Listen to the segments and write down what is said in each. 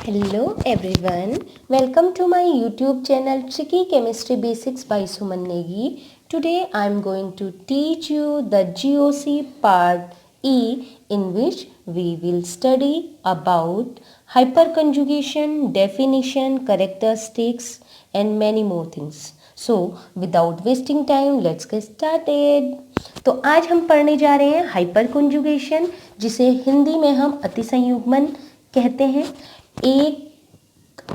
Hello everyone, welcome to my YouTube channel Tricky Chemistry Basics by Suman Negi. Today I am going to teach you the GOC part E, in which we will study about hyperconjugation, definition, characteristics and many more things. So without wasting time, let's get started. तो आज हम पढ़ने जा रहे हैं hyper conjugation, जिसे हिंदी में हम अतिसंयुग्मन कहते हैं। एक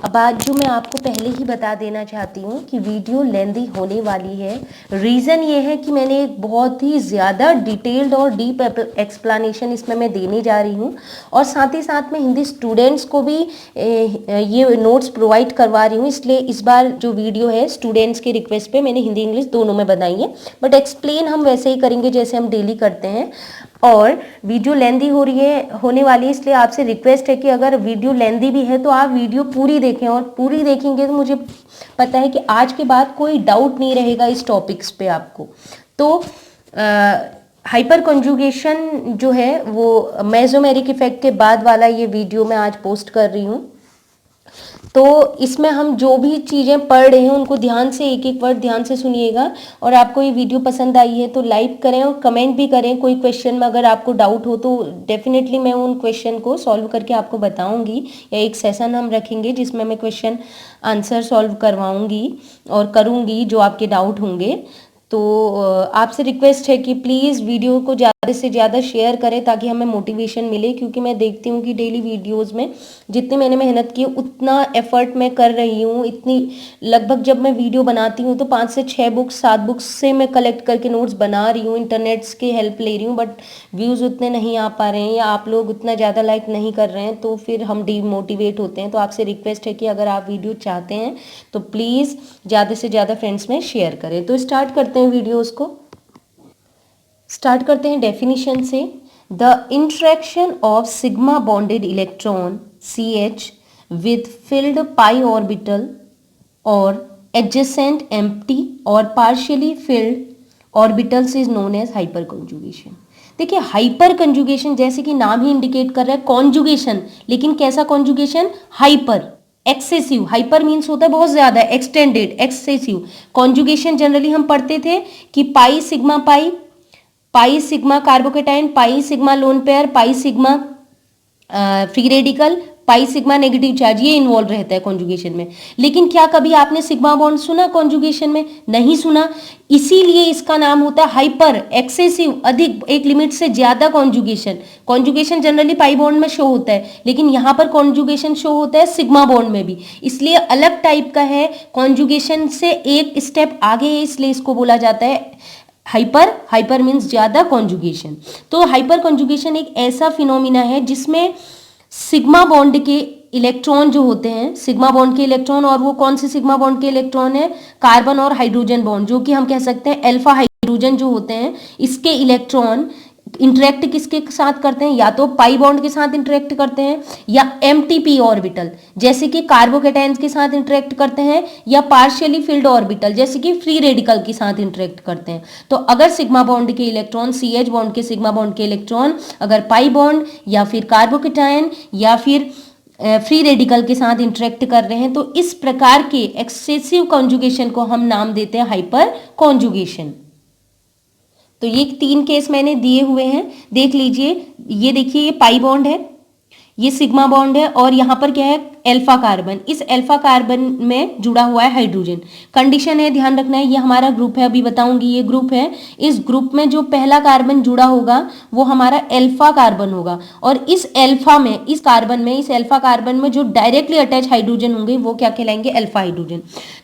बात जो मैं आपको पहले ही बता देना चाहती हूँ कि वीडियो लेंदी होने वाली है। रीज़न ये है कि मैंने एक बहुत ही ज़्यादा डिटेल्ड और डीप एक्सप्लेनेशन इसमें मैं देने जा रही हूँ, और साथ ही साथ में हिंदी स्टूडेंट्स को भी ये नोट्स प्रोवाइड करवा रही हूँ। इसलिए इस बार जो वीडियो है स्टूडेंट्स के रिक्वेस्ट पे मैंने हिंदी इंग्लिश दोनों में बनाई है, बट एक्सप्लेन हम वैसे ही करेंगे जैसे हम डेली करते हैं। और वीडियो लेंदी होने वाली है, इसलिए आपसे रिक्वेस्ट है कि अगर वीडियो लेंदी भी है तो आप वीडियो पूरी देखें, और पूरी देखेंगे तो मुझे पता है कि आज के बाद कोई डाउट नहीं रहेगा इस टॉपिक्स पे आपको। तो हाइपर कंजुगेशन जो है वो मेसोमेरिक इफेक्ट के बाद वाला ये वीडियो मैं आज पोस्ट कर रही हूँ। तो इसमें हम जो भी चीज़ें पढ़ रहे हैं उनको ध्यान से एक एक वर्ड ध्यान से सुनिएगा, और आपको ये वीडियो पसंद आई है तो लाइक करें और कमेंट भी करें। कोई क्वेश्चन में अगर आपको डाउट हो तो डेफिनेटली मैं उन क्वेश्चन को सॉल्व करके आपको बताऊंगी, या एक सेशन हम रखेंगे जिसमें मैं क्वेश्चन आंसर सॉल्व करवाऊंगी और करूंगी जो आपके डाउट होंगे। तो आपसे रिक्वेस्ट है कि प्लीज़ वीडियो को ज़्यादा से ज़्यादा शेयर करें ताकि हमें मोटिवेशन मिले, क्योंकि मैं देखती हूँ कि डेली वीडियोस में जितनी मैंने मेहनत की उतना एफर्ट मैं कर रही हूँ। इतनी लगभग जब मैं वीडियो बनाती हूँ तो 5 से 6 बुक्स 7 बुक्स से मैं कलेक्ट करके नोट्स बना रही हूँ, इंटरनेट्स की हेल्प ले रही हूँ, बट व्यूज़ उतने नहीं आ पा रहे हैं या आप लोग उतना ज़्यादा लाइक नहीं कर रहे हैं, तो फिर हम डीमोटिवेट होते हैं। तो आपसे रिक्वेस्ट है कि अगर आप वीडियो चाहते हैं तो प्लीज़ ज़्यादा से ज़्यादा फ्रेंड्स में शेयर करें। तो स्टार्ट करते हैं वीडियोस को। स्टार्ट करते हैं डेफिनेशन से। The interaction of sigma bonded electron CH with filled pi orbital or adjacent empty or partially filled orbitals is known as hyperconjugation। देखिए हाइपर कंजुगेशन जैसे कि नाम ही इंडिकेट कर रहा है कॉन्जुगेशन, लेकिन कैसा conjugation? Hyper, excessive. Hyper means होता है बहुत ज्यादा, एक्सटेंडेड, एक्सेसिव। कॉन्जुगेशन जनरली हम पढ़ते थे कि pi sigma pi, pi sigma carbocation, pi sigma lone pair, pi sigma free radical, pi sigma negative charge, ये इन्वॉल्व रहता है कॉन्जुगेशन में। लेकिन क्या कभी आपने सिग्मा बॉन्ड सुना कॉन्जुगेशन में? नहीं सुना। इसीलिए इसका नाम होता है हाइपर, एक्सेसिव, अधिक, एक लिमिट से ज्यादा conjugation. Conjugation generally pi bond में शो होता है, लेकिन यहाँ पर कॉन्जुगेशन शो होता है सिग्मा बॉन्ड में भी, इसलिए अलग टाइप का है, कॉन्जुगेशन से एक स्टेप आगे है, इसलिए इसको बोला जाता है हाइपर। हाइपर मीन्स ज्यादा कॉन्जुगेशन। तो हाइपर कॉन्जुगेशन एक ऐसा फिनोमिना है जिसमें सिग्मा बॉन्ड के इलेक्ट्रॉन जो होते हैं, सिग्मा बॉन्ड के इलेक्ट्रॉन, और वो कौन से सिग्मा बॉन्ड के इलेक्ट्रॉन है? कार्बन और हाइड्रोजन बॉन्ड, जो कि हम कह सकते हैं अल्फा हाइड्रोजन जो होते हैं, इसके इलेक्ट्रॉन इंटरेक्ट किसके साथ करते हैं? या तो पाई बॉन्ड के साथ इंटरेक्ट करते हैं, या MTP ऑर्बिटल जैसे कि कार्बोकेटाइंस के साथ इंटरेक्ट करते हैं, या पार्शियली फिल्ड ऑर्बिटल जैसे कि फ्री रेडिकल के साथ इंटरेक्ट करते हैं। तो अगर सिग्मा बॉन्ड के इलेक्ट्रॉन, CH बॉन्ड के सिग्मा बॉन्ड के इलेक्ट्रॉन अगर पाई बॉन्ड या फिर कार्बोकेटाइन या फिर फ्री रेडिकल के साथ इंटरेक्ट कर रहे हैं, तो इस प्रकार के एक्सेसिव कॉन्जुगेशन को हम नाम देते हैं हाइपर कॉन्जुगेशन। तो ये 3 केस मैंने दिए हुए हैं, देख लीजिए। ये देखिए, ये पाई बॉन्ड है, ये सिग्मा बॉन्ड है, और यहाँ पर क्या है? Alpha carbon. इस अल्फा कार्बन में जुड़ा हुआ है हाइड्रोजन। कंडीशन है, ध्यान रखना है, ये हमारा ग्रुप है, अभी बताऊंगी ये ग्रुप है। इस ग्रुप में जो पहला कार्बन जुड़ा होगा वो हमारा अल्फा कार्बन होगा, और इस अल्फा में, इस कार्बन में, इस अल्फा कार्बन में जो डायरेक्टली अटैच हाइड्रोजन होंगे वो क्या कहलाएंगे? Alpha hydrogen.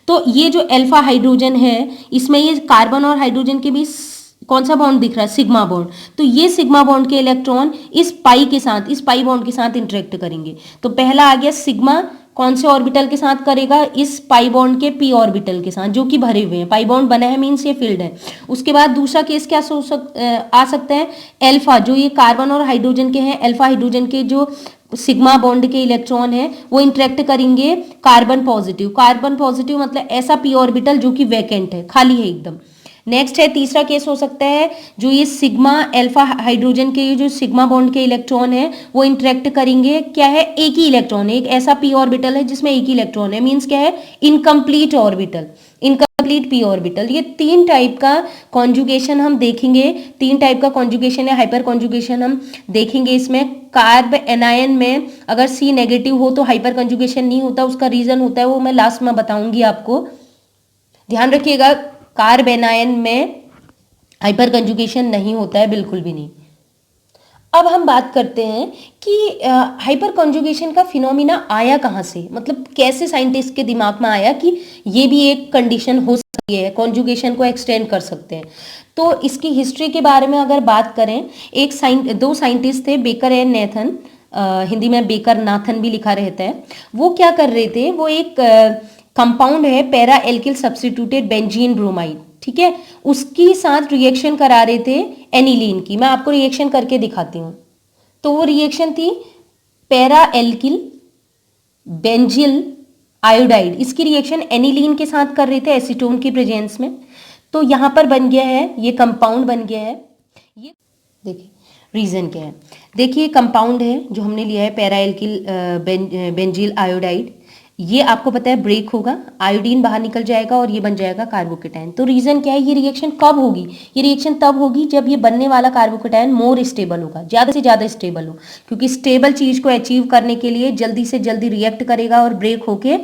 तो ये जो अल्फा हाइड्रोजन है, इसमें ये कार्बन और हाइड्रोजन के बीच कौन सा बॉन्ड दिख रहा है? Sigma bond. तो ये सिग्मा बॉन्ड के इलेक्ट्रॉन इस पाई के साथ, इस पाई बॉन्ड के साथ इंटरेक्ट करेंगे। तो पहला आ गया सिग्मा, कौन से ऑर्बिटल के साथ करेगा? इस पाई बॉन्ड के p ऑर्बिटल के साथ, जो कि भरे हुए हैं। पाई बॉन्ड बना है मीन्स ये फील्ड है। उसके बाद दूसरा केस क्या आ सकता है? अल्फा, जो ये कार्बन और हाइड्रोजन के हैं, अल्फा हाइड्रोजन के जो सिग्मा बॉन्ड के इलेक्ट्रॉन है वो इंटरेक्ट करेंगे कार्बन पॉजिटिव। कार्बन पॉजिटिव मतलब ऐसा p ऑर्बिटल जो कि वैकेंट है, खाली है एकदम। नेक्स्ट है तीसरा केस हो सकता है जो ये सिग्मा अल्फा हाइड्रोजन के ये जो सिग्मा बॉन्ड के इलेक्ट्रॉन है वो इंटरेक्ट करेंगे, क्या है, एक ही इलेक्ट्रॉन है, एक ऐसा पी ऑर्बिटल है जिसमें एक ही इलेक्ट्रॉन है, मींस क्या है, incomplete orbital, incomplete P orbital. ये तीन टाइप का कॉन्जुगेशन हम देखेंगे, तीन टाइप का कॉन्जुगेशन है, हाइपर कॉन्जुगेशन हम देखेंगे इसमें। कार्ब एनायन में अगर सी नेगेटिव हो तो हाइपर कॉन्जुगेशन नहीं होता, उसका रीजन होता है वो मैं लास्ट में बताऊंगी आपको, ध्यान रखिएगा। कार्ब एनायन में हाइपर कंजुगेशन नहीं होता है, बिल्कुल भी नहीं। अब हम बात करते हैं कि हाइपर कंजुगेशन का फिनोमिना आया कहाँ से, मतलब कैसे साइंटिस्ट के दिमाग में आया कि ये भी एक कंडीशन हो सकती है, कंजुगेशन को एक्सटेंड कर सकते हैं। तो इसकी हिस्ट्री के बारे में अगर बात करें, दो साइंटिस्ट थे, बेकर एंड नेथन, हिंदी में बेकर नाथन भी लिखा रहता है। वो क्या कर रहे थे, वो एक कंपाउंड है para alkyl substituted benzene bromide, ठीक है, उसकी साथ रिएक्शन करा रहे थे एनिलीन की। मैं आपको रिएक्शन करके दिखाती हूँ। तो वो रिएक्शन थी पैरा एल्किल बेंजिल आयोडाइड, इसकी रिएक्शन एनिलीन के साथ कर रहे थे एसीटोन की प्रेजेंस में। तो यहां पर बन गया है, ये कंपाउंड बन गया है। ये देखिए रीजन क्या है, देखिए कंपाउंड है जो हमने लिया है पैरा एल्किल बेंजिल आयोडाइड, ये आपको पता है ब्रेक होगा, आयोडीन बाहर निकल जाएगा और ये बन जाएगा कार्बोकेटायन। तो रीजन क्या है, ये रिएक्शन कब होगी, ये रिएक्शन तब होगी जब ये बनने वाला कार्बोकेटायन मोर स्टेबल होगा, ज्यादा से ज्यादा स्टेबल हो, क्योंकि स्टेबल चीज को अचीव करने के लिए जल्दी से जल्दी रिएक्ट करेगा और ब्रेक होके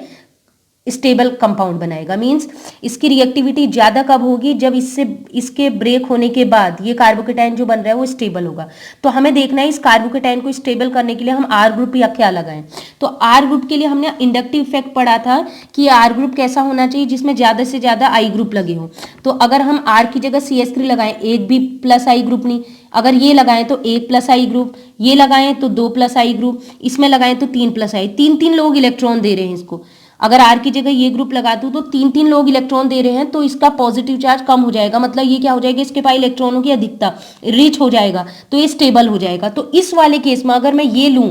स्टेबल कंपाउंड बनाएगा। मींस इसकी रिएक्टिविटी ज्यादा कब होगी, जब इसके ब्रेक होने के बाद ये कार्बोकेटायन जो बन रहा है वो स्टेबल होगा। तो हमें देखना है इस कार्बोकेटायन को स्टेबल करने के लिए हम आर ग्रुप या क्या लगाएं। तो आर ग्रुप के लिए हमने इंडक्टिव इफेक्ट पढ़ा था कि आर ग्रुप कैसा होना चाहिए, जिसमें ज्यादा से ज्यादा आई ग्रुप लगे हो। तो अगर हम आर की जगह CH3 लगाएं, एक भी प्लस आई ग्रुप नहीं, अगर ये लगाएं तो 1 प्लस आई ग्रुप, ये लगाएं तो 2 प्लस आई ग्रुप, इसमें लगाएं तो 3 प्लस आई, तीन तीन लोग इलेक्ट्रॉन दे रहे हैं इसको। अगर आर की जगह ये ग्रुप लगा दूं तो तीन तीन लोग इलेक्ट्रॉन दे रहे हैं, तो इसका पॉजिटिव चार्ज कम हो जाएगा, मतलब ये क्या हो जाएगा, इसके पास इलेक्ट्रॉनों की अधिकता रिच हो जाएगा, तो ये स्टेबल हो जाएगा। तो इस वाले केस में अगर मैं ये लूं,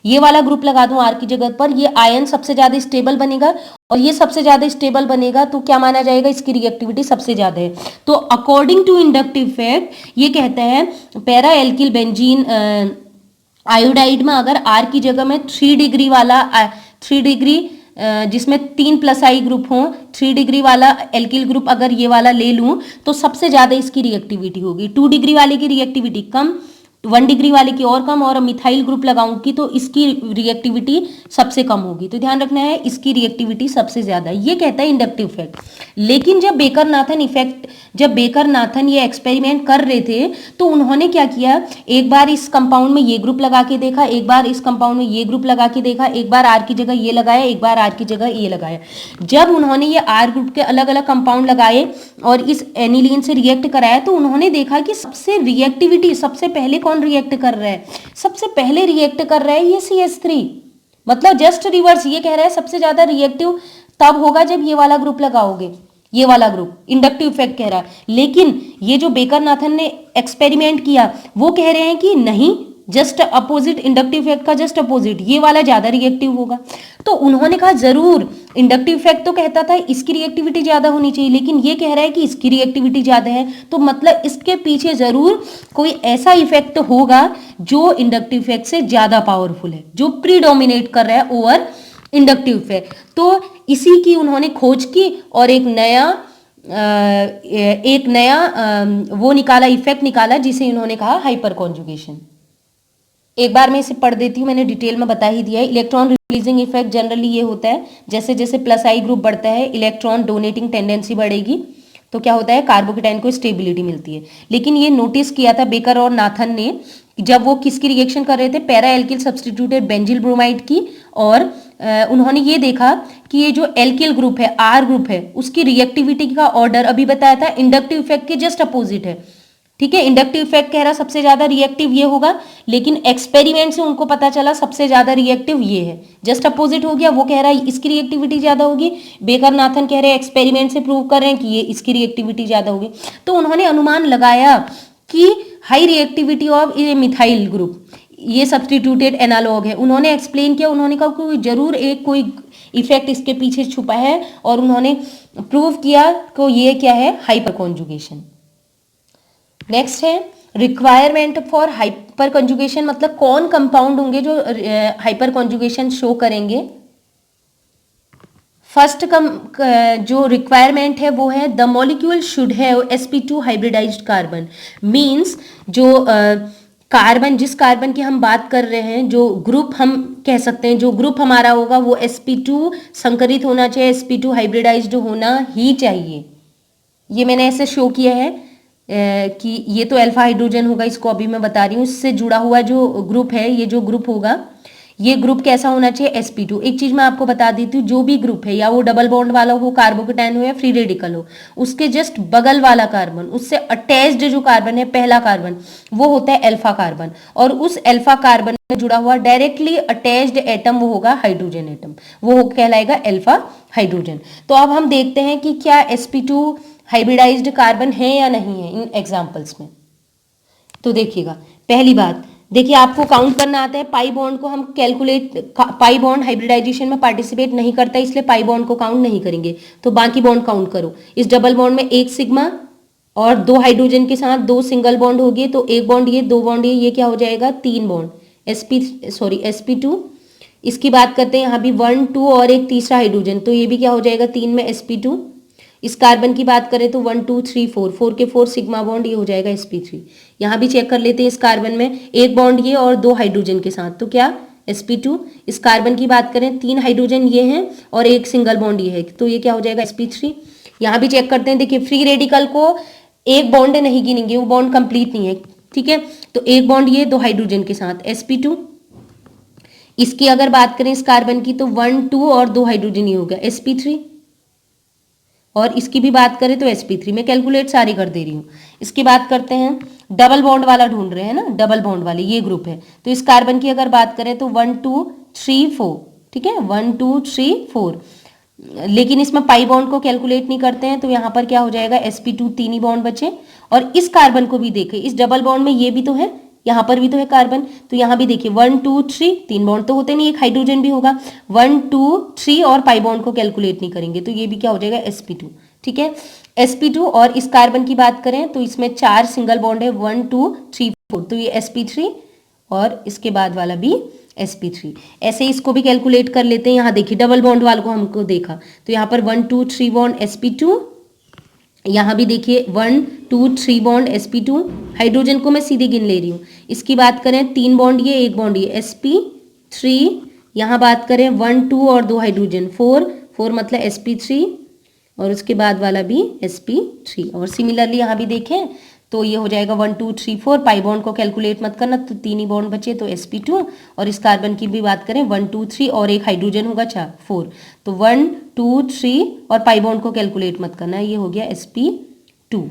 ये वाला ग्रुप लगा दूं आर की जगह पर, ये आयन सबसे ज्यादा स्टेबल बनेगा और ये सबसे ज्यादा स्टेबल बनेगा, तो क्या माना जाएगा, इसकी रिएक्टिविटी सबसे ज्यादा है। तो अकॉर्डिंग टू इंडक्टिव इफेक्ट ये कहता है पैरा एल्किल बेंजीन आयोडाइड में अगर आर की जगह में 3 डिग्री वाला 3 डिग्री जिसमें 3 प्लस आई ग्रुप हो, 3 डिग्री वाला एल्किल ग्रुप अगर ये वाला ले लूं तो सबसे ज्यादा इसकी रिएक्टिविटी होगी। 2 डिग्री वाले की रिएक्टिविटी कम, 1 डिग्री वाले की और कम, और मिथाइल ग्रुप लगाऊंगी तो इसकी रिएक्टिविटी सबसे कम होगी। तो ध्यान रखना है इसकी रिएक्टिविटी सबसे ज्यादा, ये कहता है इंडक्टिव इफेक्ट। लेकिन जब बेकर नाथन इफेक्ट, जब बेकर नाथन ये एक्सपेरिमेंट कर रहे थे तो उन्होंने क्या किया, एक बार इस कंपाउंड में ये ग्रुप लगा के देखा, एक बार इस कंपाउंड में ये ग्रुप लगा के देखा, एक बार आर की जगह ये लगाया, एक बार आर की जगह ये लगाया। जब उन्होंने ये आर ग्रुप के अलग अलग कंपाउंड लगाए और इस एनिलीन से रिएक्ट कराया तो उन्होंने देखा कि सबसे रिएक्टिविटी, सबसे पहले कौन रिएक्ट कर रहा है, सबसे पहले रिएक्ट कर रहा है ये CH3, मतलब जस्ट रिवर्स। ये कह रहा है सबसे ज्यादा रिएक्टिव तब होगा जब ये वाला ग्रुप लगाओगे, ये वाला ग्रुप, इंडक्टिव इफेक्ट कह रहा है। लेकिन ये जो बेकर नाथन ने एक्सपेरिमेंट किया वो कह रहे हैं कि नहीं, जस्ट अपोजिट, इंडक्टिव इफेक्ट का जस्ट अपोजिट, ये वाला ज्यादा रिएक्टिव होगा। तो उन्होंने कहा जरूर इंडक्टिव इफेक्ट तो कहता था इसकी रिएक्टिविटी ज्यादा होनी चाहिए, लेकिन ये कह रहा है कि इसकी रिएक्टिविटी ज्यादा है, तो मतलब इसके पीछे जरूर कोई ऐसा इफेक्ट होगा जो इंडक्टिव इफेक्ट से ज्यादा पावरफुल है, जो प्रीडोमिनेट कर रहा है ओवर इंडक्टिव इफेक्ट। तो इसी की उन्होंने खोज की और एक नया वो निकाला, इफेक्ट निकाला, जिसे इन्होंने कहा हाइपर कॉन्जुगेशन। एक बार मैं इसे पढ़ देती हूँ, मैंने डिटेल में बता ही दिया है। इलेक्ट्रॉन रिलीजिंग इफेक्ट जनरली ये होता है, जैसे जैसे प्लस आई ग्रुप बढ़ता है इलेक्ट्रॉन डोनेटिंग टेंडेंसी बढ़ेगी, तो क्या होता है, कार्बोकेटायन को स्टेबिलिटी मिलती है। लेकिन ये नोटिस किया था बेकर और नाथन ने, जब वो किसकी रिएक्शन कर रहे थे, para alkyl substituted benzyl bromide की, और उन्होंने ये देखा कि ये जो एल्किल ग्रुप है, आर ग्रुप है, उसकी रिएक्टिविटी का ऑर्डर अभी बताया था इंडक्टिव इफेक्ट के जस्ट अपोजिट है। ठीक है, इंडक्टिव इफेक्ट कह रहा सबसे ज्यादा रिएक्टिव ये होगा, लेकिन एक्सपेरिमेंट से उनको पता चला सबसे ज्यादा रिएक्टिव ये है, जस्ट अपोजिट हो गया। वो कह रहा है इसकी रिएक्टिविटी ज्यादा होगी, बेकर नाथन कह रहे हैं एक्सपेरिमेंट से प्रूव कर रहे हैं कि ये इसकी रिएक्टिविटी ज्यादा होगी। तो उन्होंने अनुमान लगाया कि हाई रिएक्टिविटी ऑफ ये मिथाइल ग्रुप, ये सब्स्टिट्यूटेड एनालॉग है। उन्होंने एक्सप्लेन किया, उन्होंने कहा कि जरूर एक कोई इफेक्ट इसके पीछे छुपा है और उन्होंने प्रूव किया कि ये क्या है, हाइपर कॉन्जुगेशन। नेक्स्ट है रिक्वायरमेंट फॉर हाइपर कॉन्जुगेशन, मतलब कौन कंपाउंड होंगे जो हाइपर कॉन्जुगेशन शो करेंगे। फर्स्ट जो रिक्वायरमेंट है वो है the molecule should have sp2 hybridised carbon. Means जो कार्बन, जिस कार्बन की हम बात कर रहे हैं, जो ग्रुप हम कह सकते हैं, जो ग्रुप हमारा होगा वो sp2 संकरित होना चाहिए, sp2 हाइब्रिडाइज्ड होना ही चाहिए। ये मैंने ऐसे शो किया है कि ये तो अल्फा हाइड्रोजन होगा, इसको अभी मैं बता रही हूँ। इससे जुड़ा हुआ जो ग्रुप है, ये जो ग्रुप होगा, ये ग्रुप कैसा होना चाहिए, sp2। एक चीज मैं आपको बता देती हूँ, जो भी ग्रुप है, या वो डबल बॉन्ड वाला हो, कार्बोकेटाइन हो या फ्री रेडिकल हो, उसके जस्ट बगल वाला कार्बन, उससे अटैच्ड जो कार्बन है, पहला कार्बन, वो होता है अल्फा कार्बन, और उस अल्फा कार्बन में जुड़ा हुआ डायरेक्टली अटैच्ड एटम वो होगा हाइड्रोजन एटम, वो कहलाएगा अल्फा हाइड्रोजन। तो अब हम देखते हैं कि क्या sp2 हाइब्रिडाइज्ड कार्बन है या नहीं है इन एग्जाम्पल्स में। तो देखिएगा, पहली बात देखिए, आपको काउंट करना आता है। पाई बॉन्ड को हम कैलकुलेट, पाई बॉन्ड हाइब्रिडाइजेशन में पार्टिसिपेट नहीं करता, इसलिए पाई बॉन्ड को काउंट नहीं करेंगे। तो बाकी बॉन्ड काउंट करो। इस डबल बॉन्ड में एक सिग्मा और 2 हाइड्रोजन के साथ 2 सिंगल बॉन्ड हो गए, तो एक बॉन्ड ये, 2 बॉन्ड ये क्या हो जाएगा, 3 बॉन्ड sp2। इसकी बात करते हैं, यहाँ भी 1 2 और एक तीसरा हाइड्रोजन, तो ये भी क्या हो जाएगा, 3 में sp2। इस कार्बन की बात करें तो 1 2 3 4, 4 के 4 सिग्मा बॉन्ड, ये हो जाएगा sp3। यहाँ भी चेक कर लेते हैं, इस कार्बन में एक बॉन्ड ये और 2 हाइड्रोजन के साथ, तो क्या, sp2। इस कार्बन की बात करें, 3 हाइड्रोजन ये हैं और एक सिंगल बॉन्ड ये है, तो ये क्या हो जाएगा, sp3। यहाँ भी चेक करते हैं, देखिए फ्री रेडिकल को एक बॉन्ड नहीं गिनेंगे, वो बॉन्ड कंप्लीट नहीं है, ठीक है। तो एक बॉन्ड ये 2 हाइड्रोजन के साथ sp2। इसकी अगर बात करें इस कार्बन की, तो 1 2 और 2 हाइड्रोजन ये हो गया sp3। और इसकी भी बात करें तो sp3, मैं कैलकुलेट सारी कर दे रही हूँ। इसकी बात करते हैं, डबल बॉन्ड वाला ढूंढ रहे हैं ना, डबल बॉन्ड वाले ये ग्रुप है, तो इस कार्बन की अगर बात करें तो 1 2 3 4, ठीक है, 1 2 3 4। लेकिन इसमें पाई बॉन्ड को कैलकुलेट नहीं करते हैं, तो यहाँ पर क्या हो जाएगा, sp2 3 ही बॉन्ड बचे। और इस कार्बन को भी देखें, इस डबल बॉन्ड में ये भी तो है, यहाँ पर भी तो है कार्बन, तो यहाँ भी देखिए 1 2 3, 3 बॉन्ड तो होते नहीं, एक हाइड्रोजन भी होगा, 1 2 3 और पाई बॉन्ड को कैलकुलेट नहीं करेंगे, तो ये भी क्या हो जाएगा, sp2, ठीक है, sp2। और इस कार्बन की बात करें तो इसमें 4 सिंगल बॉन्ड है, 1 2 3 4, तो ये sp3 और इसके बाद वाला भी sp3। ऐसे इसको भी कैलकुलेट कर लेते हैं। यहाँ देखिए डबल बॉन्ड वाले को हमको देखा, तो यहाँ पर 1 2 3 बॉन्ड sp2, यहाँ भी देखिए 1 2 3 बॉन्ड sp2, हाइड्रोजन को मैं सीधे गिन ले रही हूँ। इसकी बात करें 3 बॉन्ड ये, एक बॉन्ड ये sp3। यहाँ बात करें 1 2 और 2 हाइड्रोजन, 4 4 मतलब sp3 और उसके बाद वाला भी sp3। और सिमिलरली यहाँ भी देखें तो ये हो जाएगा 1 2 3 4, पाई बॉन्ड को कैलकुलेट मत करना, तो 3 ही बॉन्ड बचे, तो sp2। और इस कार्बन की भी बात करें 1 2 3 और एक हाइड्रोजन होगा 4 तो 1 2 3 और पाई बॉन्ड को कैलकुलेट मत करना, ये हो गया sp2,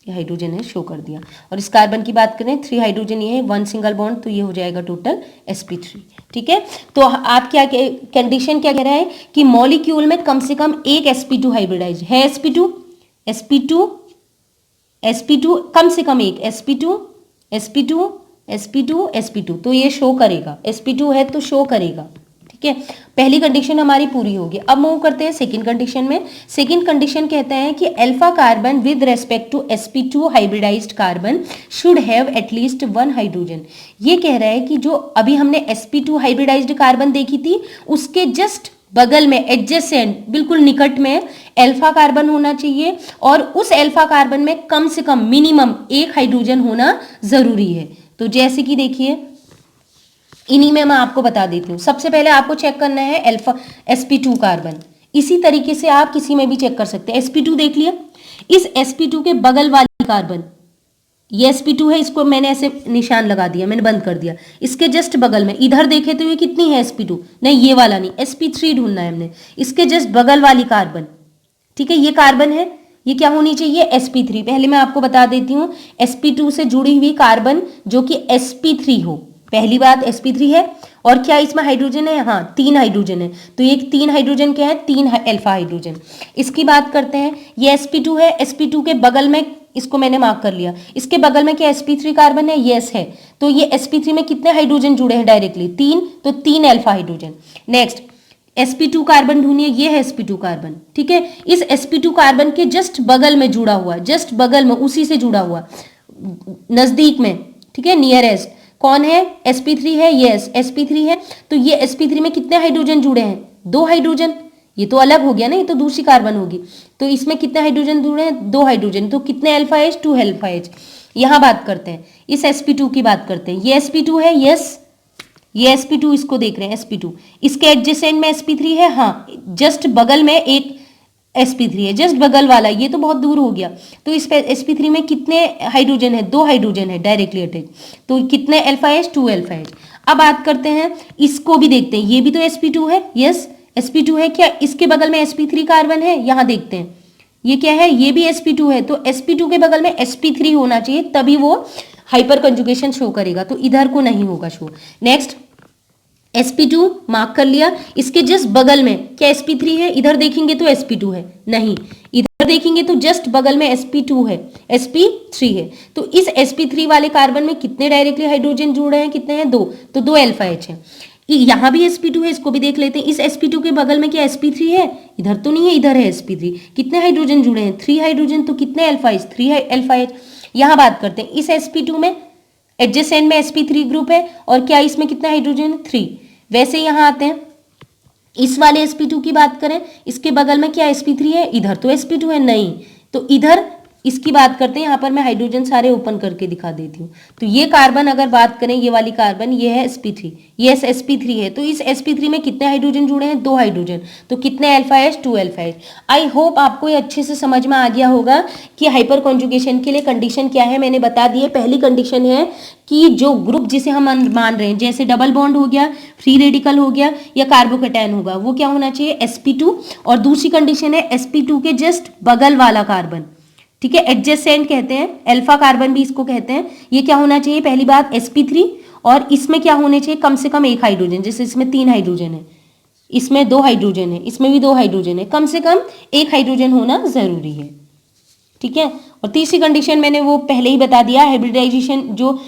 ये हाइड्रोजन है, शो कर दिया। और इस कार्बन की बात करें 3 हाइड्रोजन ये है, 1 सिंगल बॉन्ड, तो ये हो जाएगा टोटल sp3, ठीक है। तो आप क्या कंडीशन क्या कह रहा है कि मॉलिक्यूल में कम से कम एक sp2 हाइब्रिडाइज है, sp2 कम से कम एक sp2, तो ये शो करेगा, sp2 है तो शो करेगा, ठीक है। पहली कंडीशन हमारी पूरी होगी। अब मूव करते हैं सेकंड कंडीशन में। सेकंड कंडीशन कहता है कि alpha carbon with respect to sp2 hybridised carbon should have at least 1 hydrogen. ये कह रहा है कि जो अभी हमने sp2 हाइब्रिडाइज्ड कार्बन देखी थी, उसके जस्ट बगल में, एडजेसेंट, बिल्कुल निकट में अल्फा कार्बन होना चाहिए, और उस अल्फा कार्बन में कम से कम मिनिमम एक हाइड्रोजन होना जरूरी है। तो जैसे कि देखिए इन्हीं में मैं आपको बता देती हूँ। सबसे पहले आपको चेक करना है अल्फा sp2 कार्बन। इसी तरीके से आप किसी में भी चेक कर सकते हैं। sp2 देख लिया, इस sp2 के बगल वाली कार्बन, ये sp2 है, इसको मैंने ऐसे निशान लगा दिया, मैंने बंद कर दिया। इसके जस्ट बगल में इधर देखे तो ये कितनी है sp2, नहीं ये वाला नहीं, sp3 ढूंढना है हमने। इसके जस्ट बगल वाली कार्बन, ठीक है, ये कार्बन है, ये क्या होनी चाहिए, sp3। पहले मैं आपको बता देती हूँ, sp2 से जुड़ी हुई कार्बन जो कि sp3 हो। पहली बात sp3 है, और क्या इसमें हाइड्रोजन है, हाँ 3 हाइड्रोजन है, तो ये 3 हाइड्रोजन क्या है, 3 अल्फा हाइड्रोजन। इसकी बात करते हैं, ये sp2 है, sp2 के बगल में, इसको मैंने मार्क कर लिया, इसके बगल में क्या sp3 कार्बन है, यस है, तो ये sp3 में कितने हाइड्रोजन जुड़े हैं डायरेक्टली, 3, तो 3 alpha hydrogen. Next sp2 carbon ढूंढिए, ये है sp2 कार्बन, ठीक है। इस sp2 कार्बन के जस्ट बगल में जुड़ा हुआ, जस्ट बगल में, उसी से जुड़ा हुआ, नजदीक में, ठीक है, नियरेस्ट कौन है, sp3 है, यस sp3 है। तो ये sp3 में कितने हाइड्रोजन जुड़े हैं, 2 हाइड्रोजन, ये तो अलग हो गया ना, ये तो दूसरी कार्बन होगी। तो इसमें कितने हाइड्रोजन जुड़े हैं, 2 हाइड्रोजन, तो कितने अल्फा एच, 2 अल्फा एच। यहां बात करते हैं, इस sp2 की बात करते हैं, ये sp2 है, यस, ये sp2 इसको देख रहे हैं sp2, इसके एडजेसेंट में sp3 है, हाँ, जस्ट बगल में एक sp3 है, जस्ट बगल वाला, ये तो बहुत दूर हो गया। तो इस sp3 में कितने हाइड्रोजन है, 2 हाइड्रोजन है डायरेक्टली अटैच, तो कितने अल्फा एच, 2 अल्फा एच। अब बात करते हैं, इसको भी देखते हैं, ये भी तो sp2 है, यस sp2 है, क्या इसके बगल में sp3 कार्बन है, यहां देखते हैं, ये क्या है, ये भी sp2 है, तो sp2 के बगल में sp3 होना चाहिए, तभी वो हाइपर कंजुगेशन शो करेगा, तो इधर को नहीं होगा शो। नेक्स्ट sp2 मार्क कर लिया, इसके जस्ट बगल में क्या sp3 है, इधर देखेंगे तो sp2 है, नहीं, इधर देखेंगे तो जस्ट बगल में sp2 है, sp3 है। तो इस sp3 वाले कार्बन में कितने डायरेक्टली हाइड्रोजन जुड़े हैं, कितने हैं, 2, तो 2 अल्फा एच है। यहां भी sp2 है, इसको भी देख लेते हैं, इस sp2 के बगल में क्या sp3 है, इधर तो नहीं है, इधर है sp3, कितने हाइड्रोजन जुड़े हैं, 3 हाइड्रोजन, तो कितने अल्फा एच, 3 अल्फा एच। यहां बात करते हैं, इस sp2 में एडजेसेंट में sp3 ग्रुप है, और क्या इसमें कितना हाइड्रोजन है, 3। वैसे यहां आते हैं, इस वाले sp2 की बात करें, इसके बगल में क्या sp3 है, इधर तो sp2 है, नहीं, तो इधर इसकी बात करते हैं, यहां पर मैं हाइड्रोजन सारे ओपन करके दिखा देती हूँ। तो ये कार्बन अगर बात करें, ये वाली कार्बन, ये है sp3, ये sp3 है, तो इस sp3 में कितने हाइड्रोजन जुड़े हैं, 2 हाइड्रोजन, तो कितने alpha H, 2 alpha H. I hope आपको ये अच्छे से समझ में आ गया होगा कि हाइपर कॉन्जुगेशन के लिए कंडीशन क्या है, मैंने बता दी है। पहली कंडीशन है कि जो ग्रुप जिसे हम मान रहे हैं, जैसे डबल बॉन्ड हो गया, फ्री रेडिकल हो गया, या कार्बोकेटायन होगा, वो क्या होना चाहिए, sp2। और दूसरी कंडीशन है sp2 के जस्ट बगल वाला कार्बन, ठीक है, एडजेसेंट कहते हैं, अल्फा कार्बन भी इसको कहते हैं, ये क्या होना चाहिए, पहली बात sp3, और इसमें क्या होने चाहिए, कम से कम 1 हाइड्रोजन, जैसे इसमें 3 हाइड्रोजन है, इसमें 2 हाइड्रोजन है, इसमें भी 2 हाइड्रोजन है, कम से कम 1 हाइड्रोजन होना जरूरी है, ठीक है। और तीसरी कंडीशन मैंने वो पहले ही बता दिया, हाइब्रिडाइजेशन, जो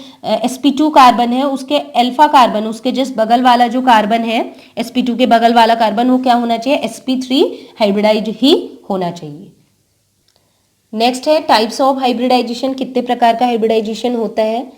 sp2 कार्बन है, उसके अल्फा कार्बन, उसके जस्ट बगल वाला जो कार्बन है, sp2 के बगल वाला कार्बन, वो क्या होना चाहिए, sp3 हाइब्रिडाइज ही होना चाहिए। नेक्स्ट है टाइप्स ऑफ हाइब्रिडाइजेशन, कितने प्रकार का हाइब्रिडाइजेशन होता है।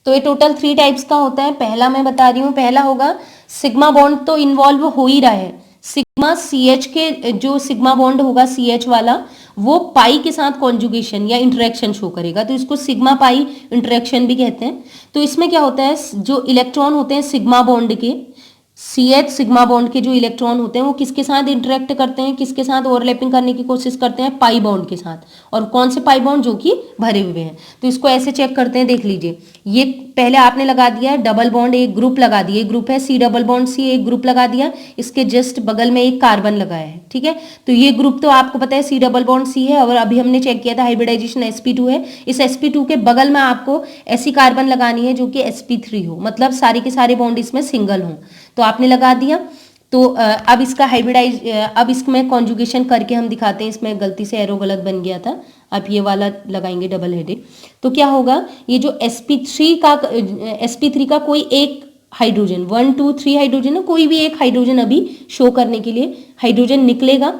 तो ये टोटल 3 टाइप्स का होता है। पहला मैं बता रही हूँ, पहला होगा सिग्मा बॉन्ड, तो इन्वॉल्व हो ही रहा है, सिग्मा CH के जो सिग्मा बॉन्ड होगा CH वाला, वो पाई के साथ कॉन्जुगेशन या इंटरेक्शन शो करेगा, तो इसको सिग्मा पाई इंटरेक्शन भी कहते हैं। तो इसमें क्या होता है, जो इलेक्ट्रॉन होते हैं सिग्मा बॉन्ड के, CH सिग्मा बॉन्ड के जो इलेक्ट्रॉन होते हैं, वो किसके साथ इंटरेक्ट करते हैं, किसके साथ ओवरलैपिंग करने की कोशिश करते हैं, पाई बॉन्ड के साथ। और कौन से पाई बॉन्ड, जो कि भरे हुए हैं। तो इसको ऐसे चेक करते हैं, देख लीजिए, ये पहले आपने लगा दिया है डबल बॉन्ड, एक ग्रुप लगा दिया, एक ग्रुप है C डबल बॉन्ड C, एक ग्रुप लगा दिया, इसके जस्ट बगल में एक कार्बन लगाया है, ठीक है। तो ये ग्रुप तो आपको पता है C डबल बॉन्ड C है, और अभी हमने चेक किया था हाइब्रिडाइजेशन sp2 है। इस sp2 के बगल में आपको ऐसी कार्बन लगानी है जो कि sp3 हो, मतलब सारे के सारे बॉन्ड इसमें सिंगल हो, तो आपने लगा दिया। तो अब इसका अब इसमें कॉन्जुगेशन करके हम दिखाते हैं, इसमें गलती से एरो गलत बन गया था, अब ये वाला लगाएंगे डबल हेडेड। तो क्या होगा, ये जो sp3 का कोई एक हाइड्रोजन, 1 2 3 हाइड्रोजन है, कोई भी एक हाइड्रोजन अभी शो करने के लिए हाइड्रोजन निकलेगा।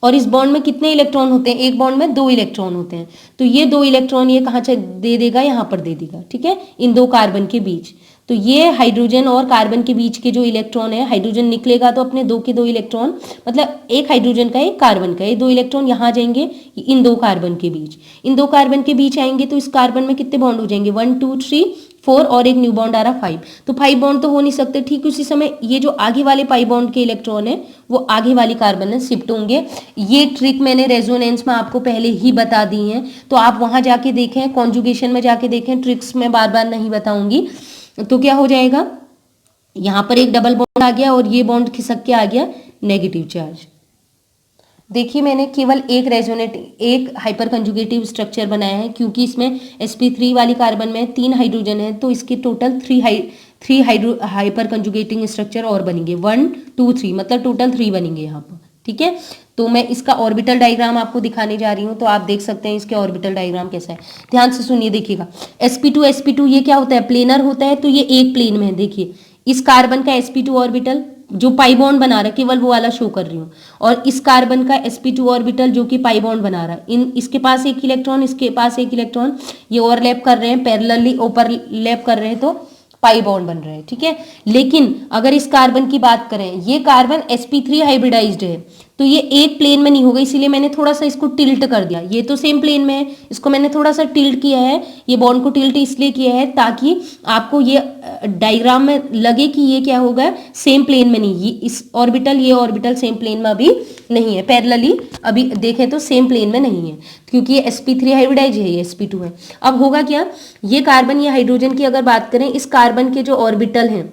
और इस बॉन्ड में कितने इलेक्ट्रॉन होते हैं, एक बॉन्ड में 2 इलेक्ट्रॉन होते हैं, तो ये 2 इलेक्ट्रॉन ये कहाँ दे देगा, यहाँ पर दे देगा, ठीक है, इन 2 कार्बन के बीच। तो ये हाइड्रोजन और कार्बन के बीच के जो इलेक्ट्रॉन है, हाइड्रोजन निकलेगा तो अपने 2 के 2 इलेक्ट्रॉन, मतलब एक हाइड्रोजन का एक कार्बन का, ये 2 इलेक्ट्रॉन यहाँ जाएंगे इन 2 कार्बन के बीच, इन 2 कार्बन के बीच आएंगे, तो इस कार्बन में कितने बॉन्ड हो जाएंगे, 1 2 3 4, और एक न्यू बॉन्ड आ रहा 5, तो 5 बॉन्ड तो हो नहीं सकते। ठीक उसी समय ये जो आगे वाले पाई बॉन्ड के इलेक्ट्रॉन है, वो आगे वाली कार्बन में शिफ्ट होंगे। ये ट्रिक मैंने रेजोनेंस में आपको पहले ही बता दी है, तो आप वहां जाके देखें, कॉन्जुगेशन में जाके देखें, ट्रिक्स में बार बार नहीं बताऊंगी। तो क्या हो जाएगा, यहां पर एक डबल बॉन्ड आ गया और ये बॉन्ड खिसक के आ गया नेगेटिव चार्ज। देखिए मैंने केवल एक हाइपर कंजुगेटिव स्ट्रक्चर बनाया है, क्योंकि इसमें sp3 वाली कार्बन में 3 हाइड्रोजन है, तो इसके टोटल 3 हाइपर कंजुगेटिंग स्ट्रक्चर और बनेंगे, 1 2 3, मतलब टोटल 3 बनेंगे यहाँ पर, ठीक है। तो मैं इसका ऑर्बिटल डायग्राम आपको दिखाने जा रही हूँ, तो आप देख सकते हैं इसके ऑर्बिटल डायग्राम कैसा है। ध्यान से सुनिए, देखिएगा sp2 ये क्या होता है, प्लेनर होता है, तो ये एक प्लेन में है। देखिए इस कार्बन का sp2 ऑर्बिटल जो पाई बॉन्ड बना रहा है, केवल वो वाला शो कर रही हूँ, और इस कार्बन का sp2 ऑर्बिटल जो कि पाई बॉन्ड बना रहा है, इसके पास एक इलेक्ट्रॉन, इसके पास एक इलेक्ट्रॉन, ये ओवरलैप कर रहे हैं, पैरेलली ओवरलैप कर रहे हैं, तो पाई बॉन्ड बन रहे हैं, ठीक है। लेकिन अगर इस कार्बन की बात करें, ये कार्बन sp3 हाइब्रिडाइज्ड है, तो ये एक प्लेन में नहीं होगा, इसीलिए मैंने थोड़ा सा इसको टिल्ट कर दिया। ये तो सेम प्लेन में है, इसको मैंने थोड़ा सा टिल्ट किया है, ये बॉन्ड को टिल्ट इसलिए किया है ताकि आपको ये डायग्राम में लगे कि ये क्या होगा, सेम प्लेन में नहीं, इस ऑर्बिटल, ये ऑर्बिटल सेम प्लेन में अभी नहीं है, पैरेलली अभी देखें तो सेम प्लेन में नहीं है, क्योंकि ये sp3 हाइब्रिडाइज है, ये sp2 है। अब होगा क्या, ये कार्बन, ये हाइड्रोजन की अगर बात करें, इस कार्बन के जो ऑर्बिटल हैं,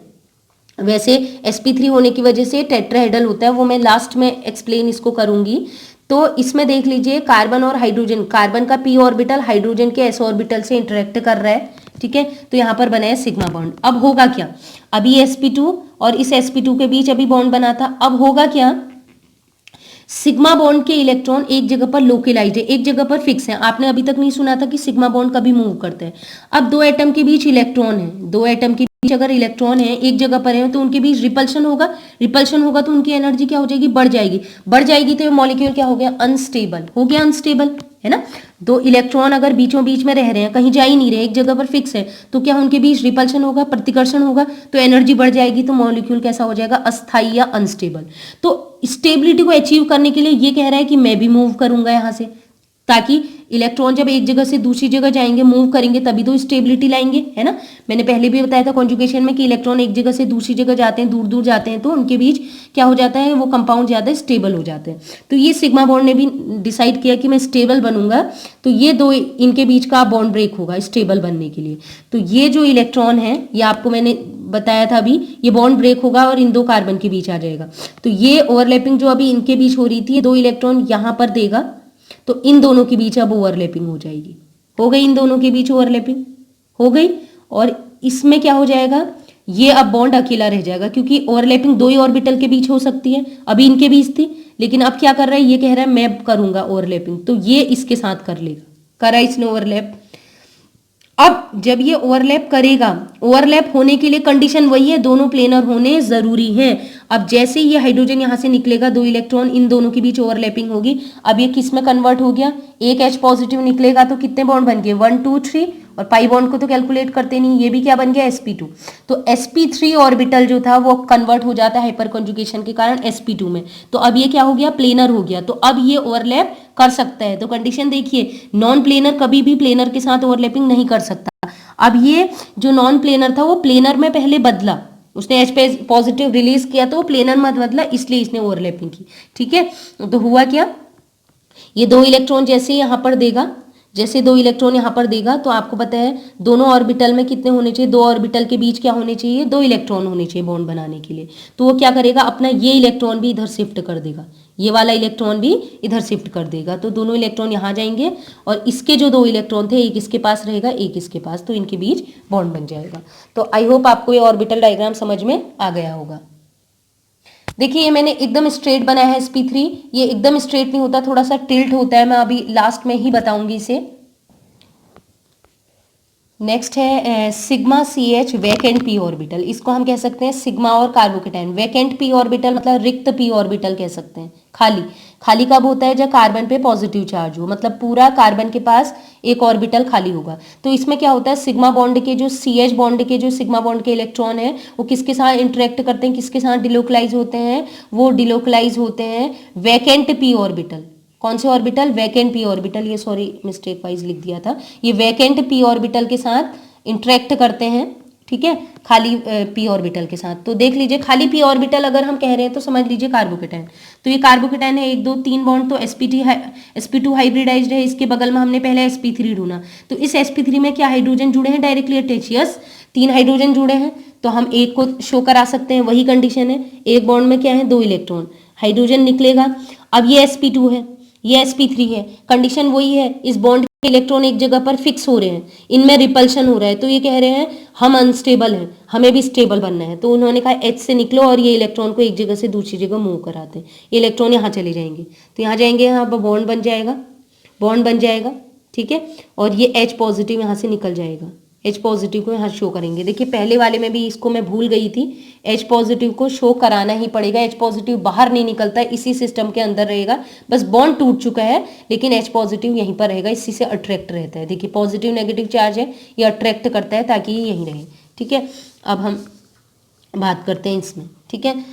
वैसे sp3 होने की वजह से टेट्राहेड्रल होता है, वो मैं लास्ट में एक्सप्लेन इसको करूंगी। तो इसमें देख लीजिए कार्बन और हाइड्रोजन, कार्बन का p ऑर्बिटल हाइड्रोजन के s ऑर्बिटल से इंटरेक्ट कर रहा है, ठीक है, तो यहाँ पर बना है सिग्मा बॉन्ड। अब होगा क्या, अभी sp2 और इस sp2 के बीच अभी बॉन्ड बना था, अब होगा क्या, सिग्मा बॉन्ड के इलेक्ट्रॉन एक जगह पर लोकलाइज्ड है, एक जगह पर फिक्स है। आपने अभी तक नहीं सुना था कि सिग्मा बॉन्ड कभी मूव करते हैं। अब दो एटम के बीच इलेक्ट्रॉन है, दो एटम के बीच अगर इलेक्ट्रॉन है एक जगह पर है, तो उनके बीच रिपल्शन होगा, रिपल्शन होगा तो उनकी एनर्जी क्या हो जाएगी, बढ़ जाएगी, बढ़ जाएगी, तो ये मॉलिक्यूल क्या हो गया, अनस्टेबल हो गया, अनस्टेबल है ना। दो इलेक्ट्रॉन अगर बीचों बीच में रह रहे हैं, कहीं जा ही नहीं रहे, एक जगह पर फिक्स है, तो क्या उनके बीच रिपल्शन होगा, प्रतिकर्षण होगा, तो एनर्जी बढ़ जाएगी, तो मॉलिक्यूल कैसा हो जाएगा, अस्थायी या अनस्टेबल। तो स्टेबिलिटी को अचीव करने के लिए ये कह रहा है कि मैं भी मूव करूंगा यहां से, ताकि इलेक्ट्रॉन जब एक जगह से दूसरी जगह जाएंगे, मूव करेंगे, तभी तो स्टेबिलिटी लाएंगे, है ना। मैंने पहले भी बताया था कॉन्जुगेशन में कि इलेक्ट्रॉन एक जगह से दूसरी जगह जाते हैं, दूर दूर जाते हैं, तो उनके बीच क्या हो जाता है, वो कंपाउंड ज्यादा स्टेबल हो जाते हैं। तो ये सिग्मा बॉन्ड ने भी डिसाइड किया कि मैं स्टेबल बनूंगा, तो ये दो इनके बीच का बॉन्ड ब्रेक होगा स्टेबल बनने के लिए। तो ये जो इलेक्ट्रॉन है, ये आपको मैंने बताया था अभी, ये बॉन्ड ब्रेक होगा और इन दो कार्बन के बीच आ जाएगा। तो ये ओवरलैपिंग जो अभी इनके बीच हो रही थी, दो इलेक्ट्रॉन यहां पर देगा, तो इन दोनों के बीच अब ओवरलैपिंग हो जाएगी, हो गई, इन दोनों के बीच ओवरलैपिंग हो गई, और इसमें क्या हो जाएगा, ये अब बॉन्ड अकेला रह जाएगा, क्योंकि ओवरलैपिंग दो ही ऑर्बिटल के बीच हो सकती है, अभी इनके बीच थी, लेकिन अब क्या कर रहा है, ये कह रहा है मैं करूंगा ओवरलैपिंग, तो ये इसके साथ कर लेगा, करा इसने ओवरलैप। अब जब ये ओवरलैप करेगा, ओवरलैप होने के लिए कंडीशन वही है, दोनों प्लेनर होने जरूरी हैं। अब जैसे ही ये हाइड्रोजन यहां से निकलेगा, दो इलेक्ट्रॉन, इन दोनों के बीच ओवरलैपिंग होगी। अब ये किस में कन्वर्ट हो गया, एक H पॉजिटिव निकलेगा, तो कितने बॉन्ड बन गए, 1 2 3, और पाई बॉन्ड को तो कैलकुलेट करते नहीं, ये भी क्या बन गया, sp2। तो sp3 ऑर्बिटल जो था वो कन्वर्ट हो जाता है हाइपर कॉन्जुगेशन के कारण sp2 में, तो अब ये क्या हो गया, प्लेनर हो गया, तो अब ये ओवरलैप कर सकता है। तो कंडीशन देखिए, नॉन प्लेनर कभी भी प्लेनर के साथ ओवरलैपिंग नहीं कर सकता। अब ये जो नॉन प्लेनर था वो प्लेनर में पहले बदला, उसने H पॉजिटिव रिलीज किया, तो प्लेनर मत बदला, इसलिए इसने ओवरलैपिंग की, ठीक है। तो हुआ क्या, ये दो इलेक्ट्रॉन जैसे यहां पर देगा, जैसे दो इलेक्ट्रॉन यहां पर देगा, तो आपको पता है दोनों ऑर्बिटल में कितने होने चाहिए, दो ऑर्बिटल के बीच क्या होने चाहिए, दो इलेक्ट्रॉन होने चाहिए बॉन्ड बनाने के लिए। तो वो क्या करेगा, अपना ये इलेक्ट्रॉन भी इधर शिफ्ट कर देगा, ये वाला इलेक्ट्रॉन भी इधर शिफ्ट कर देगा, तो दोनों इलेक्ट्रॉन यहाँ जाएंगे, और इसके जो दो इलेक्ट्रॉन थे, एक इसके पास रहेगा, एक इसके पास, तो इनके बीच बॉन्ड बन जाएगा। तो आई होप आपको ये ऑर्बिटल डायग्राम समझ में आ गया होगा। देखिए ये मैंने एकदम स्ट्रेट बनाया है sp3, ये एकदम स्ट्रेट नहीं होता, थोड़ा सा टिल्ट होता है, मैं अभी लास्ट में ही बताऊंगी इसे। नेक्स्ट है sigma CH vacant p orbital, इसको हम कह सकते हैं सिग्मा और कार्बोकेटाइन। वैकेंट p ऑर्बिटल मतलब रिक्त p ऑर्बिटल कह सकते हैं, खाली। खाली कब होता है, जब कार्बन पे पॉजिटिव चार्ज हो, मतलब पूरा कार्बन के पास एक ऑर्बिटल खाली होगा। तो इसमें क्या होता है, सिग्मा बॉन्ड के जो CH बॉन्ड के जो सिग्मा बॉन्ड के इलेक्ट्रॉन है, वो किसके साथ इंटरेक्ट करते हैं, किसके साथ डिलोकलाइज होते हैं, वो डिलोकलाइज होते हैं वैकेंट p ऑर्बिटल। कौन से ऑर्बिटल, वैकेंट p ऑर्बिटल, ये सॉरी मिस्टेक वाइज लिख दिया था, ये वैकेंट p ऑर्बिटल के साथ इंटरेक्ट करते हैं, ठीक है, खाली p ऑर्बिटल के साथ। तो देख लीजिए, खाली p ऑर्बिटल अगर हम कह रहे हैं तो समझ लीजिए कार्बोकेटाइन। तो ये कार्बोकेटाइन है, 1 2 3 बॉन्ड, तो sp2 हाइब्रिडाइज्ड है, इसके बगल में हमने पहले sp3 ढूंढा, तो इस sp3 में क्या हाइड्रोजन जुड़े हैं डायरेक्टली अटैच, यस 3 हाइड्रोजन जुड़े हैं, तो हम एक को शो करा सकते हैं, वही कंडीशन है। एक बॉन्ड में क्या है, 2 इलेक्ट्रॉन, हाइड्रोजन निकलेगा। अब ये sp2 है, ये sp3 है, कंडीशन वही है, इस बॉन्ड के इलेक्ट्रॉन एक जगह पर फिक्स हो रहे हैं, इनमें रिपल्शन हो रहा है, तो ये कह रहे हैं हम अनस्टेबल हैं, हमें भी स्टेबल बनना है, तो उन्होंने कहा H से निकलो और ये इलेक्ट्रॉन को एक जगह से दूसरी जगह मूव कराते हैं, ये इलेक्ट्रॉन यहाँ चले जाएंगे, तो यहाँ जाएंगे, यहाँ पर बॉन्ड बन जाएगा, बॉन्ड बन जाएगा, ठीक है, और ये H पॉजिटिव यहाँ से निकल जाएगा, H पॉजिटिव को यहाँ शो करेंगे। देखिए पहले वाले में भी इसको मैं भूल गई थी, H पॉजिटिव को शो कराना ही पड़ेगा, H पॉजिटिव बाहर नहीं निकलता है, इसी सिस्टम के अंदर रहेगा, बस बॉन्ड टूट चुका है लेकिन H पॉजिटिव यहीं पर रहेगा, इसी से अट्रैक्ट रहता है। देखिए पॉजिटिव नेगेटिव चार्ज है, ये अट्रैक्ट करता है ताकि ये यहीं रहे, ठीक है। अब हम बात करते हैं इसमें, ठीक है,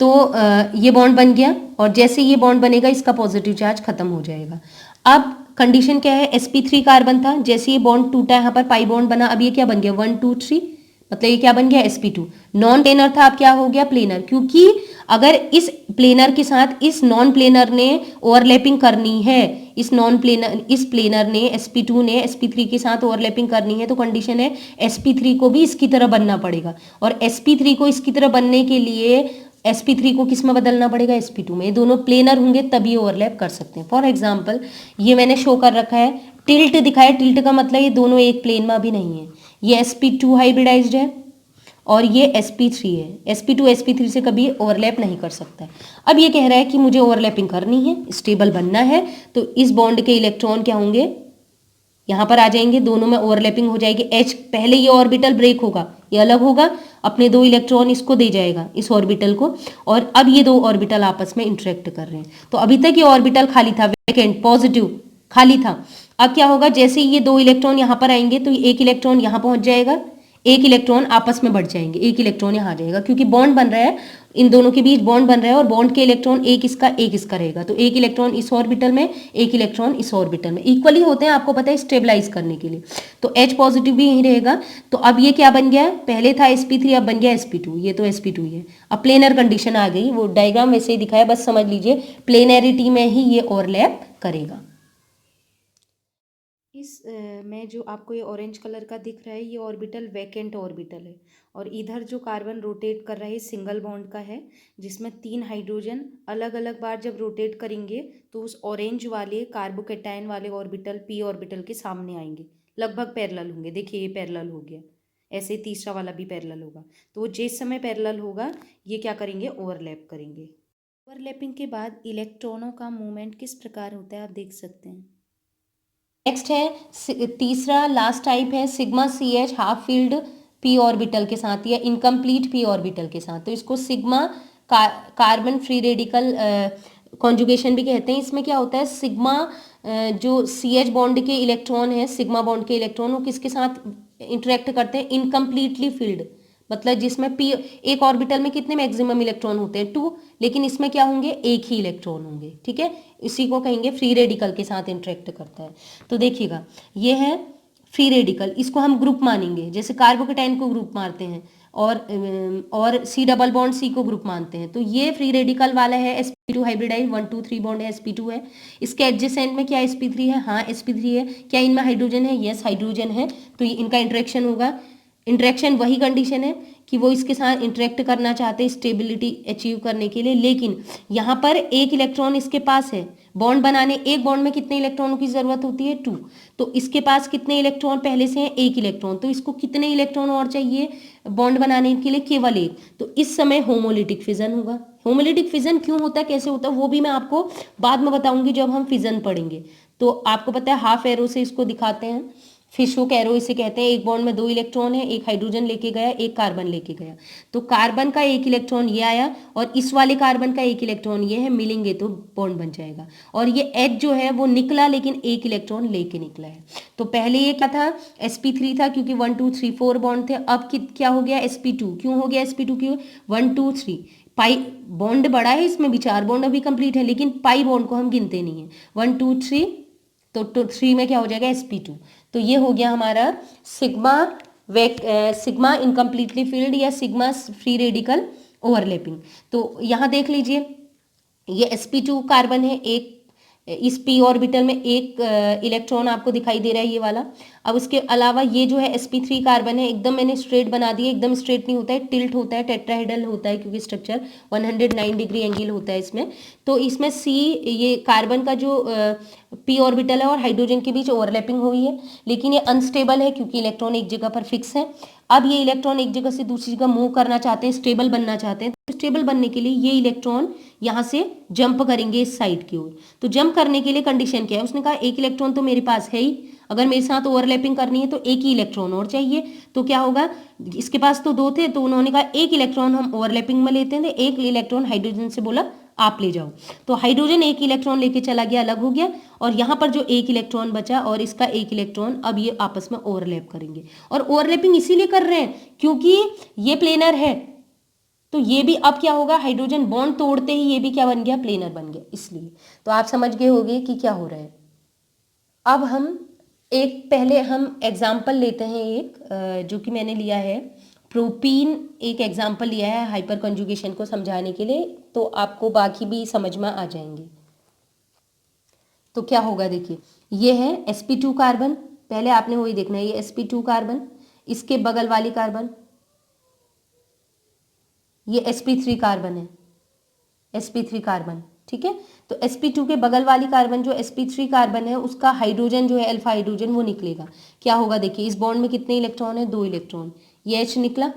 तो ये बॉन्ड बन गया और जैसे ये बॉन्ड बनेगा इसका पॉजिटिव चार्ज खत्म हो जाएगा। अब कंडीशन क्या है, sp3 कार्बन था, जैसे ये बॉन्ड टूटा, यहाँ पर पाई बॉन्ड बना, अब ये क्या बन गया 1 2 3, मतलब ये क्या बन गया sp2। नॉन प्लेनर था, अब क्या हो गया प्लेनर, क्योंकि अगर इस प्लेनर के साथ इस नॉन प्लेनर ने ओवरलैपिंग करनी है, इस प्लेनर ने sp2 ने sp3 के साथ ओवरलैपिंग करनी है, तो कंडीशन है sp3 को भी इसकी तरह बनना पड़ेगा, और sp3 को इसकी तरह बनने के लिए sp3 को किस में बदलना पड़ेगा, sp2 में। ये दोनों प्लेनर होंगे तभी ओवरलैप कर सकते हैं। फॉर एग्जांपल ये मैंने शो कर रखा है, टिल्ट दिखाया, टिल्ट का मतलब ये दोनों एक प्लेन में अभी नहीं है, ये sp2 हाइब्रिडाइज्ड है और ये sp3 है, sp2 sp3 से कभी ओवरलैप नहीं कर सकता है। अब ये कह रहा है कि मुझे ओवरलैपिंग करनी है, स्टेबल बनना है, तो इस बॉन्ड के इलेक्ट्रॉन क्या होंगे, यहाँ पर आ जाएंगे, दोनों में ओवरलैपिंग हो जाएगी। H पहले ये ऑर्बिटल ब्रेक होगा, ये अलग होगा, अपने 2 इलेक्ट्रॉन इसको दे जाएगा इस ऑर्बिटल को, और अब ये 2 ऑर्बिटल आपस में इंटरेक्ट कर रहे हैं। तो अभी तक ये ऑर्बिटल खाली था, वैकेंट पॉजिटिव खाली था। अब क्या होगा, जैसे ये 2 इलेक्ट्रॉन यहाँ पर आएंगे तो एक इलेक्ट्रॉन यहाँ पहुंच जाएगा, एक इलेक्ट्रॉन आपस में बढ़ जाएंगे, एक इलेक्ट्रॉन यहाँ आ जाएगा, क्योंकि बॉन्ड बन रहा है, इन दोनों के बीच बॉन्ड बन रहा है और बॉन्ड के इलेक्ट्रॉन एक इसका रहेगा, तो एक इलेक्ट्रॉन इस ऑर्बिटल में, एक इलेक्ट्रॉन इस ऑर्बिटल में, इक्वली होते हैं, आपको पता है स्टेबलाइज करने के लिए। तो H पॉजिटिव भी यहीं रहेगा। तो अब ये क्या बन गया, पहले था sp3 अब बन गया sp2, ये तो sp2 ही है। अब प्लेनर कंडीशन आ गई, वो डायग्राम वैसे ही दिखाया, बस समझ लीजिए प्लेनरिटी में ही ये ओवरलैप करेगा। इस में जो आपको ये ऑरेंज कलर का दिख रहा है, ये ऑर्बिटल वैकेंट ऑर्बिटल है, और इधर जो कार्बन रोटेट कर रहा है सिंगल बॉन्ड का है, जिसमें 3 हाइड्रोजन अलग अलग बार जब रोटेट करेंगे तो उस ऑरेंज वाले कार्बोकेटायन वाले ऑर्बिटल p ऑर्बिटल के सामने आएंगे, लगभग पैरेलल होंगे। देखिए ये पैरेलल हो गया, ऐसे तीसरा वाला भी पैरेलल होगा, तो वो जिस समय पैरेलल होगा ये क्या करेंगे, ओवरलैप करेंगे। ओवरलैपिंग के बाद इलेक्ट्रॉनों का मूवमेंट किस प्रकार होता है, आप देख सकते हैं। नेक्स्ट है तीसरा लास्ट टाइप है sigma CH half field p orbital के साथ या इनकम्प्लीट p ऑर्बिटल के साथ, तो इसको sigma carbon free radical conjugation भी कहते हैं। इसमें क्या होता है, सिग्मा जो CH बॉन्ड के इलेक्ट्रॉन है, सिग्मा बॉन्ड के इलेक्ट्रॉन वो किसके साथ इंटरेक्ट करते हैं, इनकम्प्लीटली फील्ड, मतलब जिसमें p एक ऑर्बिटल में कितने मैक्सिमम इलेक्ट्रॉन होते हैं 2, लेकिन इसमें क्या होंगे, एक ही इलेक्ट्रॉन होंगे, ठीक है, इसी को कहेंगे फ्री रेडिकल के साथ इंटरेक्ट करता है। तो देखिएगा ये है फ्री रेडिकल, इसको हम ग्रुप मानेंगे, जैसे कार्बोकेटाइन को ग्रुप मानते हैं और C डबल बॉन्ड C को ग्रुप मानते हैं। तो ये फ्री रेडिकल वाला है sp2 हाइब्रिडाइज, 1 2 3 बॉन्ड है, sp2 है। इसके एडजेसेंट में क्या sp3 है, हाँ sp3 है। क्या इनमें हाइड्रोजन है, यस हाइड्रोजन है, तो इनका इंटरेक्शन होगा। इंटरेक्शन वही कंडीशन है कि वो इसके साथ इंटरेक्ट करना चाहते हैं स्टेबिलिटी अचीव करने के लिए, लेकिन यहाँ पर एक इलेक्ट्रॉन इसके पास है, बॉन्ड बनाने एक बॉन्ड में कितने इलेक्ट्रॉनों की जरूरत होती है 2, तो इसके पास कितने इलेक्ट्रॉन पहले से हैं, एक इलेक्ट्रॉन, तो इसको कितने इलेक्ट्रॉन और चाहिए बॉन्ड बनाने के लिए, केवल एक, तो इस समय होमोलिटिक फिजन होगा। होमोलिटिक फिजन क्यों होता है, कैसे होता है, वो भी मैं आपको बाद में बताऊंगी जब हम फिजन पढ़ेंगे। तो आपको पता है हाफ एरो से इसको दिखाते हैं, फिश हुक एरो इसे कहते हैं। एक बॉन्ड में 2 इलेक्ट्रॉन है, एक हाइड्रोजन लेके गया, एक कार्बन लेके गया, तो कार्बन का एक इलेक्ट्रॉन ये आया और इस वाले कार्बन का एक इलेक्ट्रॉन ये है, मिलेंगे तो बॉन्ड बन जाएगा। और ये H जो है वो निकला, लेकिन एक इलेक्ट्रॉन लेके निकला है। तो पहले ये क्या था, sp3 था, क्योंकि 1 2 3 4 बॉन्ड थे। अब क्या हो गया, sp2 क्यों हो गया, sp2 क्यों, 1 2 3 पाई बॉन्ड बड़ा है, इसमें भी 4 बॉन्ड अभी कंप्लीट है, लेकिन पाई बॉन्ड को हम गिनते नहीं है। 1 2 3 तो 3 में क्या हो जाएगा, sp2। तो ये हो गया हमारा सिग्मा इनकम्प्लीटली फील्ड या सिग्मा फ्री रेडिकल ओवरलैपिंग। तो यहाँ देख लीजिए ये sp2 कार्बन है, एक इस p ऑर्बिटल में एक इलेक्ट्रॉन आपको दिखाई दे रहा है ये वाला। अब उसके अलावा ये जो है sp3 कार्बन है, एकदम मैंने स्ट्रेट बना दिया, एकदम स्ट्रेट नहीं होता है, टिल्ट होता है, टेट्राहेड्रल होता है क्योंकि स्ट्रक्चर 109 डिग्री एंगल होता है इसमें। तो इसमें C ये कार्बन का जो p ऑर्बिटल है और हाइड्रोजन के बीच ओवरलैपिंग हुई है, लेकिन ये अनस्टेबल है क्योंकि इलेक्ट्रॉन एक जगह पर फिक्स है। अब ये इलेक्ट्रॉन एक जगह से दूसरी जगह मूव करना चाहते हैं, स्टेबल बनना चाहते हैं, तो स्टेबल बनने के लिए ये इलेक्ट्रॉन यहाँ से जंप करेंगे इस साइड की ओर। तो जंप करने के लिए कंडीशन क्या है, उसने कहा एक इलेक्ट्रॉन तो मेरे पास है ही, अगर मेरे साथ ओवरलैपिंग करनी है तो एक ही इलेक्ट्रॉन और चाहिए। तो क्या होगा, इसके पास तो दो थे, तो उन्होंने कहा एक इलेक्ट्रॉन हम ओवरलैपिंग में लेते हैं, एक इलेक्ट्रॉन हाइड्रोजन से बोला आप ले जाओ। तो हाइड्रोजन एक इलेक्ट्रॉन लेके चला गया, अलग हो गया, और यहाँ पर जो एक इलेक्ट्रॉन बचा और इसका एक इलेक्ट्रॉन, अब ये आपस में ओवरलैप करेंगे। और ओवरलैपिंग इसीलिए कर रहे हैं क्योंकि ये प्लेनर है, तो ये भी अब क्या होगा, हाइड्रोजन बॉन्ड तोड़ते ही ये भी क्या बन गया, प्लेनर बन गया, इसलिए। तो आप समझ गए होंगे कि क्या हो रहा है। अब हम पहले हम एग्जाम्पल लेते हैं एक, जो कि मैंने लिया है प्रोपीन, एक एग्जाम्पल लिया है हाइपर कंजुगेशन को समझाने के लिए, तो आपको बाकी भी समझ में आ जाएंगे। तो क्या होगा, देखिए ये है sp2 कार्बन, पहले आपने वही देखना है, ये sp2 कार्बन, इसके बगल वाली कार्बन ये sp3 कार्बन है, sp3 कार्बन, ठीक है। तो sp2 के बगल वाली कार्बन जो sp3 कार्बन है, उसका हाइड्रोजन जो है अल्फा हाइड्रोजन वो निकलेगा। क्या होगा, देखिए इस बॉन्ड में कितने इलेक्ट्रॉन है, 2 इलेक्ट्रॉन, ये H निकला,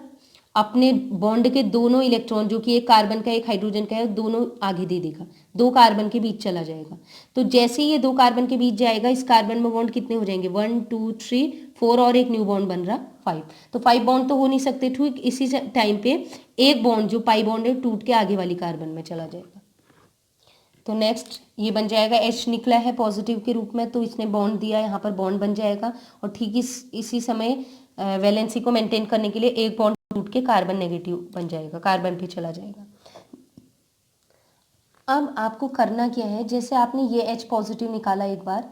अपने बॉन्ड के दोनों इलेक्ट्रॉन जो कि एक कार्बन का एक हाइड्रोजन का है, दोनों आगे दे देगा, 2 कार्बन के बीच चला जाएगा। तो जैसे ही ये 2 कार्बन के बीच जाएगा, इस कार्बन में बॉन्ड कितने हो जाएंगे, 1 2 3 4 और एक न्यू बॉन्ड बन रहा 5। तो 5 बॉन्ड तो हो नहीं सकते, ठीक इसी टाइम पे एक बॉन्ड जो पाई बॉन्ड है टूट के आगे वाली कार्बन में चला जाएगा। तो नेक्स्ट ये बन जाएगा, H निकला है पॉजिटिव के रूप में, तो इसने बॉन्ड दिया, यहाँ पर बॉन्ड बन जाएगा, और ठीक इसी समय वैलेंसी को मेंटेन करने के लिए एक बॉन्ड टूट के कार्बन नेगेटिव बन जाएगा, कार्बन पे चला जाएगा। अब आपको करना क्या है, जैसे आपने ये H पॉजिटिव निकाला एक बार,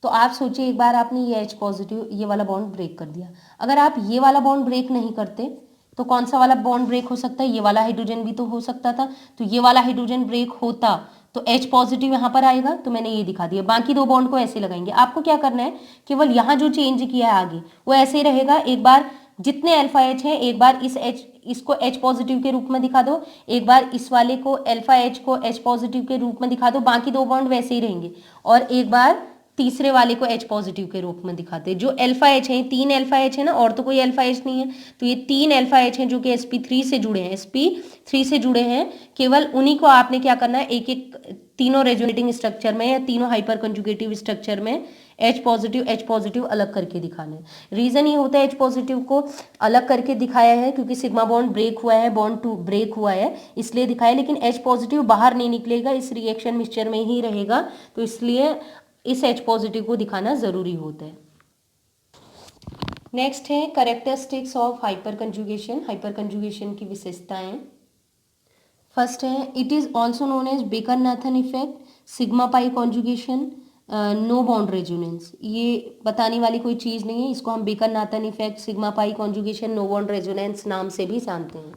तो आप सोचिए एक बार आपने ये H पॉजिटिव ये वाला बॉन्ड ब्रेक कर दिया। अगर आप ये वाला बॉन्ड ब्रेक नहीं करते तो कौन सा वाला बॉन्ड ब्रेक हो सकता है, ये वाला हाइड्रोजन भी तो हो सकता था। तो ये वाला हाइड्रोजन ब्रेक होता तो H पॉजिटिव यहाँ पर आएगा, तो मैंने ये दिखा दिया। बाकी 2 बॉन्ड को ऐसे लगाएंगे। आपको क्या करना है, केवल यहाँ जो चेंज किया है आगे वो ऐसे ही रहेगा। एक बार जितने अल्फा H है, एक बार इसको H पॉजिटिव के रूप में दिखा दो, एक बार इस वाले को अल्फा H को H पॉजिटिव के रूप में दिखा दो, बाकी 2 बॉन्ड वैसे ही रहेंगे, और एक बार तीसरे वाले को H पॉजिटिव के रूप में दिखाते हैं। जो अल्फा H है, 3 अल्फा H है ना, और तो कोई अल्फा H नहीं है, तो ये 3 अल्फा H हैं जो कि sp3 से जुड़े हैं, sp3 से जुड़े हैं। केवल उन्हीं को आपने क्या करना है, एक एक तीनों रेजोनेटिंग स्ट्रक्चर में या तीनों हाइपर कंजुगेटिव स्ट्रक्चर में H पॉजिटिव अलग करके दिखाना है। रीजन ये होता है H पॉजिटिव को अलग करके दिखाया है क्योंकि सिग्मा बॉन्ड ब्रेक हुआ है, बॉन्ड 2 ब्रेक हुआ है, इसलिए दिखाया। लेकिन H पॉजिटिव बाहर नहीं निकलेगा, इस रिएक्शन मिक्सचर में ही रहेगा, तो इसलिए इस H पॉजिटिव को दिखाना जरूरी होता है। नेक्स्ट है characteristics of hyper conjugation, hyper conjugation की विशेषताएं। फर्स्ट है, it is also known as Baker Nathan effect, sigma pi conjugation, no bond resonance. ये बताने वाली कोई चीज नहीं है, इसको हम Baker Nathan effect, sigma pi conjugation, no bond resonance नाम से भी जानते हैं।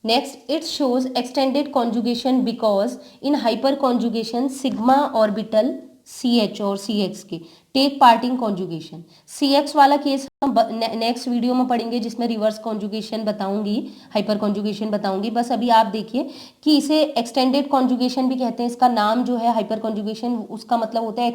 Next, it shows extended conjugation because in hyper conjugation sigma orbital CH और CX के take part in conjugation. CX वाला केस हम नेक्स्ट वीडियो में पढ़ेंगे जिसमें रिवर्स कॉन्जुगेशन बताऊंगी, हाइपर कॉन्जुगेशन बताऊंगी। बस अभी आप देखिए कि इसे एक्सटेंडेड कॉन्जुगेशन भी कहते हैं। इसका नाम जो है हाइपर कॉन्जुगेशन, उसका मतलब होता है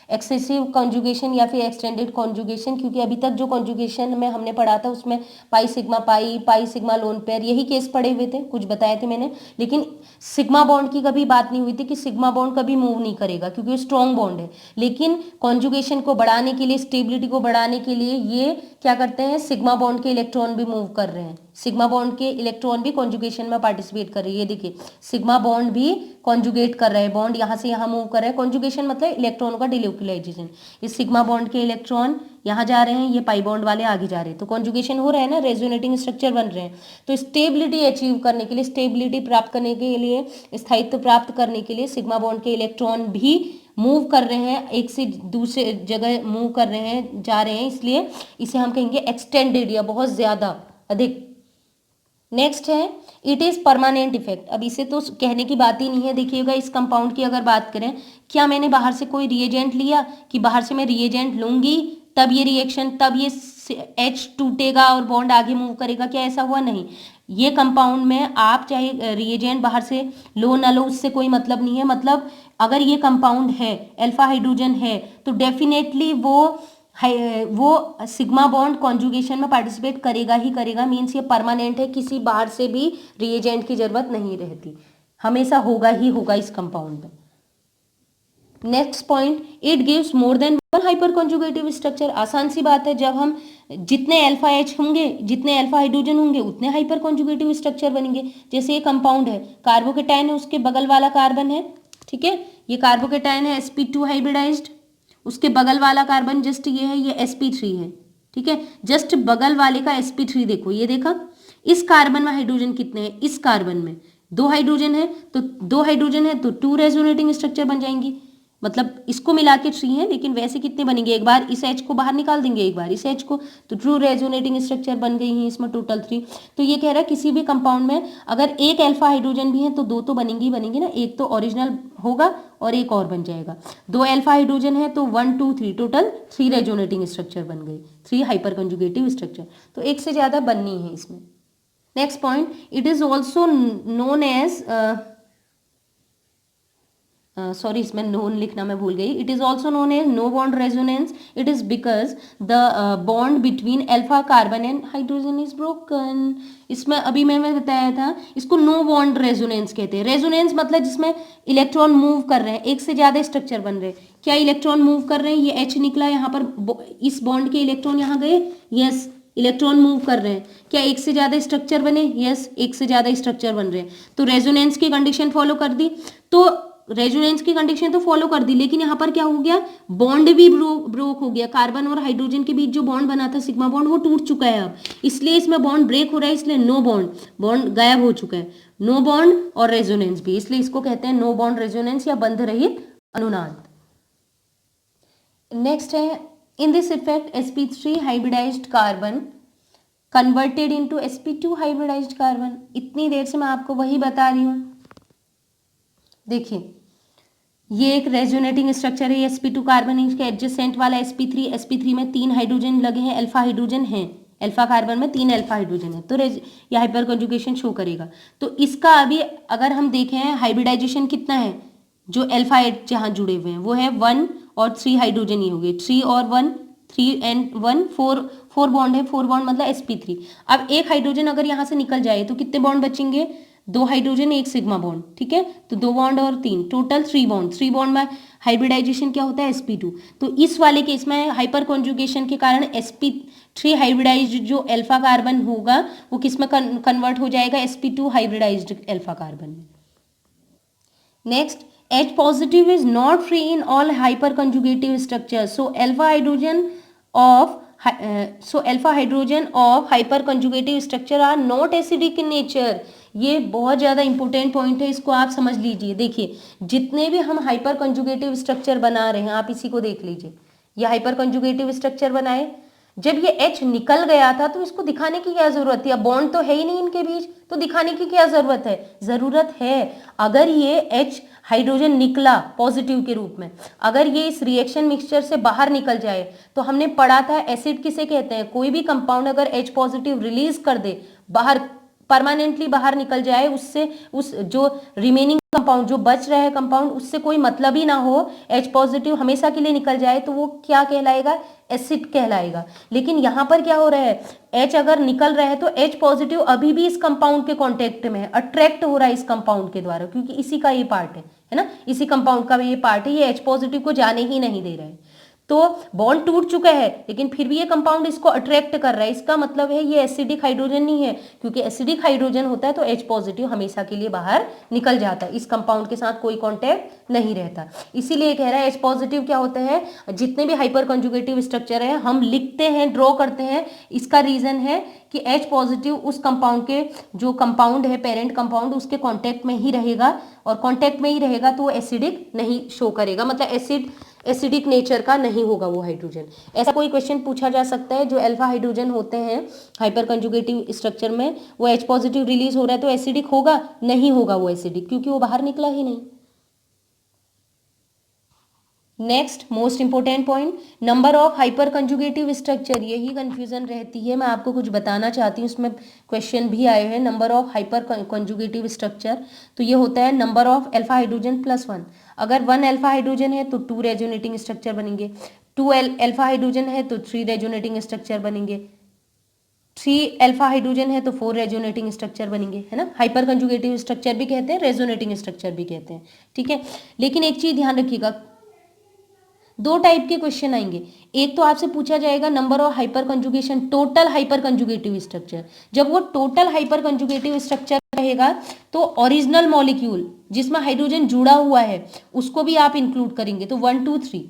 एक्सेसिव कॉन्जुगेशन या फिर एक्सटेंडेड कॉन्जुगेशन, क्योंकि अभी तक जो कॉन्जुगेशन में हमने पढ़ा था उसमें पाई सिग्मा लोन पेयर यही केस पढ़े हुए थे, कुछ बताए थे मैंने। लेकिन सिग्मा बॉन्ड की कभी बात नहीं हुई थी कि सिग्मा बॉन्ड कभी मूव नहीं करेगा क्योंकि वो स्ट्रॉन्ग बॉन्ड है। लेकिन कॉन्जुगेशन को बढ़ाने के लिए, स्टेबिलिटी को बढ़ाने के लिए ये क्या करते हैं, सिग्मा बॉन्ड के इलेक्ट्रॉन भी मूव कर रहे हैं, सिग्मा बॉन्ड के इलेक्ट्रॉन भी कॉन्जुगेशन में पार्टिसिपेट कर रही है। ये देखिए सिग्मा बॉन्ड भी कॉन्जुगेट कर रहे हैं, बॉन्ड यहाँ से यहाँ मूव कर रहे हैं। कॉन्जुगेशन मतलब इलेक्ट्रॉनों का डिलोक्युलाइजेशन। इस सिग्मा बॉन्ड के इलेक्ट्रॉन यहाँ जा रहे हैं, ये पाई बॉन्ड वाले आगे जा रहे हैं, तो कॉन्जुगेशन हो रहा है ना, रेजोनेटिंग स्ट्रक्चर बन रहे हैं। तो स्टेबिलिटी अचीव करने के लिए, स्टेबिलिटी प्राप्त करने के लिए, स्थायित्व प्राप्त करने के लिए सिग्मा बॉन्ड के इलेक्ट्रॉन भी मूव कर रहे हैं, एक से दूसरे जगह मूव कर रहे हैं, जा रहे हैं, इसलिए इसे हम कहेंगे एक्सटेंडेड या बहुत ज्यादा अधिक। नेक्स्ट है, इट इज परमानेंट इफेक्ट। अब इसे तो कहने की बात ही नहीं है। देखिएगा इस कंपाउंड की अगर बात करें, क्या मैंने बाहर से कोई रिएजेंट लिया कि बाहर से मैं रिएजेंट लूंगी तब ये रिएक्शन, तब ये H टूटेगा और बॉन्ड आगे मूव करेगा, क्या ऐसा हुआ? नहीं। ये कंपाउंड में आप चाहे रिएजेंट बाहर से लो ना लो, उससे कोई मतलब नहीं है। मतलब अगर ये कंपाउंड है, अल्फा हाइड्रोजन है, तो डेफिनेटली वो सिग्मा बॉन्ड कॉन्जुगेशन में पार्टिसिपेट करेगा ही करेगा। मीन्स ये परमानेंट है, किसी बाहर से भी रिएजेंट की जरूरत नहीं रहती, हमेशा होगा ही होगा इस कंपाउंड में। Next point, it gives more than one hyper conjugative structure. आसान सी बात है, जब हम जितने अल्फा एच होंगे, जितने अल्फा हाइड्रोजन होंगे, उतने हाइपर कॉन्जुगेटिव स्ट्रक्चर बनेंगे। जैसे ये कंपाउंड है, कार्बोकेटाइन है, उसके बगल वाला कार्बन है, ठीक है, ये कार्बोकेटाइन है sp2 हाइब्रिडाइज्ड, उसके बगल वाला कार्बन जस्ट ये है, ये sp3 है, ठीक है। जस्ट बगल वाले का sp3 देखो, ये देखा, इस कार्बन में हाइड्रोजन कितने हैं? इस कार्बन में 2 हाइड्रोजन है, तो 2 हाइड्रोजन है तो 2 रेजोनेटिंग स्ट्रक्चर बन जाएंगी। मतलब इसको मिला के 3 है, लेकिन वैसे कितने बनेंगे? एक बार इस H को बाहर निकाल देंगे, एक बार इस H को, तो ट्रू रेजोनेटिंग स्ट्रक्चर बन गई हैं इसमें टोटल 3। तो ये कह रहा है किसी भी कंपाउंड में अगर एक अल्फा हाइड्रोजन भी है तो 2 तो बनेंगी ही बनेंगी ना, एक तो ओरिजिनल होगा और एक और बन जाएगा। 2 अल्फा हाइड्रोजन है तो 1 2 3 टोटल 3 रेजोनेटिंग स्ट्रक्चर बन गई, 3 हाइपर कंजुगेटिव स्ट्रक्चर। तो एक से ज्यादा बननी है इसमें। Next point, it is also known as, sorry इसमें नोन लिखना मैं भूल गई, it is also known as no bond resonance. It is because the bond between alpha carbon and hydrogen is broken. इसमें अभी मैंने बताया था, इसको नो बॉन्ड रेजोनेंस कहते हैं। रेजोनेंस मतलब जिसमें इलेक्ट्रॉन मूव कर रहे हैं, एक से ज्यादा स्ट्रक्चर बन रहे हैं। क्या इलेक्ट्रॉन मूव कर रहे हैं? ये H निकला, यहाँ पर इस बॉन्ड के इलेक्ट्रॉन यहाँ गए, यस, इलेक्ट्रॉन मूव कर रहे हैं। क्या एक से ज्यादा स्ट्रक्चर बने? यस, एक से ज्यादा स्ट्रक्चर बन रहे हैं। तो रेजोनेंस की कंडीशन फॉलो कर दी, तो रेजोनेंस की कंडीशन तो फॉलो कर दी, लेकिन यहाँ पर क्या हो गया? बॉन्ड भी ब्रोक हो गया। कार्बन और हाइड्रोजन के बीच जो बॉन्ड बना था सिग्मा बॉन्ड, वो टूट चुका है अब, इसलिए इसमें बॉन्ड ब्रेक हो रहा है, इसलिए नो बॉन्ड, बॉन्ड गायब हो चुका है। नो बॉन्ड और रेजोनेंस भी, इसलिए इसको कहते हैं नो बॉन्ड रेजोनेंस या बंध रहित अनुनाद। नेक्स्ट है, in this effect sp3 hybridised carbon converted into sp2 hybridised carbon. इतनी देर से मैं आपको वही बता रही हूँ। देखिए, ये एक रेजोनेटिंग स्ट्रक्चर है, sp2 कार्बन, इसके एडजेसेंट वाला sp3 में 3 हाइड्रोजन लगे हैं, अल्फा हाइड्रोजन हैं, अल्फा कार्बन में 3 अल्फा हाइड्रोजन है, तो ये हाइपर कंजुगेशन शो करेगा। तो इसका अभी अगर हम देखें हाइब्रिडाइजेशन कितना है, जो अल्फा एट जहाँ जुड़े हुए हैं वो है 1 और 3 हाइड्रोजन ही हो गए, 3 और 1, 3 एंड 1, 4 बॉन्ड है, 4 बॉन्ड मतलब sp3। अब एक हाइड्रोजन अगर यहाँ से निकल जाए तो कितने बॉन्ड बचेंगे? 2 हाइड्रोजन, 1 सिग्मा बॉन्ड, ठीक है, तो 2 बॉन्ड और 3, टोटल 3 बॉन्ड। 3 बॉन्ड में हाइब्रिडाइजेशन क्या होता है? sp2। तो इस वाले केस में हाइपर कॉन्जुगेशन के कारण sp3 हाइब्रिडाइज्ड जो अल्फा कार्बन होगा वो किस में कन्वर्ट हो जाएगा? sp2 हाइब्रिडाइज्ड अल्फा कार्बन में। Next, H positive is not free in all hyperconjugative structures. So alpha hydrogen of hyperconjugative structure are not acidic in nature. ये बहुत ज़्यादा इंपॉर्टेंट पॉइंट है, इसको आप समझ लीजिए। देखिए, जितने भी हम हाइपर कंजुगेटिव स्ट्रक्चर बना रहे हैं, आप इसी को देख लीजिए, ये हाइपर कंजुगेटिव स्ट्रक्चर बनाए, जब ये H निकल गया था तो इसको दिखाने की क्या जरूरत थी? अब बॉन्ड तो है ही नहीं इनके बीच, तो दिखाने की क्या जरूरत है? जरूरत है। अगर ये H हाइड्रोजन निकला पॉजिटिव के रूप में, अगर ये इस रिएक्शन मिक्सचर से बाहर निकल जाए, तो हमने पढ़ा था एसिड किसे कहते हैं? कोई भी कंपाउंड अगर H पॉजिटिव रिलीज कर दे, बाहर परमानेंटली बाहर निकल जाए, उससे उस जो रिमेनिंग कंपाउंड जो बच रहा है कंपाउंड, उससे कोई मतलब ही ना हो, H पॉजिटिव हमेशा के लिए निकल जाए, तो वो क्या कहलाएगा? एसिड कहलाएगा। लेकिन यहाँ पर क्या हो रहा है? H अगर निकल रहा है तो H पॉजिटिव अभी भी इस कंपाउंड के कांटेक्ट में है, अट्रैक्ट हो रहा है इस कंपाउंड के द्वारा, क्योंकि इसी का ये पार्ट है ना, इसी कंपाउंड का ये पार्ट है, ये H पॉजिटिव को जाने ही नहीं दे रहा है। तो बॉन्ड टूट चुका है, लेकिन फिर भी ये कंपाउंड इसको अट्रैक्ट कर रहा है, इसका मतलब है ये एसिडिक हाइड्रोजन नहीं है, क्योंकि एसिडिक हाइड्रोजन होता है तो H पॉजिटिव हमेशा के लिए बाहर निकल जाता है, इस कंपाउंड के साथ कोई कांटेक्ट नहीं रहता। इसीलिए कह रहा है H पॉजिटिव क्या होता है? जितने भी हाइपर कंजुगेटिव स्ट्रक्चर है हम लिखते हैं, ड्रॉ करते हैं, इसका रीजन है कि H पॉजिटिव उस कंपाउंड के, जो कंपाउंड है पेरेंट कंपाउंड, उसके कांटेक्ट में ही रहेगा, और कांटेक्ट में ही रहेगा तो वो एसिडिक नहीं शो करेगा, मतलब एसिडिक नेचर का नहीं होगा वो हाइड्रोजन। ऐसा कोई क्वेश्चन पूछा जा सकता है, जो अल्फा हाइड्रोजन होते हैं हाइपर कंजुगेटिव स्ट्रक्चर में, वो H पॉजिटिव रिलीज हो रहा है तो एसिडिक होगा? नहीं होगा वो एसिडिक, क्योंकि वो बाहर निकला ही नहीं। Next most important point, number of hyper conjugative structure, यही कंफ्यूजन रहती है, मैं आपको कुछ बताना चाहती हूँ, उसमें क्वेश्चन भी आए हैं। Number of hyper conjugative structure, तो ये होता है number of alpha hydrogen plus 1। अगर 1 अल्फा हाइड्रोजन है तो 2 रेजोनेटिंग स्ट्रक्चर बनेंगे, 2 अल्फा हाइड्रोजन है तो 3 रेजोनेटिंग स्ट्रक्चर बनेंगे, 3 अल्फा हाइड्रोजन है तो 4 रेजोनेटिंग स्ट्रक्चर बनेंगे, है ना। हाइपर कंजुगेटिव स्ट्रक्चर भी कहते हैं, रेजोनेटिंग स्ट्रक्चर भी कहते हैं, ठीक है। लेकिन एक चीज ध्यान रखिएगा, दो टाइप के क्वेश्चन आएंगे। एक तो आपसे पूछा जाएगा number of hyper conjugation, total hyper conjugative structure. जब वो टोटल हाइपर कंजुगेटिव स्ट्रक्चर रहेगा तो ओरिजिनल मॉलिक्यूल जिसमें हाइड्रोजन जुड़ा हुआ है उसको भी आप इंक्लूड करेंगे, तो 1 2 3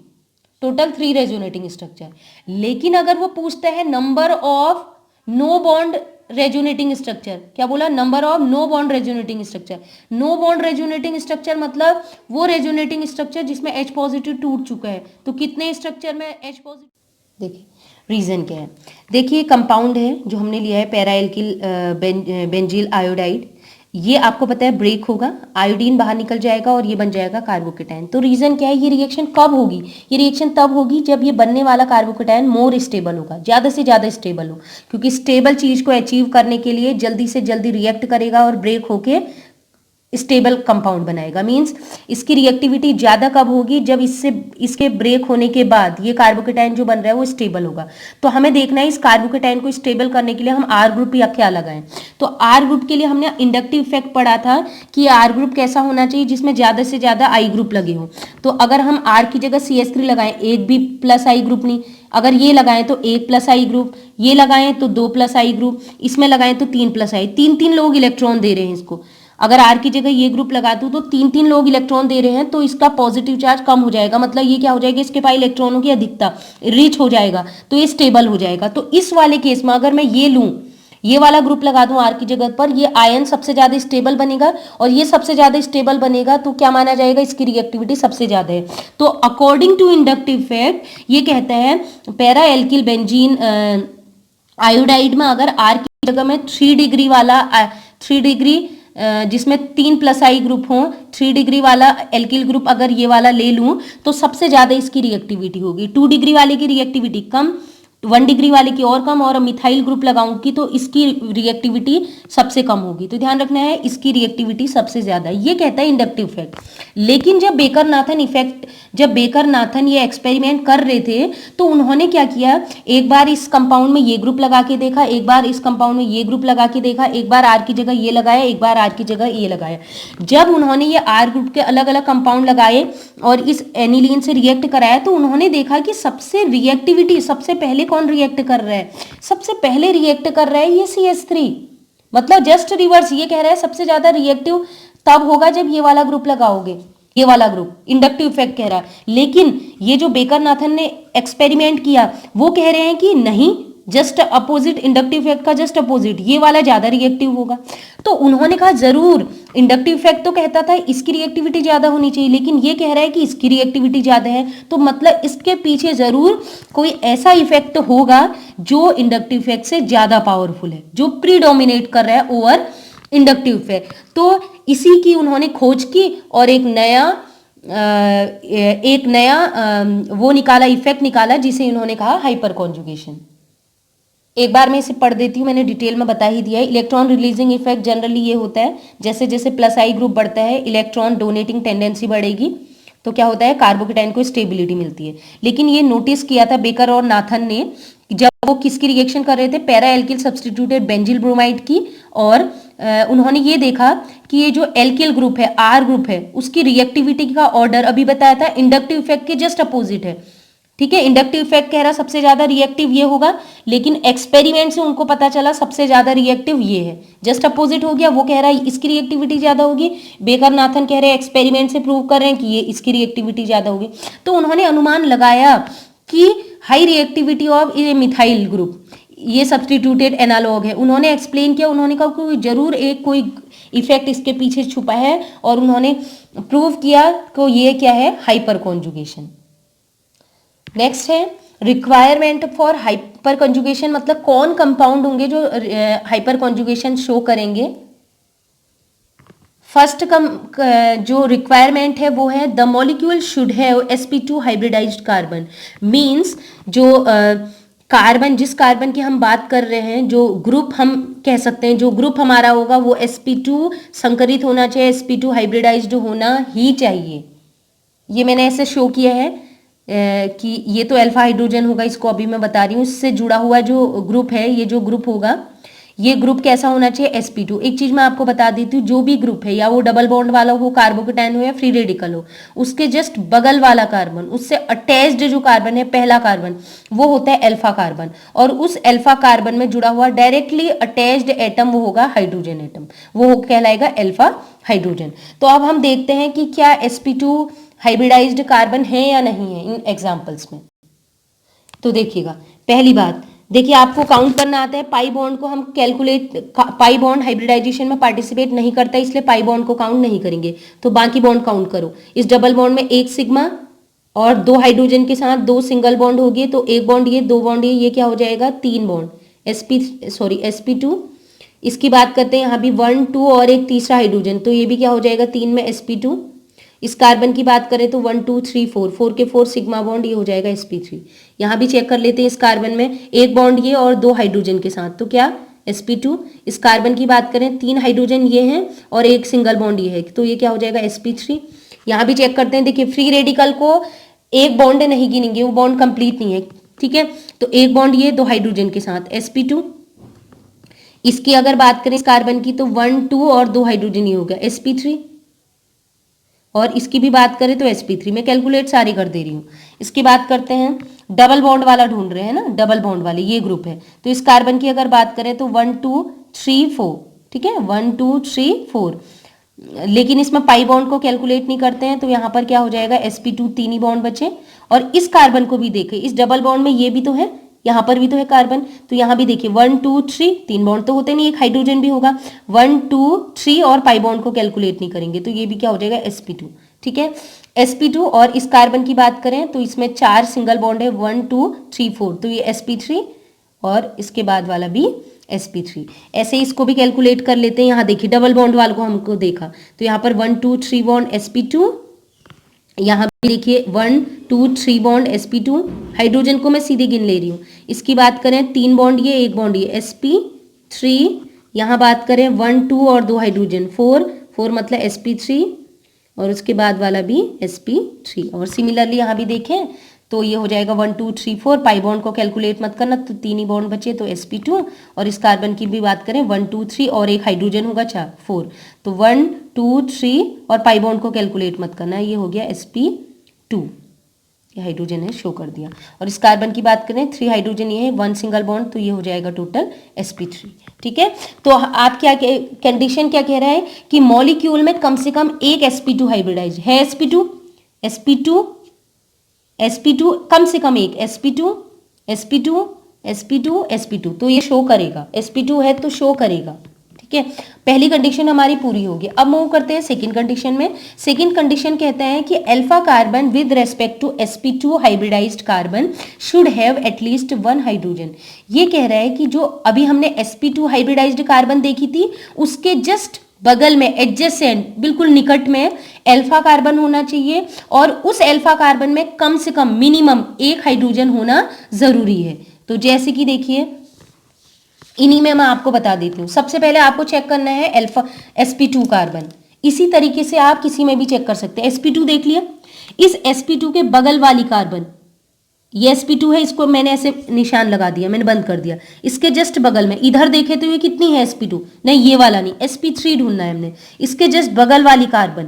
टोटल 3 रेजोनेटिंग स्ट्रक्चर। लेकिन अगर वो पूछता है number of no bond resonating structure, क्या बोला, number of no bond resonating structure. No bond resonating structure मतलब वो रेजोनेटिंग स्ट्रक्चर जिसमें H पॉजिटिव टूट चुका है। तो कितने स्ट्रक्चर में H पॉजिटिव, देखिए रीजन क्या है। देखिए कंपाउंड है जो हमने लिया है पैरा एल्किल बेंजील आयोडाइड, ये आपको पता है ब्रेक होगा, आयोडीन बाहर निकल जाएगा और ये बन जाएगा कार्बोकेटायन। तो रीजन क्या है, ये रिएक्शन कब होगी, ये रिएक्शन तब होगी जब ये बनने वाला कार्बोकेटायन मोर स्टेबल होगा, ज्यादा से ज्यादा स्टेबल हो, क्योंकि स्टेबल चीज को अचीव करने के लिए जल्दी से जल्दी रिएक्ट करेगा और ब्रेक होके स्टेबल कंपाउंड बनाएगा। मींस इसकी रिएक्टिविटी ज्यादा कब होगी, जब इसके ब्रेक होने के बाद ये कार्बोकेटायन जो बन रहा है वो स्टेबल होगा। तो हमें देखना है इस कार्बोकेटायन को स्टेबल करने के लिए हम आर ग्रुप या क्या लगाएं। तो आर ग्रुप के लिए हमने इंडक्टिव इफेक्ट पढ़ा था कि आर ग्रुप कैसा होना चाहिए, जिसमें ज्यादा से ज्यादा आई ग्रुप लगे हो। तो अगर हम आर की जगह CH3 लगाएं, एक भी प्लस आई ग्रुप नहीं, अगर ये लगाएं तो 1 प्लस आई ग्रुप, ये लगाएं तो 2 प्लस आई ग्रुप, इसमें लगाएं तो 3 प्लस आई, 3 लोग इलेक्ट्रॉन दे रहे हैं इसको। अगर आर की जगह ये ग्रुप लगा दूं तो 3 लोग इलेक्ट्रॉन दे रहे हैं, तो इसका पॉजिटिव चार्ज कम हो जाएगा, मतलब ये क्या हो जाएगा, इसके पास इलेक्ट्रॉनों की अधिकता रिच हो जाएगा, तो ये स्टेबल हो जाएगा। तो इस वाले केस में अगर मैं ये लूं, ये वाला ग्रुप लगा दूं आर की जगह पर, ये आयन सबसे ज्यादा स्टेबल बनेगा और ये सबसे ज्यादा स्टेबल बनेगा, तो क्या माना जाएगा, इसकी रिएक्टिविटी सबसे ज्यादा है। तो अकॉर्डिंग टू इंडक्टिव इफेक्ट ये कहता है पैरा एल्किल बेंजीन आयोडाइड में अगर आर की जगह में 3 डिग्री वाला 3 डिग्री जिसमें 3 प्लस आई ग्रुप हो, 3 डिग्री वाला एल्किल ग्रुप अगर ये वाला ले लूं तो सबसे ज्यादा इसकी रिएक्टिविटी होगी। 2 डिग्री वाले की रिएक्टिविटी कम, 1 डिग्री वाले की और कम, और मिथाइल ग्रुप लगाऊंगी तो इसकी रिएक्टिविटी सबसे कम होगी। तो ध्यान रखना है इसकी रिएक्टिविटी सबसे ज्यादा, ये कहता है इंडक्टिव इफेक्ट। लेकिन जब बेकर नाथन इफेक्ट, जब बेकर नाथन ये एक्सपेरिमेंट कर रहे थे तो उन्होंने क्या किया, एक बार इस कंपाउंड में ये ग्रुप लगा के देखा, एक बार इस कंपाउंड में ये ग्रुप लगा के देखा, एक बार आर की जगह ये लगाया, एक बार आर की जगह ये लगाया। जब उन्होंने ये आर ग्रुप के अलग अलग कंपाउंड लगाए और इस एनिलीन से रिएक्ट कराया तो उन्होंने देखा कि सबसे रिएक्टिविटी, सबसे पहले कौन रिएक्ट कर रहा है, सबसे पहले रिएक्ट कर रहा है ये CH3, मतलब जस्ट रिवर्स। ये कह रहा है सबसे ज्यादा रिएक्टिव तब होगा जब ये वाला ग्रुप लगाओगे, ये वाला ग्रुप, इंडक्टिव इफेक्ट कह रहा है। लेकिन ये जो बेकर नाथन ने एक्सपेरिमेंट किया वो कह रहे हैं कि नहीं, जस्ट अपोजिट, इंडक्टिव इफेक्ट का जस्ट अपोजिट, ये वाला ज्यादा रिएक्टिव होगा। तो उन्होंने कहा जरूर इंडक्टिव इफेक्ट तो कहता था इसकी रिएक्टिविटी ज्यादा होनी चाहिए, लेकिन ये कह रहा है कि इसकी रिएक्टिविटी ज्यादा है, तो मतलब इसके पीछे जरूर कोई ऐसा इफेक्ट होगा जो इंडक्टिव इफेक्ट से ज्यादा पावरफुल है, जो प्रीडोमिनेट कर रहा है ओवर इंडक्टिव इफेक्ट। तो इसी की उन्होंने खोज की और एक नया वो निकाला, इफेक्ट निकाला, जिसे उन्होंने कहा हाइपर कॉन्जुगेशन। एक बार मैं इसे पढ़ देती हूँ, मैंने डिटेल में बता ही दिया है। इलेक्ट्रॉन रिलीजिंग इफेक्ट जनरली ये होता है, जैसे जैसे प्लस आई ग्रुप बढ़ता है इलेक्ट्रॉन डोनेटिंग टेंडेंसी बढ़ेगी, तो क्या होता है, कार्बोकेटायन को स्टेबिलिटी मिलती है। लेकिन ये नोटिस किया था बेकर और नाथन ने, जब वो किसकी रिएक्शन कर रहे थे, para alkyl substituted benzyl bromide की, और उन्होंने ये देखा कि ये जो एल्किल ग्रुप है, आर ग्रुप है, उसकी रिएक्टिविटी का ऑर्डर अभी बताया था इंडक्टिव इफेक्ट के जस्ट अपोजिट है। ठीक है, इंडक्टिव इफेक्ट कह रहा सबसे ज्यादा रिएक्टिव ये होगा, लेकिन एक्सपेरिमेंट से उनको पता चला सबसे ज्यादा रिएक्टिव ये है, जस्ट अपोजिट हो गया। वो कह रहा है इसकी रिएक्टिविटी ज्यादा होगी, बेकर नाथन कह रहे हैं एक्सपेरिमेंट से प्रूव कर रहे हैं कि ये इसकी रिएक्टिविटी ज्यादा होगी। तो उन्होंने अनुमान लगाया कि high reactivity of A methyl group, ये सब्स्टिट्यूटेड एनालॉग है। उन्होंने एक्सप्लेन किया, उन्होंने कहा कि जरूर एक कोई इफेक्ट इसके पीछे छुपा है, और उन्होंने प्रूव किया कि ये क्या है, हाइपर कॉन्जुगेशन। नेक्स्ट है रिक्वायरमेंट फॉर हाइपर कॉन्जुगेशन, मतलब कौन कंपाउंड होंगे जो हाइपर कॉन्जुगेशन शो करेंगे। फर्स्ट जो रिक्वायरमेंट है वो है the molecule should have sp2 hybridised carbon. Means जो कार्बन, जिस कार्बन की हम बात कर रहे हैं, जो ग्रुप हम कह सकते हैं, जो ग्रुप हमारा होगा वो sp2 संकरित होना चाहिए, sp2 हाइब्रिडाइज्ड होना ही चाहिए। ये मैंने ऐसे शो किया है कि ये तो अल्फा हाइड्रोजन होगा, इसको अभी मैं बता रही हूँ। इससे जुड़ा हुआ जो ग्रुप है, ये जो ग्रुप होगा, ये ग्रुप कैसा होना चाहिए, sp2। एक चीज मैं आपको बता देती हूँ, जो भी ग्रुप है, या वो डबल बॉन्ड वाला हो, कार्बोकेटाइन हो या फ्री रेडिकल हो, उसके जस्ट बगल वाला कार्बन, उससे अटैच्ड जो कार्बन है, पहला कार्बन, वो होता है अल्फा कार्बन। और उस अल्फा कार्बन में जुड़ा हुआ डायरेक्टली अटैच्ड एटम वो होगा हाइड्रोजन एटम, वो कहलाएगा अल्फा हाइड्रोजन। तो अब हम देखते हैं कि क्या sp2 हाइब्रिडाइज्ड कार्बन है या नहीं है इन एग्जांपल्स में। तो देखिएगा, पहली बात देखिए, आपको काउंट करना आता है। पाई बॉन्ड को हम पाई बॉन्ड हाइब्रिडाइजेशन में पार्टिसिपेट नहीं करता, इसलिए पाई बॉन्ड को काउंट नहीं करेंगे। तो बाकी बॉन्ड काउंट करो। इस डबल बॉन्ड में एक सिग्मा और 2 हाइड्रोजन के साथ 2 सिंगल बॉन्ड हो गए, तो एक बॉन्ड ये, 2 बॉन्ड ये क्या हो जाएगा, 3 बॉन्ड sp2। इसकी बात करते हैं, यहाँ भी 1 2 और एक तीसरा हाइड्रोजन, तो ये भी क्या हो जाएगा, 3 में sp2। इस कार्बन की बात करें तो 1 2 3 4, 4 के 4 सिग्मा बॉन्ड, ये हो जाएगा sp3। यहाँ भी चेक कर लेते हैं, इस कार्बन में एक बॉन्ड ये और 2 हाइड्रोजन के साथ, तो क्या sp2। इस कार्बन की बात करें, 3 हाइड्रोजन ये हैं और एक सिंगल बॉन्ड ये है, तो ये क्या हो जाएगा, sp3। यहाँ भी चेक करते हैं, देखिए फ्री रेडिकल को एक बॉन्ड नहीं गिनेंगे, वो बॉन्ड कंप्लीट नहीं है, ठीक है। तो एक बॉन्ड ये 2 हाइड्रोजन के साथ sp2। इसकी अगर बात करें इस कार्बन की, तो 1 2 और 2 हाइड्रोजन ये हो गया sp3। और इसकी भी बात करें तो sp3, मैं कैलकुलेट सारी कर दे रही हूँ। इसकी बात करते हैं, डबल बॉन्ड वाला ढूंढ रहे हैं ना, डबल बॉन्ड वाले ये ग्रुप है। तो इस कार्बन की अगर बात करें तो 1 2 3 4, ठीक है, 1 2 3 4। लेकिन इसमें पाई बॉन्ड को कैलकुलेट नहीं करते हैं, तो यहाँ पर क्या हो जाएगा, sp2 3 ही बॉन्ड बचे। और इस कार्बन को भी देखें, इस डबल बॉन्ड में ये भी तो है, यहाँ पर भी तो है कार्बन, तो यहाँ भी देखिए 1 2 3, 3 बॉन्ड तो होते नहीं, एक हाइड्रोजन भी होगा। 1 2 3 और पाई बॉन्ड को कैलकुलेट नहीं करेंगे, तो ये भी क्या हो जाएगा, sp2, ठीक है, sp2। और इस कार्बन की बात करें तो इसमें 4 सिंगल बॉन्ड है, 1 2 3 4, तो ये sp3 और इसके बाद वाला भी sp3। ऐसे ही इसको भी कैलकुलेट कर लेते हैं। यहाँ देखिए डबल बॉन्ड वाले को हमको देखा, तो यहाँ पर 1 2 3 बॉन्ड sp2, यहाँ भी देखिए 1 2 3 बॉन्ड sp2, हाइड्रोजन को मैं सीधे गिन ले रही हूँ। इसकी बात करें 3 बॉन्ड ये, एक बॉन्ड ये sp3। यहाँ बात करें 1 2 और 2 हाइड्रोजन, 4 मतलब sp3 और उसके बाद वाला भी sp3। और सिमिलरली यहाँ भी देखें तो ये हो जाएगा 1 2 3 4, पाई बॉन्ड को कैलकुलेट मत करना, तो 3 ही बॉन्ड बचे, तो sp2। और इस कार्बन की भी बात करें 1 2 3 और एक हाइड्रोजन होगा 4 तो 1 2 3 और पाई बॉन्ड को कैलकुलेट मत करना, ये हो गया sp2, ये हाइड्रोजन है, शो कर दिया। और इस कार्बन की बात करें 3 हाइड्रोजन ये है, 1 सिंगल बॉन्ड, तो ये हो जाएगा टोटल sp3, ठीक है। तो आप क्या कंडीशन क्या कह रहा है कि मॉलिक्यूल में कम से कम एक sp2 हाइब्रिडाइज है, sp2 कम से कम एक sp2, तो ये शो करेगा, sp2 है तो शो करेगा, ठीक है। पहली कंडीशन हमारी पूरी होगी। अब मूव करते हैं सेकंड कंडीशन में। सेकंड कंडीशन कहता है कि alpha carbon with respect to sp2 hybridised carbon should have at least 1 hydrogen. ये कह रहा है कि जो अभी हमने sp2 हाइब्रिडाइज्ड कार्बन देखी थी, उसके जस्ट बगल में, एडजेसेंट, बिल्कुल निकट में अल्फा कार्बन होना चाहिए, और उस अल्फा कार्बन में कम से कम मिनिमम एक हाइड्रोजन होना जरूरी है। तो जैसे कि देखिए, इन्हीं में मैं आपको बता देती हूँ। सबसे पहले आपको चेक करना है अल्फा sp2 कार्बन। इसी तरीके से आप किसी में भी चेक कर सकते हैं। sp2 देख लिया, इस sp2 के बगल वाली कार्बन, ये sp2 है, इसको मैंने ऐसे निशान लगा दिया, मैंने बंद कर दिया। इसके जस्ट बगल में इधर देखे तो ये कितनी है sp2, नहीं ये वाला नहीं, sp3 ढूंढना है हमने। इसके जस्ट बगल वाली कार्बन,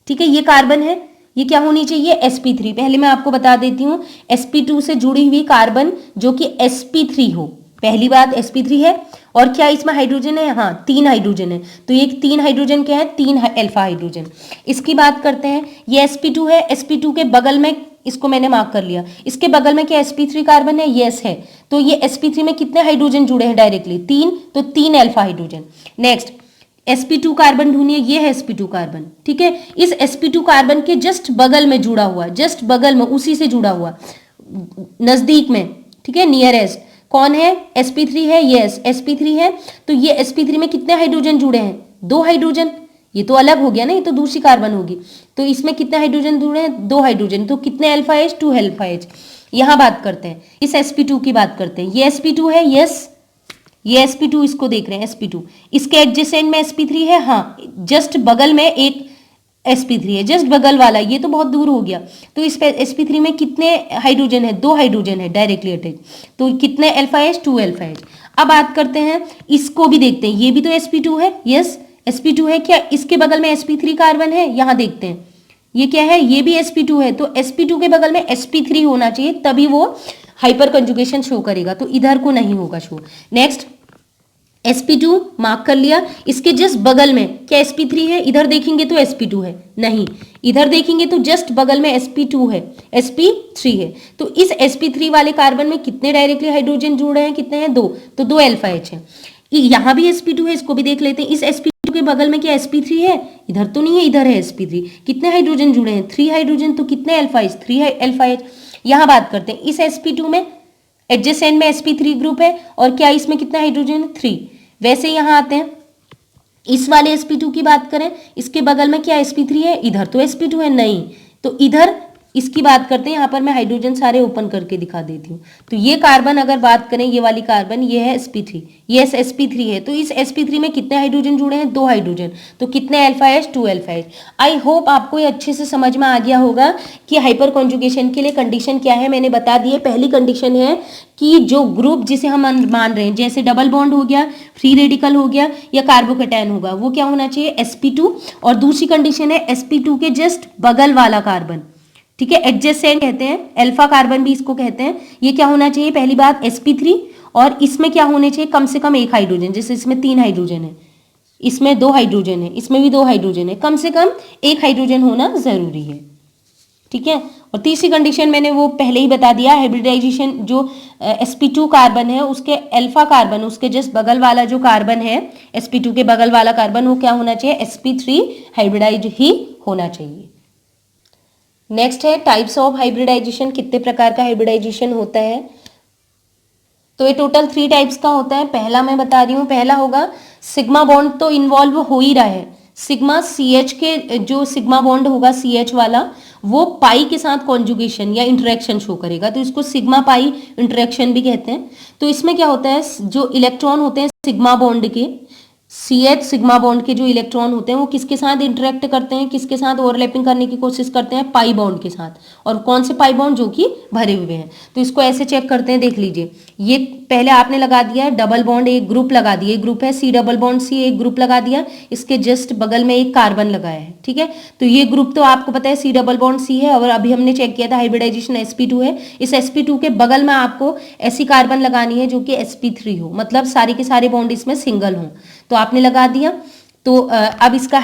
ठीक है, ये कार्बन है, ये क्या होनी चाहिए, sp3। पहले मैं आपको बता देती हूँ, sp2 से जुड़ी हुई कार्बन जो कि sp3 हो, पहली बात sp3 है। और क्या इसमें हाइड्रोजन है, हाँ 3 हाइड्रोजन है, तो ये 3 हाइड्रोजन क्या है, 3 अल्फा हाइड्रोजन। इसकी बात करते हैं, ये sp2 है, sp2 के बगल में, इसको मैंने मार्क कर लिया, इसके बगल में क्या sp3 कार्बन है, यस है। तो ये sp3 में कितने हाइड्रोजन जुड़े हैं डायरेक्टली, 3, तो 3 alpha hydrogen. Next sp2 carbon ढूंढिए, ये है sp2 कार्बन, ठीक है। इस sp2 कार्बन के जस्ट बगल में जुड़ा हुआ, जस्ट बगल में, उसी से जुड़ा हुआ, नजदीक में, ठीक है, नियरेस्ट कौन है, sp3 है, यस sp3 है। तो ये sp3 में कितने हाइड्रोजन जुड़े हैं, 2 हाइड्रोजन। ये तो अलग हो गया ना, ये तो दूसरी कार्बन होगी। तो इसमें कितने हाइड्रोजन जुड़े हैं, 2 हाइड्रोजन, तो कितने अल्फा एच, 2 अल्फा एच। यहां बात करते हैं, इस sp2 की बात करते हैं। ये sp2 है, यस, ये sp2 इसको देख रहे हैं sp2, इसके एडजेसेंट में sp3 है, हाँ जस्ट बगल में एक sp3 है, जस्ट बगल वाला, ये तो बहुत दूर हो गया। तो इस sp3 में कितने हाइड्रोजन है, 2 हाइड्रोजन है डायरेक्टली अटैच। तो कितने अल्फा एच, 2 अल्फा एच। अब बात करते हैं, इसको भी देखते हैं, ये भी तो sp2 है, यस sp2 है, क्या इसके बगल में sp3 कार्बन है, यहां देखते हैं ये क्या है, ये भी sp2 है, तो sp2 के बगल में sp3 होना चाहिए, तभी वो हाइपर कंजुगेशन शो करेगा, तो इधर को नहीं होगा शो। नेक्स्ट sp2 मार्क कर लिया, इसके जस्ट बगल में क्या sp3 है, इधर देखेंगे तो sp2 है, नहीं इधर देखेंगे तो जस्ट बगल में sp2 है, sp3 है। तो इस sp3 वाले कार्बन में कितने डायरेक्टली हाइड्रोजन जुड़े हैं, कितने हैं, 2, तो 2 अल्फा एच है। यहां भी sp2 है, इसको भी देख लेते हैं। इस sp2 के बगल में क्या sp3 है, इधर तो नहीं है, इधर है sp3। कितने हाइड्रोजन जुड़े हैं, 3 हाइड्रोजन, तो कितने अल्फा एच, 3 अल्फा एच। यहां बात करते हैं, इस sp2 में एडजेसेंट में sp3 ग्रुप है, और क्या इसमें कितना हाइड्रोजन है, 3। वैसे यहां आते हैं, इस वाले sp2 की बात करें, इसके बगल में क्या sp3 है, इधर तो sp2 है, नहीं तो इधर इसकी बात करते हैं। यहां पर मैं हाइड्रोजन सारे ओपन करके दिखा देती हूँ। तो ये कार्बन अगर बात करें, ये वाली कार्बन, ये है sp3, ये sp3 है, तो इस sp3 में कितने हाइड्रोजन जुड़े हैं, 2 हाइड्रोजन, तो कितने alpha H, 2 alpha H. I hope आपको ये अच्छे से समझ में आ गया होगा कि हाइपर कॉन्जुगेशन के लिए कंडीशन क्या है, मैंने बता दी है। पहली कंडीशन है कि जो ग्रुप जिसे हम मान रहे हैं, जैसे डबल बॉन्ड हो गया, फ्री रेडिकल हो गया, या कार्बोकेटायन होगा, वो क्या होना चाहिए, sp2। और दूसरी कंडीशन है sp2 के जस्ट बगल वाला कार्बन, ठीक है, एडजेसेंट कहते हैं, अल्फा कार्बन भी इसको कहते हैं। ये क्या होना चाहिए, पहली बात sp3, और इसमें क्या होने चाहिए, कम से कम 1 हाइड्रोजन, जैसे इसमें 3 हाइड्रोजन है, इसमें 2 हाइड्रोजन है, इसमें भी 2 हाइड्रोजन है, कम से कम 1 हाइड्रोजन होना जरूरी है, ठीक है। और तीसरी कंडीशन मैंने वो पहले ही बता दिया, हाइब्रिडाइजेशन जो sp2 कार्बन है, उसके अल्फा कार्बन, उसके जस्ट बगल वाला जो कार्बन है, sp2 के बगल वाला कार्बन, वो क्या होना चाहिए, sp3 हाइब्रिडाइज ही होना चाहिए। नेक्स्ट है टाइप्स ऑफ हाइब्रिडाइजेशन, कितने प्रकार का हाइब्रिडाइजेशन होता है। तो ये टोटल 3 टाइप्स का होता है। पहला मैं बता रही हूँ, पहला होगा सिग्मा बॉन्ड, तो इन्वॉल्व हो ही रहा है। सिग्मा CH के जो सिग्मा बॉन्ड होगा CH वाला, वो पाई के साथ कॉन्जुगेशन या इंटरेक्शन शो करेगा, तो इसको सिग्मा पाई इंटरेक्शन भी कहते हैं। तो इसमें क्या होता है, जो इलेक्ट्रॉन होते हैं सिग्मा बॉन्ड के, CH सिग्मा बॉन्ड के जो इलेक्ट्रॉन होते हैं, वो किसके साथ इंटरेक्ट करते हैं, किसके साथ ओवरलैपिंग करने की कोशिश करते हैं, पाई बॉन्ड के साथ। और कौन से पाई बॉन्ड, जो कि भरे हुए हैं। तो इसको ऐसे चेक करते हैं, देख लीजिए, ये पहले आपने लगा दिया है डबल बॉन्ड, एक ग्रुप लगा दिया, एक ग्रुप है C डबल बॉन्ड C, एक ग्रुप लगा दिया, इसके जस्ट बगल में एक कार्बन लगाया है, ठीक है। तो ये ग्रुप तो आपको पता है C डबल बॉन्ड C है, और अभी हमने चेक किया था हाइब्रिडाइजेशन sp2 है। इस sp2 के बगल में आपको ऐसी कार्बन लगानी है जो कि sp3 हो, मतलब सारे के सारे बॉन्ड इसमें सिंगल हों। तो आपने लगा दिया। तो अब इसका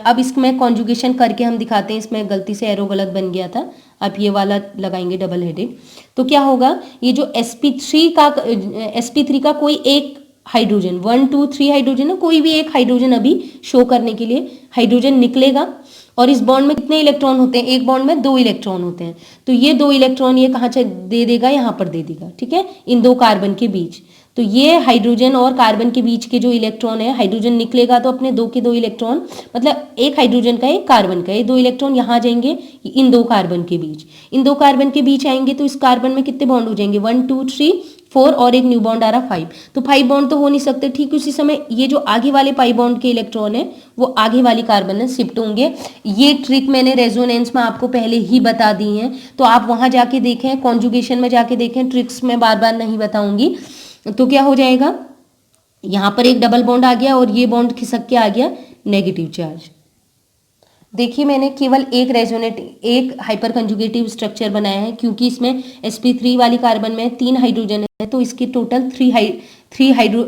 अब इसमें कॉन्जुगेशन करके हम दिखाते हैं। इसमें गलती से एरो गलत बन गया था, आप ये वाला लगाएंगे डबल हेडेड। तो क्या होगा, ये जो sp3 का कोई एक हाइड्रोजन, 1 2 3 हाइड्रोजन है, कोई भी एक हाइड्रोजन अभी शो करने के लिए हाइड्रोजन निकलेगा। और इस बॉन्ड में कितने इलेक्ट्रॉन होते हैं, एक बॉन्ड में 2 इलेक्ट्रॉन होते हैं। तो ये 2 इलेक्ट्रॉन ये कहाँ दे देगा, यहाँ पर दे देगा, ठीक है, इन 2 कार्बन के बीच। तो ये हाइड्रोजन और कार्बन के बीच के जो इलेक्ट्रॉन है, हाइड्रोजन निकलेगा तो अपने 2 के 2 इलेक्ट्रॉन, मतलब एक हाइड्रोजन का एक कार्बन का, ये 2 इलेक्ट्रॉन यहाँ जाएंगे इन 2 कार्बन के बीच, इन 2 कार्बन के बीच आएंगे। तो इस कार्बन में कितने बॉन्ड हो जाएंगे, 1 2 3 4, और एक न्यू बॉन्ड आ रहा 5। तो 5 बॉन्ड तो हो नहीं सकते। ठीक उसी समय ये जो आगे वाले पाई बॉन्ड के इलेक्ट्रॉन है, वो आगे वाली कार्बन में शिफ्ट होंगे। ये ट्रिक मैंने रेजोनेंस में आपको पहले ही बता दी है, तो आप वहां जाके देखें, कॉन्जुगेशन में जाके देखें, ट्रिक्स में बार बार नहीं बताऊंगी। तो क्या हो जाएगा, यहां पर एक डबल बॉन्ड आ गया और ये बॉन्ड खिसक के आ गया नेगेटिव चार्ज। देखिए मैंने केवल एक हाइपर कंजुगेटिव स्ट्रक्चर बनाया है, क्योंकि इसमें sp3 वाली कार्बन में 3 हाइड्रोजन है, तो इसके टोटल 3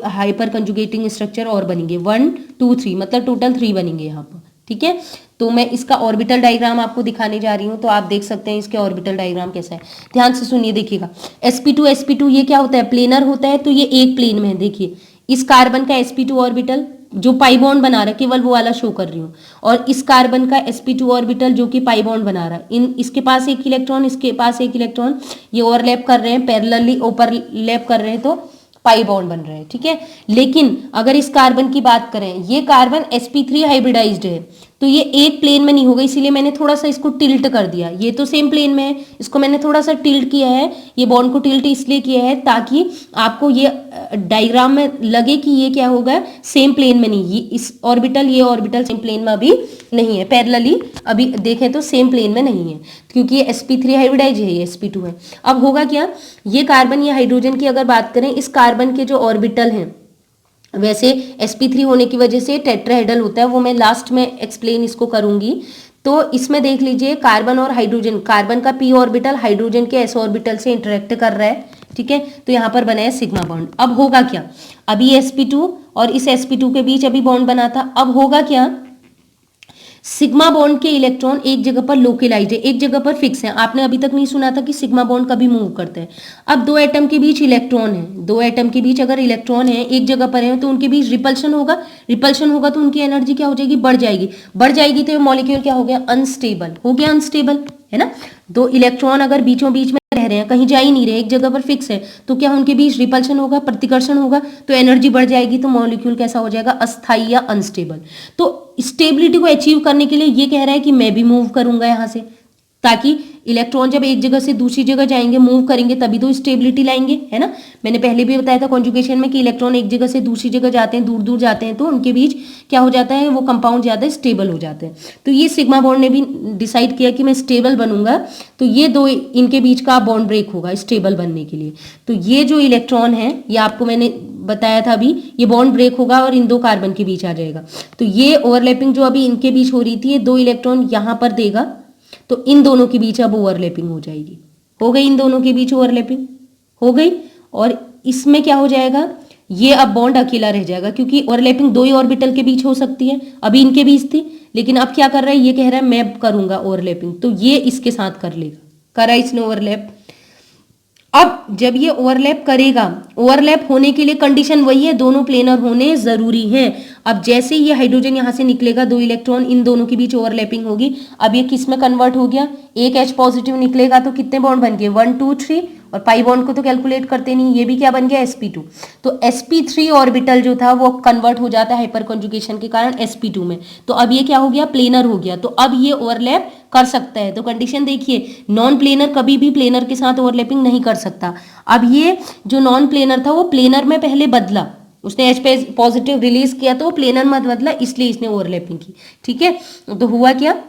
हाइपर कंजुगेटिंग स्ट्रक्चर और बनेंगे, 1 2 3, मतलब टोटल 3 बनेंगे यहाँ पर। ठीक है, तो मैं इसका ऑर्बिटल डायग्राम आपको दिखाने जा रही हूँ, तो आप देख सकते हैं इसके ऑर्बिटल डायग्राम कैसा है। ध्यान से सुनिए, देखिएगा sp2 ये क्या होता है, प्लेनर होता है, तो ये एक प्लेन में है। देखिए इस कार्बन का sp2 ऑर्बिटल जो पाई बॉन्ड बना रहा है, केवल वो वाला शो कर रही हूँ, और इस कार्बन का sp2 ऑर्बिटल जो कि पाई बॉन्ड बना रहा है, इसके पास एक इलेक्ट्रॉन, इसके पास एक इलेक्ट्रॉन, ये ओवरलैप कर रहे हैं, पैरेलली ओवरलैप कर रहे हैं, तो पाई बॉन्ड बन रहा है, ठीक है। लेकिन अगर इस कार्बन की बात करें, ये कार्बन sp3 हाइब्रिडाइज्ड है, तो ये एक प्लेन में नहीं होगा, इसीलिए मैंने थोड़ा सा इसको टिल्ट कर दिया। ये तो सेम प्लेन में है, इसको मैंने थोड़ा सा टिल्ट किया है। ये बॉन्ड को टिल्ट इसलिए किया है ताकि आपको ये डायग्राम में लगे कि ये क्या होगा, सेम प्लेन में नहीं, ये इस ऑर्बिटल, ये ऑर्बिटल सेम प्लेन में अभी नहीं है, पैरेलली अभी देखें तो सेम प्लेन में नहीं है, क्योंकि ये sp3 हाइब्रिडाइज है, ये sp2 है। अब होगा क्या, ये कार्बन, ये हाइड्रोजन की अगर बात करें, इस कार्बन के जो ऑर्बिटल हैं, वैसे sp3 होने की वजह से टेट्राहेड्रल होता है, वो मैं लास्ट में एक्सप्लेन इसको करूंगी। तो इसमें देख लीजिए कार्बन और हाइड्रोजन, कार्बन का p ऑर्बिटल हाइड्रोजन के s ऑर्बिटल से इंटरेक्ट कर रहा है, ठीक है। तो यहाँ पर बना है सिग्मा बॉन्ड। अब होगा क्या, अभी sp2 और इस sp2 के बीच अभी बॉन्ड बना था, अब होगा क्या, सिग्मा बॉन्ड के इलेक्ट्रॉन एक जगह पर लोकलाइज्ड है, एक जगह पर फिक्स है। आपने अभी तक नहीं सुना था कि सिग्मा बॉन्ड कभी मूव करते हैं। अब दो एटम के बीच इलेक्ट्रॉन है, दो एटम के बीच अगर इलेक्ट्रॉन है एक जगह पर है, तो उनके बीच रिपल्शन होगा, रिपल्शन होगा तो उनकी एनर्जी क्या हो जाएगी, बढ़ जाएगी, बढ़ जाएगी तो मॉलिक्यूल क्या हो गया, अनस्टेबल हो गया, अनस्टेबल है ना। दो इलेक्ट्रॉन अगर बीचों बीच में रह रहे हैं, कहीं जा ही नहीं रहे, एक जगह पर फिक्स है, तो क्या उनके बीच रिपल्शन होगा, प्रतिकर्षण होगा, तो एनर्जी बढ़ जाएगी, तो मॉलिक्यूल कैसा हो जाएगा, अस्थाई या अनस्टेबल। तो स्टेबिलिटी को अचीव करने के लिए ये कह रहा है कि मैं भी मूव करूंगा यहां से, ताकि इलेक्ट्रॉन जब एक जगह से दूसरी जगह जाएंगे, मूव करेंगे, तभी तो स्टेबिलिटी लाएंगे, है ना। मैंने पहले भी बताया था कॉन्जुगेशन में कि इलेक्ट्रॉन एक जगह से दूसरी जगह जाते हैं, दूर दूर जाते हैं, तो उनके बीच क्या हो जाता है, वो कंपाउंड ज्यादा स्टेबल हो जाते हैं। तो ये सिग्मा बॉन्ड ने भी डिसाइड किया कि मैं स्टेबल बनूंगा, तो ये दो इनके बीच का बॉन्ड ब्रेक होगा स्टेबल बनने के लिए। तो ये जो इलेक्ट्रॉन है, ये आपको मैंने बताया था अभी, ये बॉन्ड ब्रेक होगा और इन दो कार्बन के बीच आ जाएगा। तो ये ओवरलैपिंग जो अभी इनके बीच हो रही थी, ये दो इलेक्ट्रॉन यहां पर देगा, तो इन दोनों के बीच अब ओवरलैपिंग हो जाएगी, हो गई, इन दोनों के बीच ओवरलैपिंग हो गई। और इसमें क्या हो जाएगा, ये अब बॉन्ड अकेला रह जाएगा, क्योंकि ओवरलैपिंग दो ही ऑर्बिटल के बीच हो सकती है, अभी इनके बीच थी, लेकिन अब क्या कर रहा है, ये कह रहा है मैं करूंगा ओवरलैपिंग, तो ये इसके साथ कर लेगा, करा इसने ओवरलैप। अब जब ये ओवरलैप करेगा, ओवरलैप होने के लिए कंडीशन वही है, दोनों प्लेनर होने जरूरी हैं। अब जैसे ये हाइड्रोजन यहां से निकलेगा, दो इलेक्ट्रॉन, इन दोनों के बीच ओवरलैपिंग होगी। अब ये किस में कन्वर्ट हो गया, एक H पॉजिटिव निकलेगा तो कितने बॉन्ड बन गए, 1 2 3, और पाई बॉन्ड को तो कैलकुलेट करते नहीं, ये भी क्या बन गया, sp2। तो sp3 ऑर्बिटल जो था वो कन्वर्ट हो जाता है हाइपर कॉन्जुगेशन के कारण sp2 में, तो अब ये क्या हो गया, प्लेनर हो गया, तो अब ये ओवरलैप कर सकता है। तो कंडीशन देखिए, नॉन प्लेनर कभी भी प्लेनर के साथ ओवरलैपिंग नहीं कर सकता। अब ये जो नॉन प्लेनर था वो प्लेनर में पहले बदला, उसने H पॉजिटिव रिलीज किया तो प्लेनर मत बदला, इसलिए इसने ओवरलैपिंग की, ठीक है। तो हुआ क्या,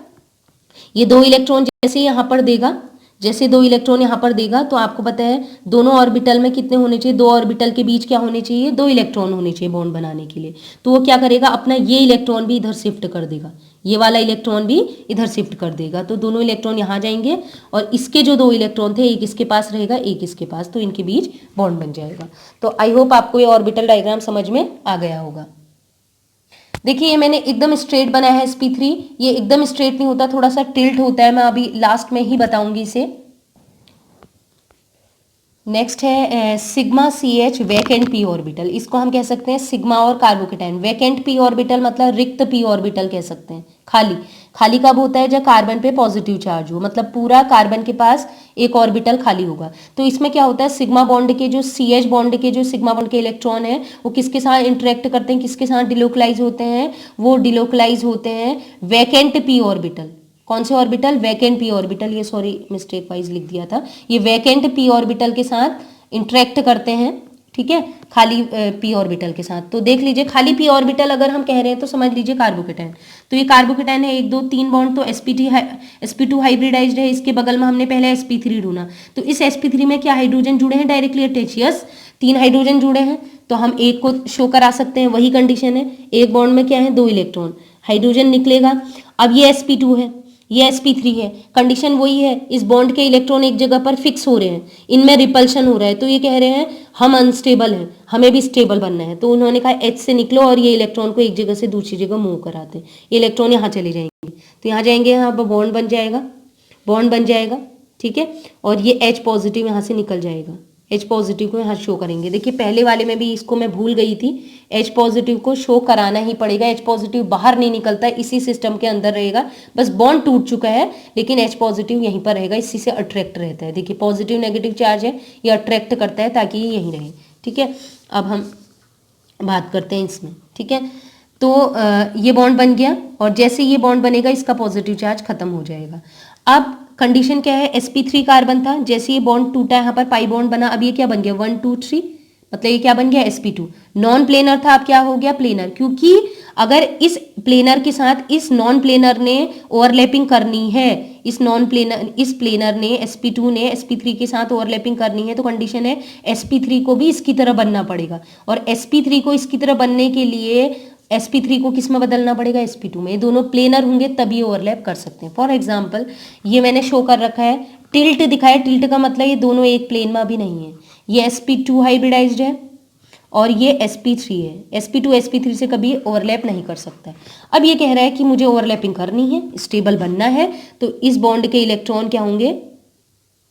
ये दो इलेक्ट्रॉन जैसे यहां पर देगा, जैसे दो इलेक्ट्रॉन यहां पर देगा, तो आपको पता है दोनों ऑर्बिटल में कितने होने चाहिए, दो ऑर्बिटल के बीच क्या होने चाहिए, दो इलेक्ट्रॉन होने चाहिए बॉन्ड बनाने के लिए। तो वो क्या करेगा, अपना ये इलेक्ट्रॉन भी इधर शिफ्ट कर देगा, ये वाला इलेक्ट्रॉन भी इधर शिफ्ट कर देगा, तो दोनों इलेक्ट्रॉन यहाँ जाएंगे, और इसके जो दो इलेक्ट्रॉन थे, एक इसके पास रहेगा, एक इसके पास, तो इनके बीच बॉन्ड बन जाएगा। तो आई होप आपको ये ऑर्बिटल डायग्राम समझ में आ गया होगा। देखिए ये मैंने एकदम स्ट्रेट बनाया है sp3, ये एकदम स्ट्रेट नहीं होता, थोड़ा सा टिल्ट होता है, मैं अभी लास्ट में ही बताऊंगी इसे। नेक्स्ट है sigma CH vacant p orbital, इसको हम कह सकते हैं सिग्मा और कार्बोकेटाइन। वैकेंट p ऑर्बिटल मतलब रिक्त p ऑर्बिटल कह सकते हैं, खाली। खाली कब होता है, जब कार्बन पे पॉजिटिव चार्ज हो, मतलब पूरा कार्बन के पास एक ऑर्बिटल खाली होगा। तो इसमें क्या होता है, सिग्मा बॉन्ड के जो CH बॉन्ड के जो सिग्मा बॉन्ड के इलेक्ट्रॉन है, वो किसके साथ इंटरेक्ट करते हैं, किसके साथ डिलोकलाइज होते हैं, वो डिलोकलाइज होते हैं वैकेंट p ऑर्बिटल। कौन से ऑर्बिटल, वैकेंट p ऑर्बिटल, ये सॉरी मिस्टेक वाइज लिख दिया था, ये वैकेंट p ऑर्बिटल के साथ इंटरेक्ट करते हैं, ठीक है, खाली p ऑर्बिटल के साथ। तो देख लीजिए, खाली p ऑर्बिटल अगर हम कह रहे हैं तो समझ लीजिए कार्बोकेटाइन। तो ये कार्बोकेटाइन है, 1 2 3 बॉन्ड, तो sp2 हाइब्रिडाइज्ड है, इसके बगल में हमने पहले sp3 ढूंढा, तो इस sp3 में क्या हाइड्रोजन जुड़े हैं डायरेक्टली अटैच, यस, 3 हाइड्रोजन जुड़े हैं, तो हम एक को शो करा सकते हैं, वही कंडीशन है। एक बॉन्ड में क्या है, 2 इलेक्ट्रॉन, हाइड्रोजन निकलेगा। अब ये sp2 है, ये sp3 है, कंडीशन वही है, इस बॉन्ड के इलेक्ट्रॉन एक जगह पर फिक्स हो रहे हैं, इनमें रिपल्शन हो रहा है, तो ये कह रहे हैं हम अनस्टेबल हैं, हमें भी स्टेबल बनना है। तो उन्होंने कहा H से निकलो और ये इलेक्ट्रॉन को एक जगह से दूसरी जगह मूव कराते हैं, ये इलेक्ट्रॉन यहाँ चले जाएंगे, तो यहाँ जाएंगे, यहाँ पर बॉन्ड बन जाएगा, बॉन्ड बन जाएगा, ठीक है, और ये H पॉजिटिव यहाँ से निकल जाएगा, H पॉजिटिव को यहाँ शो करेंगे। देखिए पहले वाले में भी इसको मैं भूल गई थी, H पॉजिटिव को शो कराना ही पड़ेगा, H पॉजिटिव बाहर नहीं निकलता है, इसी सिस्टम के अंदर रहेगा, बस बॉन्ड टूट चुका है, लेकिन H पॉजिटिव यहीं पर रहेगा, इसी से अट्रैक्ट रहता है। देखिए पॉजिटिव नेगेटिव चार्ज है, ये अट्रैक्ट करता है ताकि ये यहीं रहे, ठीक है, अब हम बात करते हैं इसमें। ठीक है, तो ये बॉन्ड बन गया और जैसे ये बॉन्ड बनेगा इसका पॉजिटिव चार्ज खत्म हो जाएगा। अब कंडीशन क्या है, sp3 कार्बन था, जैसे ये बॉन्ड टूटा यहाँ पर पाई बॉन्ड बना, अब ये क्या बन गया 1 2 3, मतलब ये क्या बन गया sp2। नॉन प्लेनर था, अब क्या हो गया प्लेनर, क्योंकि अगर इस प्लेनर के साथ इस नॉन प्लेनर ने ओवरलैपिंग करनी है, इस प्लेनर ने sp2 ने sp3 के साथ ओवरलैपिंग करनी है, तो कंडीशन है sp3 को भी इसकी तरह बनना पड़ेगा, और sp3 को इसकी तरह बनने के लिए sp3 को किस में बदलना पड़ेगा, sp2 में। ये दोनों प्लेनर होंगे तभी ओवरलैप कर सकते हैं। फॉर एग्जाम्पल ये मैंने शो कर रखा है, टिल्ट दिखाया, टिल्ट का मतलब ये दोनों एक प्लेन में अभी नहीं है, ये sp2 हाइब्रिडाइज्ड है और ये sp3 है, sp2 sp3 से कभी ओवरलैप नहीं कर सकता है। अब ये कह रहा है कि मुझे ओवरलैपिंग करनी है, स्टेबल बनना है, तो इस बॉन्ड के इलेक्ट्रॉन क्या होंगे,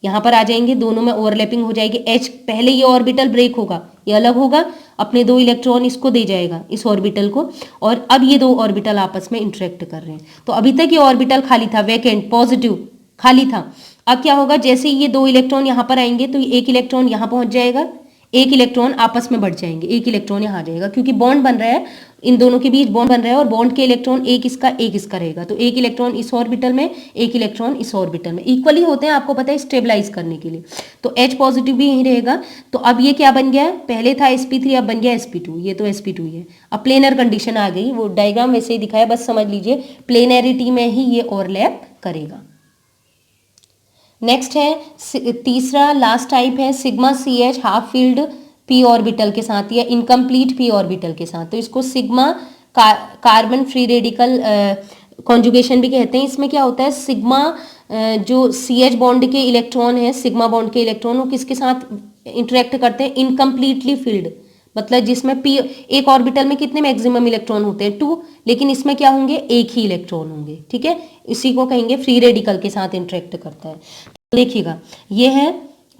यहाँ पर आ जाएंगे, दोनों में ओवरलैपिंग हो जाएगी। H पहले ये ऑर्बिटल ब्रेक होगा, ये अलग होगा, अपने 2 इलेक्ट्रॉन इसको दे जाएगा इस ऑर्बिटल को, और अब ये 2 ऑर्बिटल आपस में इंटरेक्ट कर रहे हैं। तो अभी तक ये ऑर्बिटल खाली था, वैकेंट पॉजिटिव खाली था। अब क्या होगा, जैसे ये 2 इलेक्ट्रॉन यहाँ पर आएंगे तो एक इलेक्ट्रॉन यहाँ पहुंच जाएगा, एक इलेक्ट्रॉन आपस में बढ़ जाएंगे, एक इलेक्ट्रॉन यहाँ आ जाएगा, क्योंकि बॉन्ड बन रहा है, इन दोनों के बीच बॉन्ड बन रहा है, और बॉन्ड के इलेक्ट्रॉन एक इसका रहेगा, तो एक इलेक्ट्रॉन इस ऑर्बिटल में, एक इलेक्ट्रॉन इस ऑर्बिटल में, इक्वली होते हैं, आपको पता है स्टेबलाइज करने के लिए। तो H पॉजिटिव भी यहीं रहेगा। तो अब ये क्या बन गया, पहले था sp3 अब बन गया sp2, ये तो sp2 ही है। अब प्लेनर कंडीशन आ गई, वो डायग्राम वैसे ही दिखाया, बस समझ लीजिए प्लेनरिटी में ही ये ओवरलैप करेगा। नेक्स्ट है तीसरा लास्ट टाइप है sigma CH half field p orbital के साथ या इनकम्प्लीट p ऑर्बिटल के साथ, तो इसको sigma carbon free radical conjugation भी कहते हैं। इसमें क्या होता है, सिग्मा जो CH बॉन्ड के इलेक्ट्रॉन है, सिग्मा बॉन्ड के इलेक्ट्रॉन वो किसके साथ इंटरेक्ट करते हैं, इनकम्प्लीटली फील्ड, मतलब जिसमें p एक ऑर्बिटल में कितने मैक्सिमम इलेक्ट्रॉन होते हैं 2, लेकिन इसमें क्या होंगे, एक ही इलेक्ट्रॉन होंगे। ठीक है, इसी को कहेंगे फ्री रेडिकल के साथ इंटरेक्ट करता है। तो देखिएगा ये है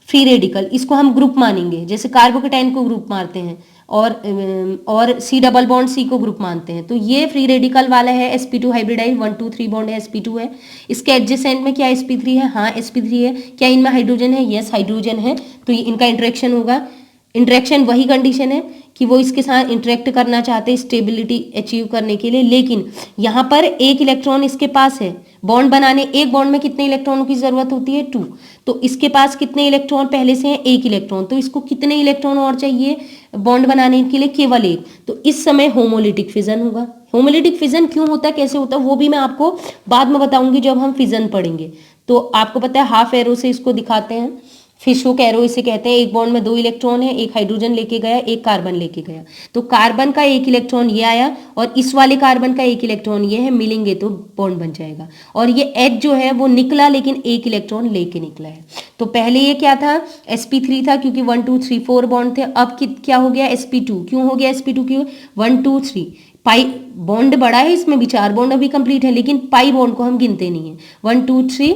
फ्री रेडिकल, इसको हम ग्रुप मानेंगे, जैसे कार्बोकेटाइन को ग्रुप मानते हैं और C डबल बॉन्ड C को ग्रुप मानते हैं। तो ये फ्री रेडिकल वाला है sp2 हाइब्रिडाइज 1 2 3 बॉन्ड है, sp2 है। इसके एडजेसेंट में क्या sp3 है, हाँ sp3 है। क्या इनमें हाइड्रोजन है, यस हाइड्रोजन है, तो इनका इंटरेक्शन होगा। इंटरेक्शन वही कंडीशन है कि वो इसके साथ इंटरेक्ट करना चाहते हैं स्टेबिलिटी अचीव करने के लिए, लेकिन यहाँ पर एक इलेक्ट्रॉन इसके पास है, बॉन्ड बनाने एक बॉन्ड में कितने इलेक्ट्रॉनों की जरूरत होती है 2, तो इसके पास कितने इलेक्ट्रॉन पहले से हैं, एक इलेक्ट्रॉन, तो इसको कितने इलेक्ट्रॉन और चाहिए बॉन्ड बनाने के लिए, केवल एक। तो इस समय होमोलिटिक फिजन होगा। होमोलिटिक फिजन क्यों होता है, कैसे होता है, वो भी मैं आपको बाद में बताऊंगी जब हम फिजन पढ़ेंगे। तो आपको पता है हाफ एरो से इसको दिखाते हैं, फिश हुक एरो इसे कहते हैं। एक बॉन्ड में 2 इलेक्ट्रॉन है, एक हाइड्रोजन लेके गया, एक कार्बन लेके गया, तो कार्बन का एक इलेक्ट्रॉन ये आया और इस वाले कार्बन का एक इलेक्ट्रॉन ये है, मिलेंगे तो बॉन्ड बन जाएगा। और ये H जो है वो निकला, लेकिन एक इलेक्ट्रॉन लेके निकला है। तो पहले ये क्या था, sp3 था, क्योंकि 1 2 3 4 बॉन्ड थे। अब क्या हो गया, sp2। क्यों हो गया sp2, क्यों 1 2 3 पाई बॉन्ड बड़ा है, इसमें भी 4 बॉन्ड अभी कंप्लीट है, लेकिन पाई बॉन्ड को हम गिनते नहीं है। 1 2 3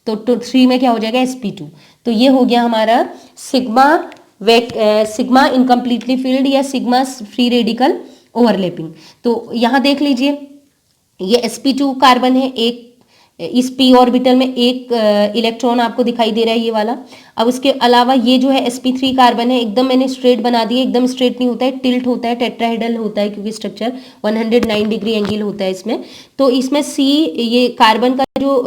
तो 3 में क्या हो जाएगा sp2। तो ये हो गया हमारा सिग्मा इनकम्प्लीटली फील्ड या सिग्मा फ्री रेडिकल ओवरलैपिंग। तो यहाँ देख लीजिए ये sp2 कार्बन है, एक इस p ऑर्बिटल में एक इलेक्ट्रॉन आपको दिखाई दे रहा है ये वाला। अब उसके अलावा ये जो है sp3 कार्बन है, एकदम मैंने स्ट्रेट बना दिया, एकदम स्ट्रेट नहीं होता है, टिल्ट होता है, टेट्राहेड्रल होता है, क्योंकि स्ट्रक्चर 109 डिग्री एंगल होता है इसमें। तो इसमें C ये कार्बन का जो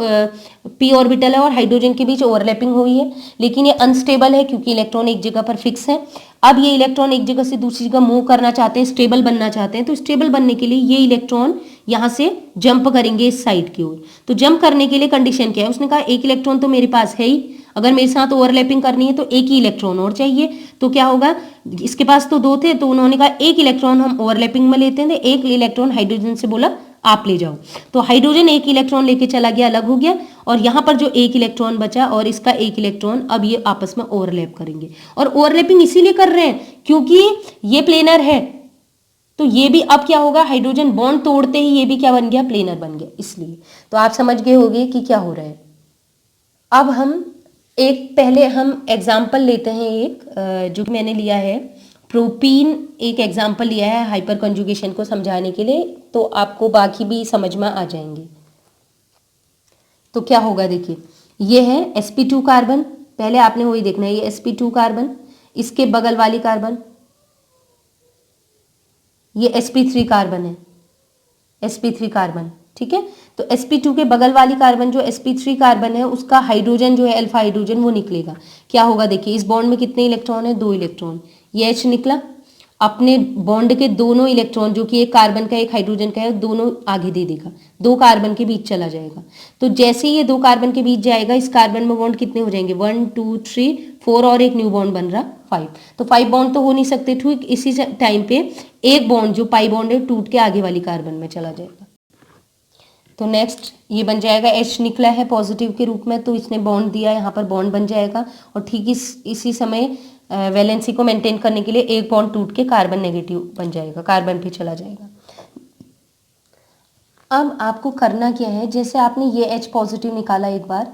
p ऑर्बिटल है और हाइड्रोजन के बीच ओवरलैपिंग हुई है, लेकिन ये अनस्टेबल है क्योंकि इलेक्ट्रॉन एक जगह पर फिक्स है। अब ये इलेक्ट्रॉन एक जगह से दूसरी जगह मूव करना चाहते हैं, स्टेबल बनना चाहते हैं, तो स्टेबल बनने के लिए ये इलेक्ट्रॉन यहाँ से जंप करेंगे इस साइड की ओर। तो जंप करने के लिए कंडीशन क्या है, उसने कहा एक इलेक्ट्रॉन तो मेरे पास है ही, अगर मेरे साथ ओवरलैपिंग करनी है तो एक ही इलेक्ट्रॉन और चाहिए। तो क्या होगा, इसके पास तो 2 थे, तो उन्होंने कहा एक इलेक्ट्रॉन हम ओवरलैपिंग में लेते हैं, एक इलेक्ट्रॉन हाइड्रोजन से बोला आप ले जाओ। तो हाइड्रोजन एक इलेक्ट्रॉन लेके चला गया, अलग हो गया, और यहाँ पर जो एक इलेक्ट्रॉन बचा और इसका एक इलेक्ट्रॉन, अब ये आपस में ओवरलैप करेंगे। और ओवरलैपिंग इसीलिए कर रहे हैं क्योंकि ये प्लेनर है, तो ये भी अब क्या होगा, हाइड्रोजन बॉन्ड तोड़ते ही ये भी क्या बन गया, प्लेनर बन गया, इसलिए। तो आप समझ गए होंगे कि क्या हो रहा है। अब हम पहले हम एग्जाम्पल लेते हैं एक जो मैंने लिया है प्रोपीन, एक एग्जाम्पल लिया है हाइपर कंजुगेशन को समझाने के लिए, तो आपको बाकी भी समझ में आ जाएंगे। तो क्या होगा, देखिए ये है sp2 कार्बन, पहले आपने वही देखना है, ये sp2 कार्बन, इसके बगल वाली कार्बन, ये sp3 कार्बन है, sp3 कार्बन, ठीक है। तो sp2 के बगल वाली कार्बन जो sp3 कार्बन है उसका हाइड्रोजन जो है अल्फा हाइड्रोजन वो निकलेगा। क्या होगा देखिए, इस बॉन्ड में कितने इलेक्ट्रॉन है, 2 इलेक्ट्रॉन, ये H निकला, अपने बॉन्ड के दोनों इलेक्ट्रॉन जो कि एक कार्बन का एक हाइड्रोजन का है दोनों आगे दे देगा, 2 कार्बन के बीच चला जाएगा। तो जैसे ही ये 2 कार्बन के बीच जाएगा इस कार्बन में बॉन्ड कितने हो जाएंगे, 1 2 3 4 और एक न्यू बॉन्ड बन रहा 5। तो 5 बॉन्ड तो हो नहीं सकते, ठीक इसी टाइम पे एक बॉन्ड जो पाई बॉन्ड है टूट के आगे वाली कार्बन में चला जाएगा। तो नेक्स्ट ये बन जाएगा, H निकला है पॉजिटिव के रूप में, तो इसने बॉन्ड दिया, यहाँ पर बॉन्ड बन जाएगा और ठीक इसी समय वैलेंसी को मेंटेन करने के लिए एक बॉन्ड टूट के कार्बन नेगेटिव बन जाएगा, कार्बन पे चला जाएगा। अब आपको करना क्या है, जैसे आपने ये H पॉजिटिव निकाला एक बार,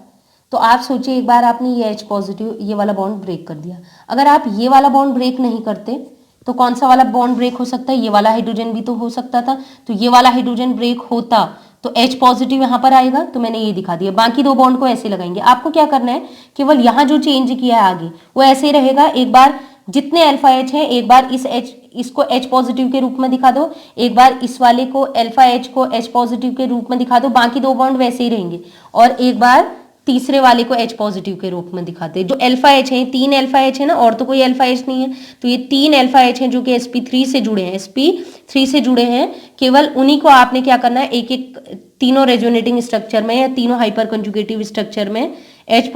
तो आप सोचिए एक बार आपने ये H पॉजिटिव ये वाला बॉन्ड ब्रेक कर दिया। अगर आप ये वाला बॉन्ड ब्रेक नहीं करते तो कौन सा वाला बॉन्ड ब्रेक हो सकता है, ये वाला हाइड्रोजन भी तो हो सकता था। तो ये वाला हाइड्रोजन ब्रेक होता तो H पॉजिटिव यहाँ पर आएगा, तो मैंने ये दिखा दिया। बाकी 2 बॉन्ड को ऐसे लगाएंगे। आपको क्या करना है, केवल यहाँ जो चेंज किया है आगे वो ऐसे ही रहेगा। एक बार जितने अल्फा H है एक बार इसको H पॉजिटिव के रूप में दिखा दो, एक बार इस वाले को अल्फा H को H पॉजिटिव के रूप में दिखा दो, बाकी 2 बॉन्ड वैसे ही रहेंगे। और एक बार तीसरे वाले को H पॉजिटिव के रूप में दिखाते। जो अल्फा H है, 3 अल्फा H है ना, और तो कोई अल्फा H नहीं है, तो ये 3 अल्फा H हैं जो कि sp3 से जुड़े हैं, sp3 से जुड़े हैं। केवल उन्हीं को आपने क्या करना है, एक एक तीनों रेजोनेटिंग स्ट्रक्चर में या तीनों हाइपर कंजुगेटिव स्ट्रक्चर में H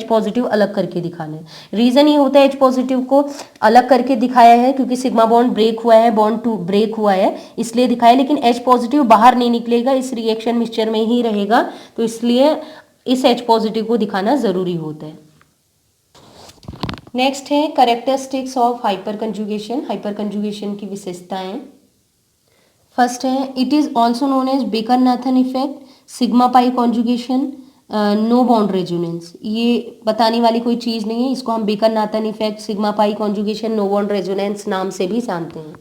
पॉजिटिव अलग करके दिखाना है। रीजन ये होता है H पॉजिटिव को अलग करके दिखाया है क्योंकि सिग्मा बॉन्ड ब्रेक हुआ है, बॉन्ड 2 ब्रेक हुआ है, इसलिए दिखाया। लेकिन H पॉजिटिव बाहर नहीं निकलेगा, इस रिएक्शन मिक्सचर में ही रहेगा, तो इसलिए इस H पॉजिटिव को दिखाना जरूरी होता है। नेक्स्ट है characteristics of hyper conjugation, hyper conjugation की विशेषताएं। फर्स्ट है, it is also known as Baker Nathan effect, sigma pi conjugation, no bond resonance. ये बताने वाली कोई चीज नहीं है, इसको हम Baker Nathan effect, sigma pi conjugation, no bond resonance नाम से भी जानते हैं।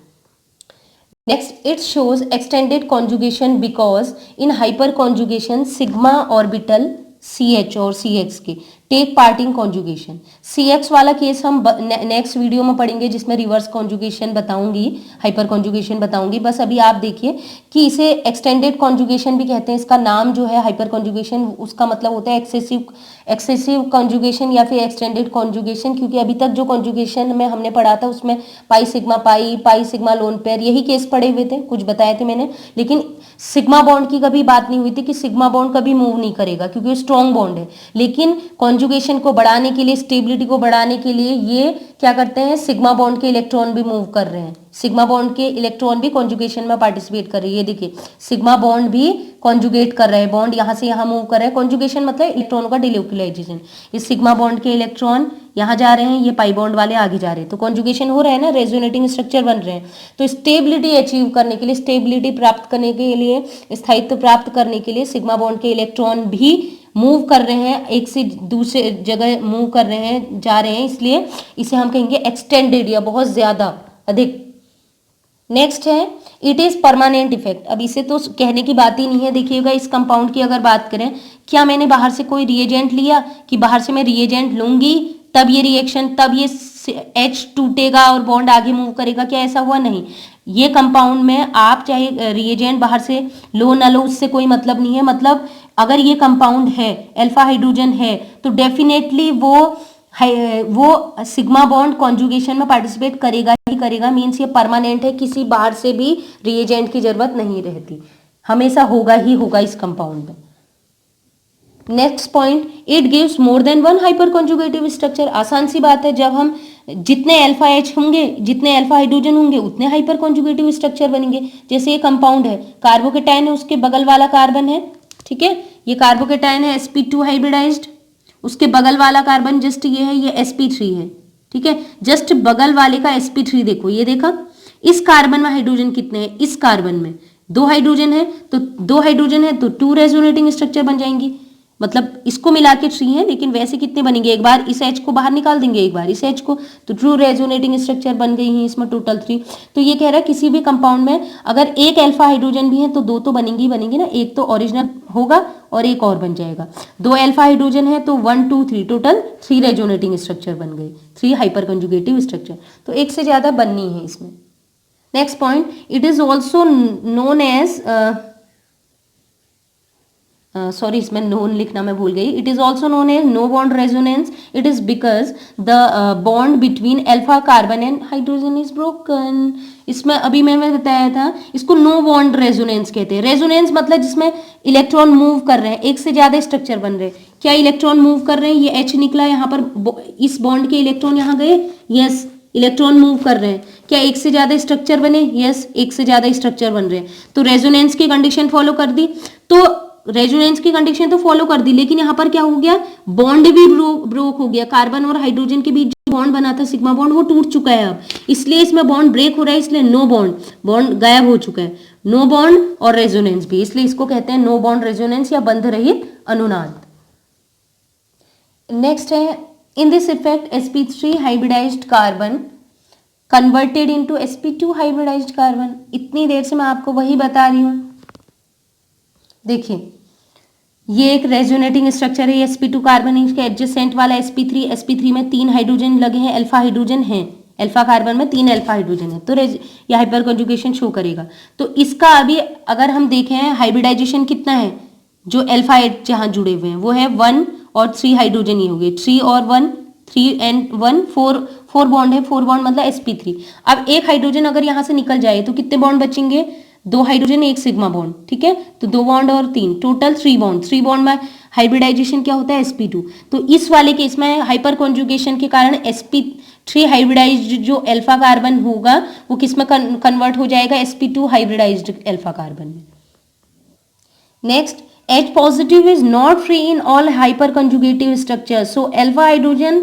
Next, it shows extended conjugation because in hyperconjugation sigma orbital CH और CX के take part in conjugation. CX वाला केस हम नेक्स्ट वीडियो में पढ़ेंगे जिसमें रिवर्स कॉन्जुगेशन बताऊंगी, हाइपर कॉन्जुगेशन बताऊंगी। बस अभी आप देखिए कि इसे एक्सटेंडेड कॉन्जुगेशन भी कहते हैं। इसका नाम जो है हाइपर कॉन्जुगेशन, उसका मतलब होता है एक्सेसिव कॉन्जुगेशन या फिर एक्सटेंडेड कॉन्जुगेशन, क्योंकि अभी तक जो कॉन्जुगेशन में हमने पढ़ा था उसमें पाई सिग्मा लोन पेयर यही केस पढ़े हुए थे, कुछ बताए थे मैंने। लेकिन सिग्मा बॉन्ड की कभी बात नहीं हुई थी कि सिग्मा बॉन्ड कभी मूव नहीं करेगा क्योंकि स्ट्रॉन्ग बॉन्ड है। लेकिन कॉन्जुगेशन को बढ़ाने के लिए, स्टेबिलिटी को बढ़ाने के लिए ये क्या करते हैं, सिग्मा बॉन्ड के इलेक्ट्रॉन भी मूव कर रहे हैं, सिग्मा बॉन्ड के इलेक्ट्रॉन भी कॉन्जुगेशन में पार्टिसिपेट कर रहे हैं। ये देखिए सिग्मा बॉन्ड भी कॉन्जुगेट कर रहे हैं, बॉन्ड यहाँ से यहाँ मूव कर रहे हैं। कॉन्जुगेशन मतलब इलेक्ट्रॉनों का डिलोक्युलाइजेशन। इस सिग्मा बॉन्ड के इलेक्ट्रॉन यहाँ जा रहे हैं, ये पाई बॉन्ड वाले आगे जा रहे हैं, तो कॉन्जुगेशन हो रहा है ना, रेजोनेटिंग स्ट्रक्चर बन रहे हैं। तो स्टेबिलिटी अचीव करने के लिए, स्टेबिलिटी प्राप्त करने के लिए, स्थायित्व प्राप्त करने के लिए सिग्मा बॉन्ड के इलेक्ट्रॉन भी मूव कर रहे हैं, एक से दूसरे जगह मूव कर रहे हैं, जा रहे हैं, इसलिए इसे हम कहेंगे एक्सटेंडेड या बहुत ज्यादा अधिक। नेक्स्ट है इट इज परमानेंट इफेक्ट। अब इसे तो कहने की बात ही नहीं है। देखिएगा इस कंपाउंड की अगर बात करें, क्या मैंने बाहर से कोई रिएजेंट लिया कि बाहर से मैं रिएजेंट लूंगी तब ये रिएक्शन, तब ये H टूटेगा और बॉन्ड आगे मूव करेगा, क्या ऐसा हुआ? नहीं। ये कंपाउंड में आप चाहे रिएजेंट बाहर से लो ना लो, उससे कोई मतलब नहीं है। मतलब अगर ये कंपाउंड है, अल्फा हाइड्रोजन है, तो डेफिनेटली वो सिग्मा बॉन्ड कॉन्जुगेशन में पार्टिसिपेट करेगा ही करेगा। मीन्स ये परमानेंट है, किसी बाहर से भी रिएजेंट की जरूरत नहीं रहती, हमेशा होगा ही होगा इस कंपाउंड में। Next point, it gives more than one hyper conjugative structure. आसान सी बात है, जब हम जितने अल्फा H होंगे, जितने अल्फा हाइड्रोजन होंगे, उतने हाइपर कॉन्जुगेटिव स्ट्रक्चर बनेंगे। जैसे ये कंपाउंड है, कार्बोकेटाइन है, उसके बगल वाला कार्बन है, ठीक है, ये कार्बोकेटाइन है sp2 हाइब्रिडाइज्ड, उसके बगल वाला कार्बन जस्ट ये है, ये sp3 है, ठीक है। जस्ट बगल वाले का sp3 देखो, ये देखा, इस कार्बन में हाइड्रोजन कितने हैं? इस कार्बन में 2 हाइड्रोजन है, तो 2 हाइड्रोजन है तो 2 रेजोनेटिंग स्ट्रक्चर बन जाएंगी। मतलब इसको मिला के 3 है, लेकिन वैसे कितने बनेंगे, एक बार इस H को बाहर निकाल देंगे, एक बार इस H को, तो ट्रू रेजोनेटिंग स्ट्रक्चर बन गई है इसमें टोटल 3। तो ये कह रहा है किसी भी कंपाउंड में अगर एक अल्फा हाइड्रोजन भी है तो 2 तो बनेंगी बनेंगी ना, एक तो ओरिजिनल होगा और एक और बन जाएगा। 2 अल्फा हाइड्रोजन है तो 1 2 3 टोटल 3 रेजोनेटिंग स्ट्रक्चर बन गए, 3 हाइपर कंजुगेटिव स्ट्रक्चर, तो एक से ज्यादा बननी है इसमें। Next point, it is also known as, sorry इसमें नोन लिखना मैं भूल गई, it is also known as no bond resonance, it is because the bond between alpha carbon and hydrogen is broken. इसमें अभी मैंने बताया था इसको नो बॉन्ड रेजोनेंस कहते हैं। रेजोनेंस मतलब जिसमें इलेक्ट्रॉन मूव कर रहे हैं, एक से ज्यादा स्ट्रक्चर बन रहे हैं। क्या इलेक्ट्रॉन मूव कर रहे हैं, ये H निकला यहाँ पर, इस बॉन्ड के इलेक्ट्रॉन यहाँ गए, यस इलेक्ट्रॉन मूव कर रहे हैं। क्या एक से ज्यादा स्ट्रक्चर बने, यस एक से ज्यादा स्ट्रक्चर बन रहे हैं। तो रेजोनेंस की कंडीशन फॉलो कर दी, तो रेजोनेंस की कंडीशन तो फॉलो कर दी, लेकिन यहाँ पर क्या हो गया, बॉन्ड भी ब्रोक हो गया। कार्बन और हाइड्रोजन के बीच जो बॉन्ड बना था सिग्मा बॉन्ड, वो टूट चुका है अब, इसलिए इसमें बॉन्ड ब्रेक हो रहा है, इसलिए नो बॉन्ड, बॉन्ड गायब हो चुका है। नो बॉन्ड और रेजोनेंस भी, इसलिए इसको कहते हैं नो बॉन्ड रेजोनेंस या बंध रहित अनुनाद। नेक्स्ट है, in this effect sp3 hybridised carbon converted into sp2 hybridised carbon. इतनी देर से मैं आपको वही बता रही हूं। देखिए ये एक रेजोनेटिंग स्ट्रक्चर है, sp2 कार्बन, इसके एडजेसेंट वाला sp3 में 3 हाइड्रोजन लगे हैं, अल्फा हाइड्रोजन है, अल्फा कार्बन में 3 अल्फा हाइड्रोजन है, तो ये हाइपर कंजुगेशन शो करेगा। तो इसका अभी अगर हम देखें हाइब्रिडाइजेशन कितना है, जो अल्फा एट जहां जुड़े हुए हैं वो है 1 और 3 हाइड्रोजन ही हो गए, 3 और 1, 3 एंड 1 4 बॉन्ड है, 4 बॉन्ड मतलब sp3। अब एक हाइड्रोजन अगर यहां से निकल जाए तो कितने बॉन्ड बचेंगे, 2 हाइड्रोजन 1 सिग्मा बॉन्ड, ठीक है, तो 2 बॉन्ड और 3 टोटल 3 बॉन्ड। 3 बॉन्ड में हाइब्रिडाइजेशन क्या होता है, sp2। तो इस वाले केस में हाइपर कॉन्जुगेशन के कारण sp3 हाइब्रिडाइज्ड जो अल्फा कार्बन होगा वो किस में कन्वर्ट हो जाएगा, sp2 हाइब्रिडाइज्ड अल्फा कार्बन में। Next, H positive is not free in all hyperconjugative structures. So alpha hydrogen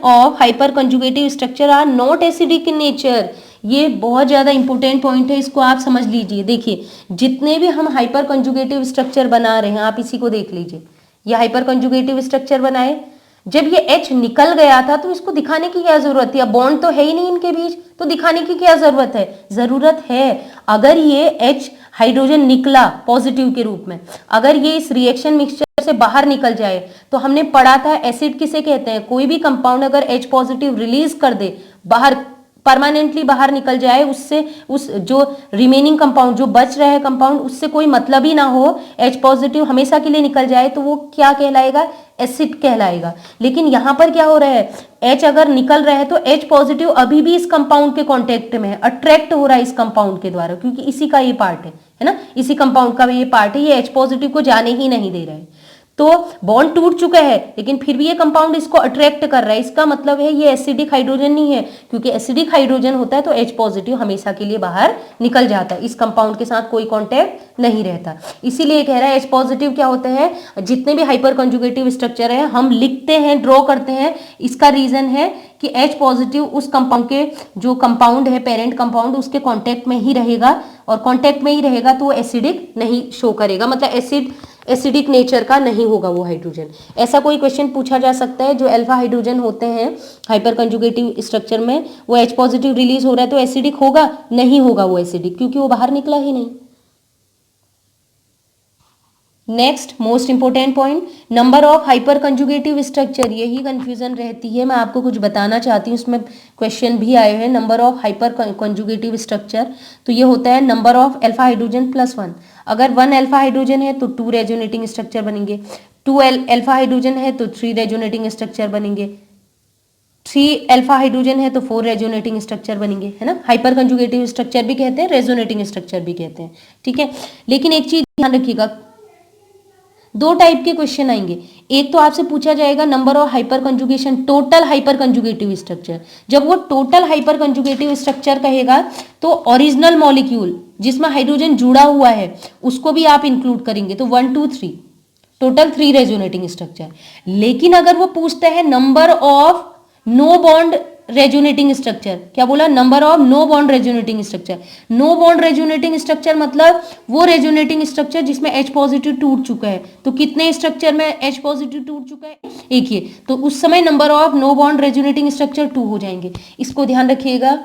of hyperconjugative structure are not acidic in nature. ये बहुत ज्यादा इंपॉर्टेंट पॉइंट है, इसको आप समझ लीजिए। देखिए जितने भी हम हाइपर कंजुगेटिव स्ट्रक्चर बना रहे हैं, आप इसी को देख लीजिए, ये हाइपर कंजुगेटिव स्ट्रक्चर बनाए, जब ये H निकल गया था तो इसको दिखाने की क्या जरूरत थी, अब बॉन्ड तो है ही नहीं इनके बीच, तो दिखाने की क्या जरूरत है, जरूरत है। अगर ये H हाइड्रोजन निकला पॉजिटिव के रूप में, अगर ये इस रिएक्शन मिक्सचर से बाहर निकल जाए, तो हमने पढ़ा था एसिड किसे कहते हैं, कोई भी कंपाउंड अगर H पॉजिटिव रिलीज कर दे, बाहर परमानेंटली बाहर निकल जाए, उससे उस जो रिमेनिंग कंपाउंड जो बच रहा है कंपाउंड, उससे कोई मतलब ही ना हो, H पॉजिटिव हमेशा के लिए निकल जाए, तो वो क्या कहलाएगा, एसिड कहलाएगा। लेकिन यहां पर क्या हो रहा है, H अगर निकल रहा है तो H पॉजिटिव अभी भी इस कंपाउंड के कांटेक्ट में है, अट्रैक्ट हो रहा है इस कंपाउंड के द्वारा, क्योंकि इसी का ये पार्ट है ना, इसी कंपाउंड का ये पार्ट है, ये H पॉजिटिव को जाने ही नहीं दे रहा है। तो बॉन्ड टूट चुका है लेकिन फिर भी ये कंपाउंड इसको अट्रैक्ट कर रहा है, इसका मतलब है ये एसिडिक हाइड्रोजन नहीं है, क्योंकि एसिडिक हाइड्रोजन होता है तो H पॉजिटिव हमेशा के लिए बाहर निकल जाता है, इस कंपाउंड के साथ कोई कांटेक्ट नहीं रहता। इसीलिए कह रहा है H पॉजिटिव क्या होते हैं, जितने भी हाइपर कंजुगेटिव स्ट्रक्चर है हम लिखते हैं, ड्रॉ करते हैं, इसका रीजन है कि H पॉजिटिव उस कंपाउंड के जो कंपाउंड है पेरेंट कंपाउंड उसके कांटेक्ट में ही रहेगा, और कांटेक्ट में ही रहेगा तो वो एसिडिक नहीं शो करेगा, मतलब एसिडिक नेचर का नहीं होगा वो हाइड्रोजन। ऐसा कोई क्वेश्चन पूछा जा सकता है, जो अल्फा हाइड्रोजन होते हैं हाइपर कंजुगेटिव स्ट्रक्चर में, वो H पॉजिटिव रिलीज हो रहा है तो एसिडिक होगा, नहीं होगा वो एसिडिक, क्योंकि वो बाहर निकला ही नहीं। Next most important point, number of hyper conjugative structure, यही कंफ्यूजन रहती है, मैं आपको कुछ बताना चाहती हूँ, उसमें क्वेश्चन भी आए हैं। Number of hyper conjugative structure, तो ये होता है number of alpha hydrogen plus 1। अगर 1 अल्फा हाइड्रोजन है तो 2 रेजोनेटिंग स्ट्रक्चर बनेंगे, 2 अल्फा हाइड्रोजन है तो 3 रेजोनेटिंग स्ट्रक्चर बनेंगे, 3 अल्फा हाइड्रोजन है तो 4 रेजोनेटिंग स्ट्रक्चर बनेंगे, है ना। हाइपर कंजुगेटिव स्ट्रक्चर भी कहते हैं, रेजोनेटिंग स्ट्रक्चर भी कहते हैं, ठीक है। लेकिन एक चीज ध्यान रखिएगा, 2 टाइप के क्वेश्चन आएंगे, एक तो आपसे पूछा जाएगा number of hyper conjugation, total hyper conjugative structure. जब वो टोटल हाइपर कंजुगेटिव स्ट्रक्चर कहेगा तो ओरिजिनल मॉलिक्यूल जिसमें हाइड्रोजन जुड़ा हुआ है उसको भी आप इंक्लूड करेंगे, तो 1 2 3 टोटल 3 रेजोनेटिंग स्ट्रक्चर। लेकिन अगर वो पूछता है number of no bond resonating structure, क्या बोला, number of no bond resonating structure. No bond resonating structure मतलब वो रेजोनेटिंग स्ट्रक्चर जिसमें H पॉजिटिव टूट चुका है। तो कितने स्ट्रक्चर में H पॉजिटिव टूट चुका है, एक ही। तो उस समय number of no bond resonating structure 2 हो जाएंगे। इसको ध्यान रखिएगा,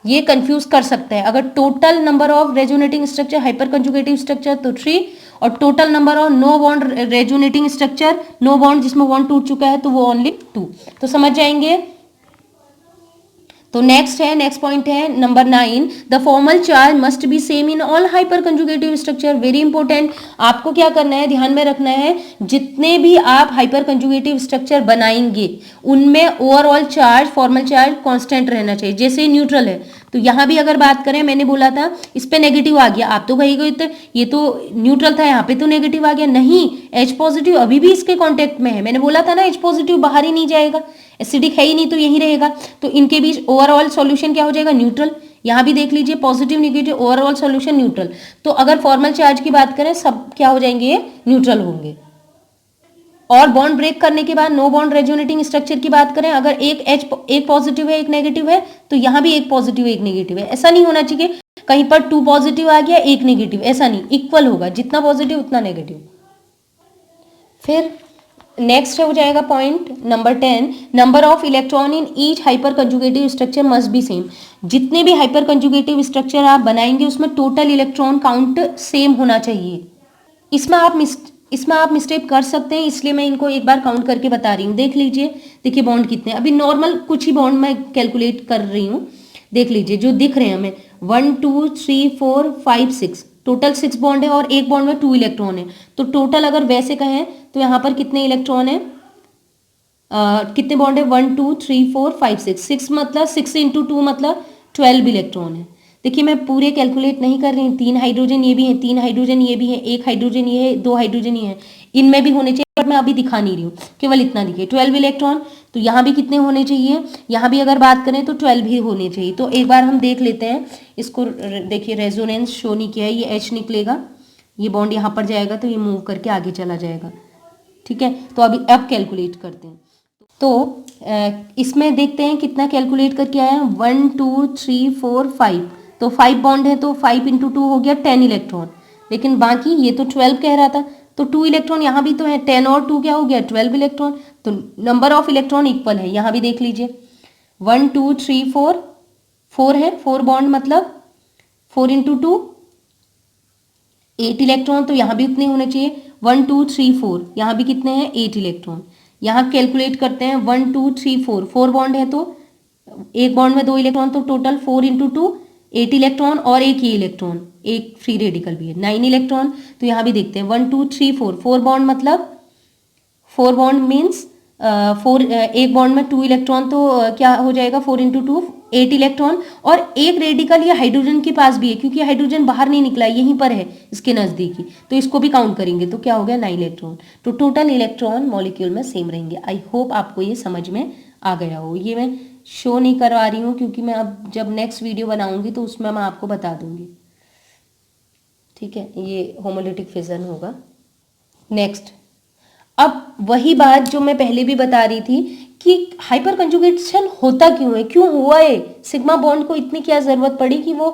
ये कंफ्यूज कर सकता है। अगर total number of resonating structure hyper conjugative structure तो 3, और total number of no bond resonating structure, no bond जिसमें 1 टूट चुका है, तो वो ओनली 2। तो समझ जाएंगे। तो नेक्स्ट पॉइंट है number 9, the formal charge must be same in all hyper conjugative structure. Very important, आपको क्या करना है, ध्यान में रखना है, जितने भी आप हाइपर कंजुगेटिव स्ट्रक्चर बनाएंगे उनमें overall charge, formal charge constant रहना चाहिए। जैसे न्यूट्रल है, तो यहां भी अगर बात करें, मैंने बोला था इस पे नेगेटिव आ गया, आप तो कहेंगे तो ये तो न्यूट्रल था, यहाँ पे तो नेगेटिव आ गया। नहीं, H पॉजिटिव अभी भी इसके कांटेक्ट में है। मैंने बोला था ना H पॉजिटिव बाहर ही नहीं जाएगा, एसिडिक है ही नहीं, तो यहीं रहेगा। तो इनके बीच ओवरऑल सॉल्यूशन क्या हो जाएगा, न्यूट्रल। यहां भी देख लीजिए, positive negative overall solution neutral. तो अगर फॉर्मल चार्ज की बात करें, सब क्या हो जाएंगे, ये न्यूट्रल होंगे। और बॉन्ड ब्रेक करने के बाद नो बॉन्ड रेजोनेटिंग स्ट्रक्चर की बात करें, अगर एक पॉजिटिव है एक नेगेटिव है, तो यहां भी एक पॉजिटिव एक नेगेटिव है। ऐसा नहीं होना चाहिए कहीं पर 2 पॉजिटिव आ गया एक नेगेटिव, ऐसा नहीं, इक्वल होगा, जितना पॉजिटिव उतना नेगेटिव। फिर नेक्स्ट हो जाएगा point number 10, number of electron in each hyper conjugative structure must be same. जितने भी हाइपर कंजुगेटिव स्ट्रक्चर आप बनाएंगे उसमें टोटल इलेक्ट्रॉन काउंट सेम होना चाहिए। इसमें आप मिस्टेक कर सकते हैं, इसलिए मैं इनको एक बार काउंट करके बता रही हूँ। देख लीजिए, देखिए बॉन्ड कितने, अभी नॉर्मल कुछ ही बॉन्ड मैं कैलकुलेट कर रही हूँ। देख लीजिए जो दिख रहे हैं हमें, 1 2 3 4 5 6, टोटल 6 बॉन्ड है, और एक बॉन्ड में 2 इलेक्ट्रॉन है। तो टोटल अगर वैसे कहें तो यहाँ पर कितने इलेक्ट्रॉन है, कितने बॉन्ड है, 1 2 3 4 5 6 मतलब 6 इंटू 2 मतलब 12 इलेक्ट्रॉन है। देखिए मैं पूरे कैलकुलेट नहीं कर रही हूँ, 3 हाइड्रोजन ये भी है, 3 हाइड्रोजन ये भी है, 1 हाइड्रोजन ये है, 2 हाइड्रोजन ये है, इनमें भी होने चाहिए, बट मैं अभी दिखा नहीं रही हूँ, केवल इतना दिखे 12 इलेक्ट्रॉन। तो यहाँ भी कितने होने चाहिए, यहाँ भी अगर बात करें तो 12 भी होने चाहिए। तो एक बार हम देख लेते हैं इसको। देखिए रेजोनेंस शो नहीं किया है, ये H निकलेगा, ये बॉन्ड यहाँ पर जाएगा तो ये मूव करके आगे चला जाएगा। ठीक है, तो अब कैलकुलेट करते हैं। तो इसमें देखते हैं कितना कैलकुलेट करके आया, 1 2 3 4 5, तो 5 बॉन्ड है, तो 5 इंटू 2 हो गया 10 इलेक्ट्रॉन। लेकिन बाकी ये तो 12 कह रहा था, तो 2 इलेक्ट्रॉन यहाँ भी तो है, 10 और 2 क्या हो गया, 12 इलेक्ट्रॉन। तो नंबर ऑफ इलेक्ट्रॉन इक्वल है, यहाँ भी देख लीजिए 1 2 3 4, 4 है, 4 बॉन्ड मतलब 4 इंटू 2 8 इलेक्ट्रॉन, तो यहाँ भी उतने होने चाहिए। 1 2 3 4, यहाँ भी कितने हैं, 8 इलेक्ट्रॉन। यहाँ कैलकुलेट करते हैं, 1 2 3 4, 4 बॉन्ड है, तो एक बॉन्ड में 2 इलेक्ट्रॉन, तो टोटल 4 इंटू 2 8 इलेक्ट्रॉन, और एक ये इलेक्ट्रॉन, एक फ्री रेडिकल भी है, 9 इलेक्ट्रॉन। तो यहाँ भी देखते हैं 1 2 3 4, 4 बॉन्ड मतलब 4 बॉन्ड मीन्स 4, एक बॉन्ड में 2 इलेक्ट्रॉन, तो क्या हो जाएगा, 4 इंटू 2 8 इलेक्ट्रॉन, और एक रेडिकल ये हाइड्रोजन के पास भी है, क्योंकि हाइड्रोजन बाहर नहीं निकला, यहीं पर है इसके नज़दीकी, तो इसको भी काउंट करेंगे, तो क्या हो गया 9 इलेक्ट्रॉन। तो टोटल इलेक्ट्रॉन मॉलिक्यूल में सेम रहेंगे। आई होप आपको ये समझ में आ गया हो। ये मैं शो नहीं करवा रही हूँ, क्योंकि मैं अब जब नेक्स्ट वीडियो बनाऊंगी तो उसमें मैं आपको बता दूंगी। ठीक है, ये होमोलिटिक फिजन होगा। नेक्स्ट, अब वही बात जो मैं पहले भी बता रही थी कि हाइपर कंजुगेशन होता क्यों है, क्यों हुआ है, सिग्मा बॉन्ड को इतनी क्या जरूरत पड़ी कि वो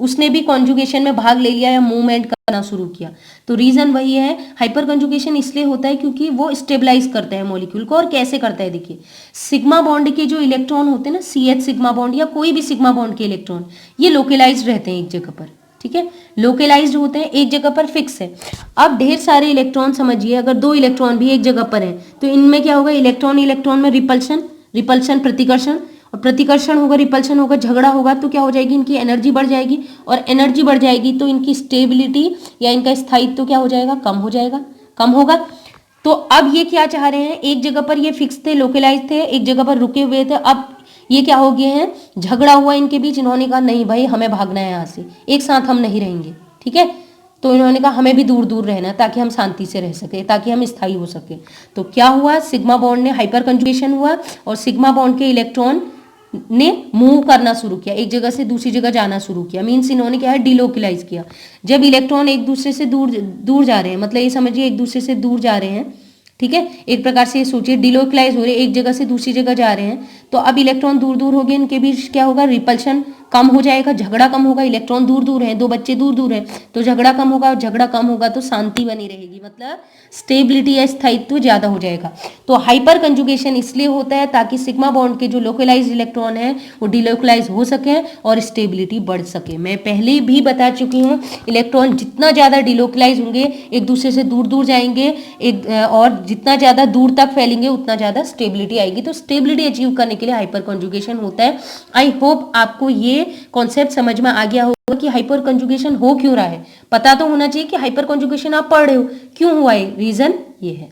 उसने भी कॉन्जुगेशन में भाग ले लिया या मूवमेंट करना शुरू किया। तो रीजन वही है, हाइपर कंजुगेशन इसलिए होता है क्योंकि वो स्टेबलाइज करता है मॉलिक्यूल को। और कैसे करता है, देखिए सिग्मा बॉन्ड के जो इलेक्ट्रॉन होते हैं ना, CH सिग्मा बॉन्ड या कोई भी सिग्मा बॉन्ड के इलेक्ट्रॉन, ये लोकेलाइज रहते हैं एक जगह पर। ठीक है, लोकेलाइज्ड होते हैं, एक जगह पर फिक्स है। अब ढेर सारे इलेक्ट्रॉन समझिए, अगर 2 इलेक्ट्रॉन भी एक जगह पर हैं, तो इनमें क्या होगा, इलेक्ट्रॉन इलेक्ट्रॉन में रिपल्शन प्रतिकर्षण, और प्रतिकर्षण होगा, रिपल्शन होगा, झगड़ा होगा, तो क्या हो जाएगी, इनकी एनर्जी बढ़ जाएगी, और एनर्जी बढ़ जाएगी तो इनकी स्टेबिलिटी या इनका स्थायित्व तो क्या हो जाएगा, कम हो जाएगा, कम होगा। तो अब ये क्या चाह रहे हैं, एक जगह पर ये फिक्स थे, लोकेलाइज थे, एक जगह पर रुके हुए थे, अब ये क्या हो गए हैं, झगड़ा हुआ इनके बीच, इन्होंने कहा नहीं भाई हमें भागना है यहाँ से, एक साथ हम नहीं रहेंगे। ठीक है, तो इन्होंने कहा हमें भी दूर दूर रहना, ताकि हम शांति से रह सके, ताकि हम स्थायी हो सके। तो क्या हुआ, सिग्मा बॉन्ड ने हाइपर कंजुगेशन हुआ, और सिग्मा बॉन्ड के इलेक्ट्रॉन ने मूव करना शुरू किया, एक जगह से दूसरी जगह जाना शुरू किया। मीन्स इन्होंने क्या है, डिलोकलाइज किया। जब इलेक्ट्रॉन एक दूसरे से दूर दूर जा रहे हैं, मतलब ये समझिए एक दूसरे से दूर जा रहे हैं, ठीक है, एक प्रकार से ये सोचिए डिलोकलाइज हो रहे, एक जगह से दूसरी जगह जा रहे हैं, तो अब इलेक्ट्रॉन दूर दूर हो गए, इनके बीच क्या होगा, रिपल्शन कम हो जाएगा, झगड़ा कम होगा, इलेक्ट्रॉन दूर दूर है, दो बच्चे दूर दूर है, तो झगड़ा कम होगा, और झगड़ा कम होगा तो शांति बनी रहेगी, मतलब स्टेबिलिटी या स्थायित्व ज्यादा हो जाएगा। तो हाइपर कंजुगेशन इसलिए होता है ताकि सिग्मा बॉन्ड के जो लोकलाइज इलेक्ट्रॉन है वो डिलोकलाइज हो सके और स्टेबिलिटी बढ़ सके। मैं पहले भी बता चुकी हूँ, इलेक्ट्रॉन जितना ज्यादा डिलोकलाइज होंगे, एक दूसरे से दूर दूर जाएंगे, और जितना ज्यादा दूर तक फैलेंगे उतना ज्यादा स्टेबिलिटी आएगी। तो स्टेबिलिटी अचीव करने के लिए हाइपर कंजुगेशन होता है। आई होप आपको ये कॉन्सेप्ट समझ में आ गया होगा कि हाइपर कंजुगेशन हो क्यों रहा है। पता तो होना चाहिए कि हाइपर कंजुगेशन आप पढ़ रहे हो, क्यों हुआ है, रीजन ये है।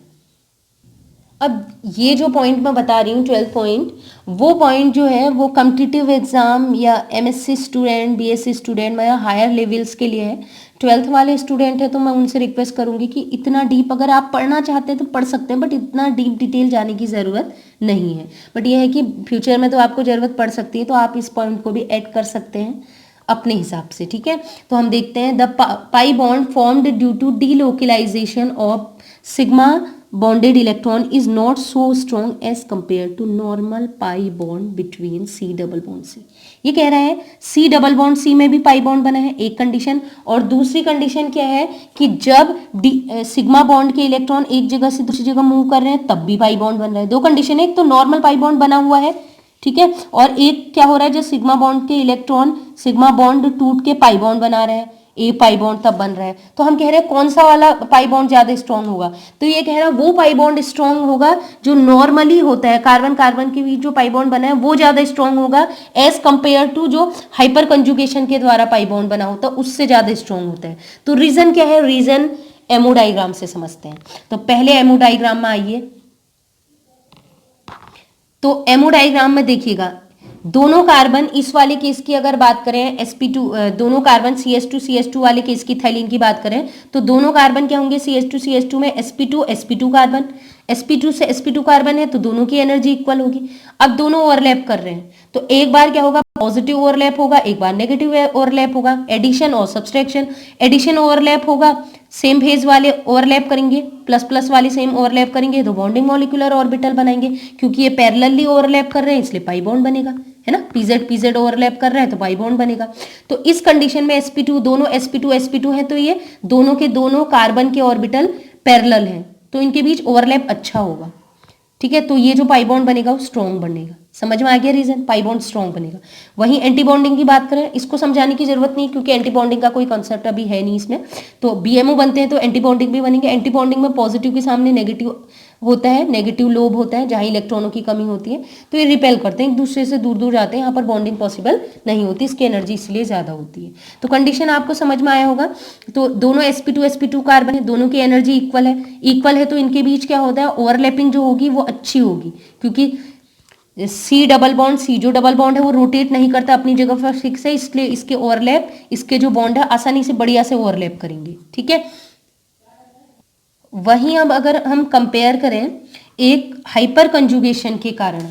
अब ये जो पॉइंट मैं बता रही हूँ 12 पॉइंट, वो पॉइंट जो है वो कॉम्पिटिटिव एग्जाम या एमएससी स्टूडेंट, बीएससी स्टूडेंट या हायर लेवल्स के लिए है। 12th वाले स्टूडेंट है तो मैं उनसे रिक्वेस्ट करूंगी कि इतना डीप अगर आप पढ़ना चाहते हैं तो पढ़ सकते हैं, बट इतना डीप डिटेल जाने की ज़रूरत नहीं है। बट ये है कि फ्यूचर में तो आपको ज़रूरत पड़ सकती है, तो आप इस पॉइंट को भी ऐड कर सकते हैं अपने हिसाब से, ठीक है। तो हम देखते हैं, the pi bond formed due to delocalisation of sigma bonded electron is not so strong as compared to normal pi bond between C double bond C। ये कह रहा है C डबल बॉन्ड C में भी पाई बॉन्ड बना है, एक condition. और दूसरी कंडीशन क्या है कि जब सिग्मा बॉन्ड के इलेक्ट्रॉन एक जगह से दूसरी जगह मूव कर रहे हैं तब भी पाई बॉन्ड बन रहा है। दो कंडीशन है, एक तो नॉर्मल पाई बॉन्ड बना हुआ है, ठीक है, और एक क्या हो रहा है, जब सिग्मा बॉन्ड के इलेक्ट्रॉन सिग्मा बॉन्ड टूट के पाई बॉन्ड बना रहे हैं, ए पाई बॉन्ड तब बन रहा है। तो हम कह रहे हैं कौन सा वाला पाई बॉन्ड ज्यादा स्ट्रांग होगा, तो ये कह रहा है वो पाई बॉन्ड स्ट्रांग होगा जो नॉर्मली होता है, कार्बन कार्बन के बीच जो पाई बॉन्ड बना है वो ज्यादा स्ट्रांग होगा एज कंपेयर टू जो हाइपर कंजुगेशन के द्वारा पाई बॉन्ड बना होता है उससे ज्यादा स्ट्रांग होता है। तो रीजन क्या है, रीजन एमओ डायग्राम से समझते हैं। तो पहले एमओ डायग्राम में आइए, तो एमओ डायग्राम में देखिएगा दोनों कार्बन, इस वाले केस की अगर बात करें sp2, दोनों कार्बन CH2 वाले केस की थैलीन की बात करें तो दोनों कार्बन क्या होंगे, CH2 में sp2 कार्बन, sp2 से sp2 कार्बन है तो दोनों की एनर्जी इक्वल होगी। अब दोनों ओवरलैप कर रहे हैं तो एक बार क्या होगा, पॉजिटिव ओवरलैप होगा, एक बार नेगेटिव ओवरलैप होगा, एडिशन और सब्सट्रैक्शन। एडिशन ओवरलैप होगा, सेम फेज वाले ओवरलैप करेंगे, प्लस प्लस वाले सेम ओवरलैप करेंगे तो बॉन्डिंग मॉलिक्यूलर ऑर्बिटल बनाएंगे, क्योंकि ये पैरेलली ओवरलैप कर रहे हैं इसलिए पाई बॉन्ड बनेगा, है ना, पीजेड ओवरलैप कर रहा है तो पाई बॉन्ड बनेगा। तो इस कंडीशन में sp2, दोनों sp2 है तो ये दोनों के दोनों कार्बन के ऑर्बिटल पैरेलल हैं तो इनके बीच ओवरलैप अच्छा होगा, ठीक है। तो ये जो पाई बॉन्ड बनेगा वो स्ट्रॉन्ग बनेगा। समझ में आ गया रीजन, पाई बॉन्ड स्ट्रॉन्ग बनेगा। वहीं एंटी बॉन्डिंग की बात करें, इसको समझाने की जरूरत नहीं क्योंकि एंटी बॉन्डिंग का कोई कॉन्सेप्ट अभी है नहीं इसमें। तो बीएमओ बनते हैं तो एंटी बॉन्डिंग भी बनेंगे। एंटी बॉन्डिंग में पॉजिटिव के सामने नेगेटिव होता है, नेगेटिव लोब होता है जहां इलेक्ट्रॉनों की कमी होती है तो ये रिपेल करते हैं, एक दूसरे से दूर दूर जाते हैं, यहाँ पर बॉन्डिंग पॉसिबल नहीं होती, इसकी एनर्जी इसलिए ज्यादा होती है। तो कंडीशन आपको समझ में आया होगा। तो दोनों sp2 कार्बन है, दोनों की एनर्जी इक्वल है तो इनके बीच क्या होता है, ओवरलैपिंग जो होगी वो अच्छी होगी, क्योंकि सी जो डबल बॉन्ड है वो रोटेट नहीं करता, अपनी जगह पर फिक्स है, इसलिए इसके ओवरलैप, इसके जो बॉन्ड है आसानी से बढ़िया से ओवरलैप करेंगे, ठीक है। वहीं अब अगर हम कंपेयर करें एक हाइपर कंजुगेशन के कारण,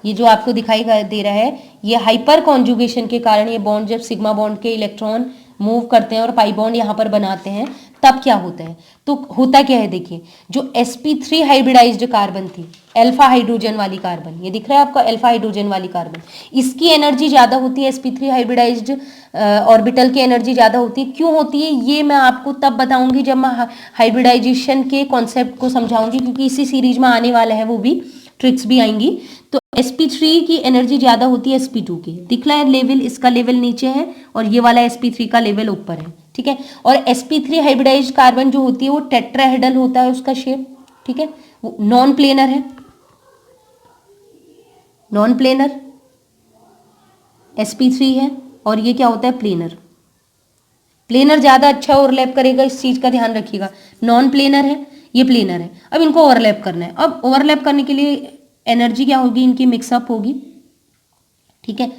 ये जो आपको दिखाई दे रहा है ये हाइपर कॉन्जुगेशन के कारण, ये बॉन्ड जब सिग्मा बॉन्ड के इलेक्ट्रॉन मूव करते हैं और पाई बॉन्ड यहाँ पर बनाते हैं तब क्या होता है। तो होता क्या है, देखिए जो sp3 हाइब्रिडाइज्ड कार्बन थी, अल्फा हाइड्रोजन वाली कार्बन, ये दिख रहा है आपको अल्फा हाइड्रोजन वाली कार्बन, इसकी एनर्जी ज्यादा होती है, sp3 हाइब्रिडाइज्ड ऑर्बिटल की एनर्जी ज्यादा होती है। क्यों होती है ये मैं आपको तब बताऊंगी जब मैं हाइब्रिडाइजेशन के कॉन्सेप्ट को समझाऊंगी, क्योंकि इसी सीरीज में आने वाला है, वो भी ट्रिक्स भी आएंगी। तो sp3 की एनर्जी ज्यादा होती है sp2 की, दिख रहा है लेवल, इसका लेवल नीचे है और ये वाला sp3 का लेवल ऊपर है, ठीक है। और sp3 हाइब्रिडाइज्ड कार्बन जो होती है वो टेट्राहेड्रल होता है उसका शेप, ठीक है, वो नॉन प्लेनर है, नॉन प्लेनर sp3 है, और ये क्या होता है, प्लेनर। प्लेनर ज्यादा अच्छा ओवरलैप करेगा, इस चीज का ध्यान रखिएगा। नॉन प्लेनर है, ये प्लेनर है। अब इनको ओवरलैप करना है, अब ओवरलैप करने के लिए एनर्जी क्या होगी, इनकी मिक्सअप होगी, ठीक है,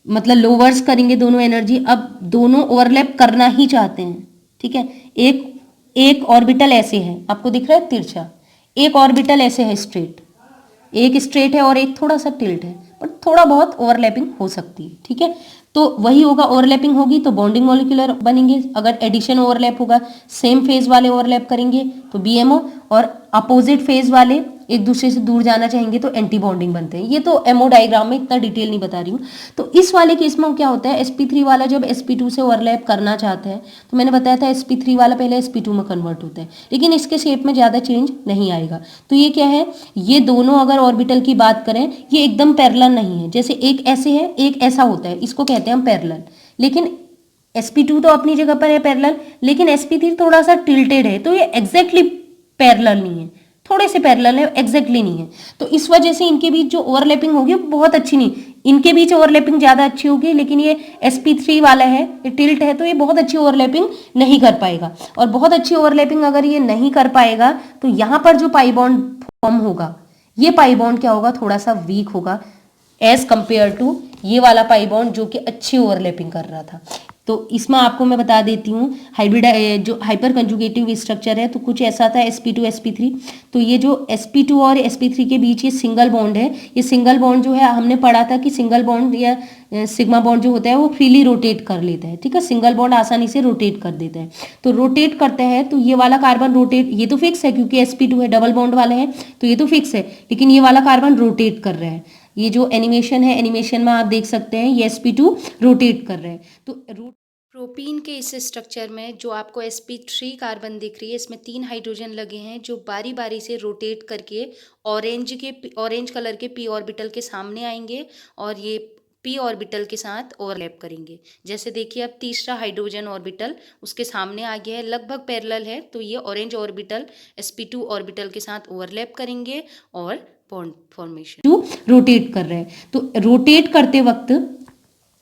मतलब लोवर्स करेंगे दोनों एनर्जी। अब दोनों ओवरलैप करना ही चाहते हैं, ठीक है। एक ऑर्बिटल ऐसे है, आपको दिख रहा है तिरछा, एक ऑर्बिटल ऐसे है स्ट्रेट, एक स्ट्रेट है और एक थोड़ा सा टिल्ट है, बट थोड़ा बहुत ओवरलैपिंग हो सकती है, ठीक है। तो तो वही होगा, ओवरलैपिंग होगी तो बॉन्डिंग मॉलिक्यूलर बनेंगे, अगर एडिशन ओवरलैप होगा, सेम फेज वाले ओवरलैप करेंगे तो BMO, और अपोजिट फेज वाले एक दूसरे से दूर जाना चाहेंगे तो एंटी बॉन्डिंग बनते हैं। ये तो एमओ डायग्राम में इतना डिटेल नहीं बता रही हूँ। तो इस वाले केस में क्या होता है, sp3 वाला जब sp2 से ओवरलैप करना चाहता है तो मैंने बताया था sp3 वाला पहले sp2 में कन्वर्ट होता है, लेकिन इसके शेप में ज़्यादा चेंज नहीं आएगा। तो ये क्या है, ये दोनों अगर ऑर्बिटल की बात करें ये एकदम पैरेलल नहीं है, जैसे एक ऐसे है एक ऐसा होता है, इसको कहते हैं हम पैरेलल। लेकिन sp2 तो अपनी जगह पर है पैरेलल, लेकिन sp3 थोड़ा सा टिल्टेड है, तो ये एग्जैक्टली पैरेलल नहीं है, थोड़े से पैरेलल है, एग्जैक्टली नहीं है। तो इस वजह से इनके बीच जो ओवरलैपिंग होगी बहुत अच्छी नहीं, इनके बीच ओवरलैपिंग ज़्यादा अच्छी होगी, लेकिन ये sp3 वाला है, ये टिल्ट है, तो ये बहुत अच्छी ओवरलैपिंग नहीं कर पाएगा। और बहुत अच्छी ओवरलैपिंग अगर ये नहीं कर पाएगा तो यहाँ पर जो पाई बॉन्ड फॉर्म होगा, ये पाई बॉन्ड क्या होगा, थोड़ा सा वीक होगा एज कंपेयर टू ये वाला पाई बॉन्ड जो कि अच्छी ओवरलैपिंग कर रहा था। तो इसमें आपको मैं बता देती हूँ, हाइब्रिड जो हाइपर कंजुगेटिव स्ट्रक्चर है तो कुछ ऐसा था sp2 sp3। तो ये जो sp2 और sp3 के बीच ये सिंगल बॉन्ड है, ये सिंगल बॉन्ड जो है हमने पढ़ा था कि सिंगल बॉन्ड या सिग्मा बॉन्ड जो होता है वो फ्रीली रोटेट कर लेता है, ठीक है, सिंगल बॉन्ड आसानी से रोटेट कर देता है। तो रोटेट करता है तो ये वाला कार्बन रोटेट, ये तो फिक्स है क्योंकि sp2 है, डबल बॉन्ड वाला है तो ये तो फिक्स है, लेकिन ये वाला कार्बन रोटेट कर रहा है। ये जो एनिमेशन है, एनिमेशन में आप देख सकते हैं ये sp2 रोटेट कर रहे हैं। तो प्रोपीन के इस स्ट्रक्चर में जो आपको sp3 कार्बन दिख रही है, इसमें 3 हाइड्रोजन लगे हैं जो बारी बारी से रोटेट करके ऑरेंज कलर के p ऑर्बिटल के सामने आएंगे और ये p ऑर्बिटल के साथ ओवरलैप करेंगे। जैसे देखिए अब तीसरा हाइड्रोजन ऑर्बिटल उसके सामने आ गया है, लगभग पैरेलल है, तो ये ऑरेंज ऑर्बिटल sp2 ऑर्बिटल के साथ ओवरलैप करेंगे और बॉन्ड फॉर्मेशन रोटेट कर रहे हैं। तो रोटेट करते वक्त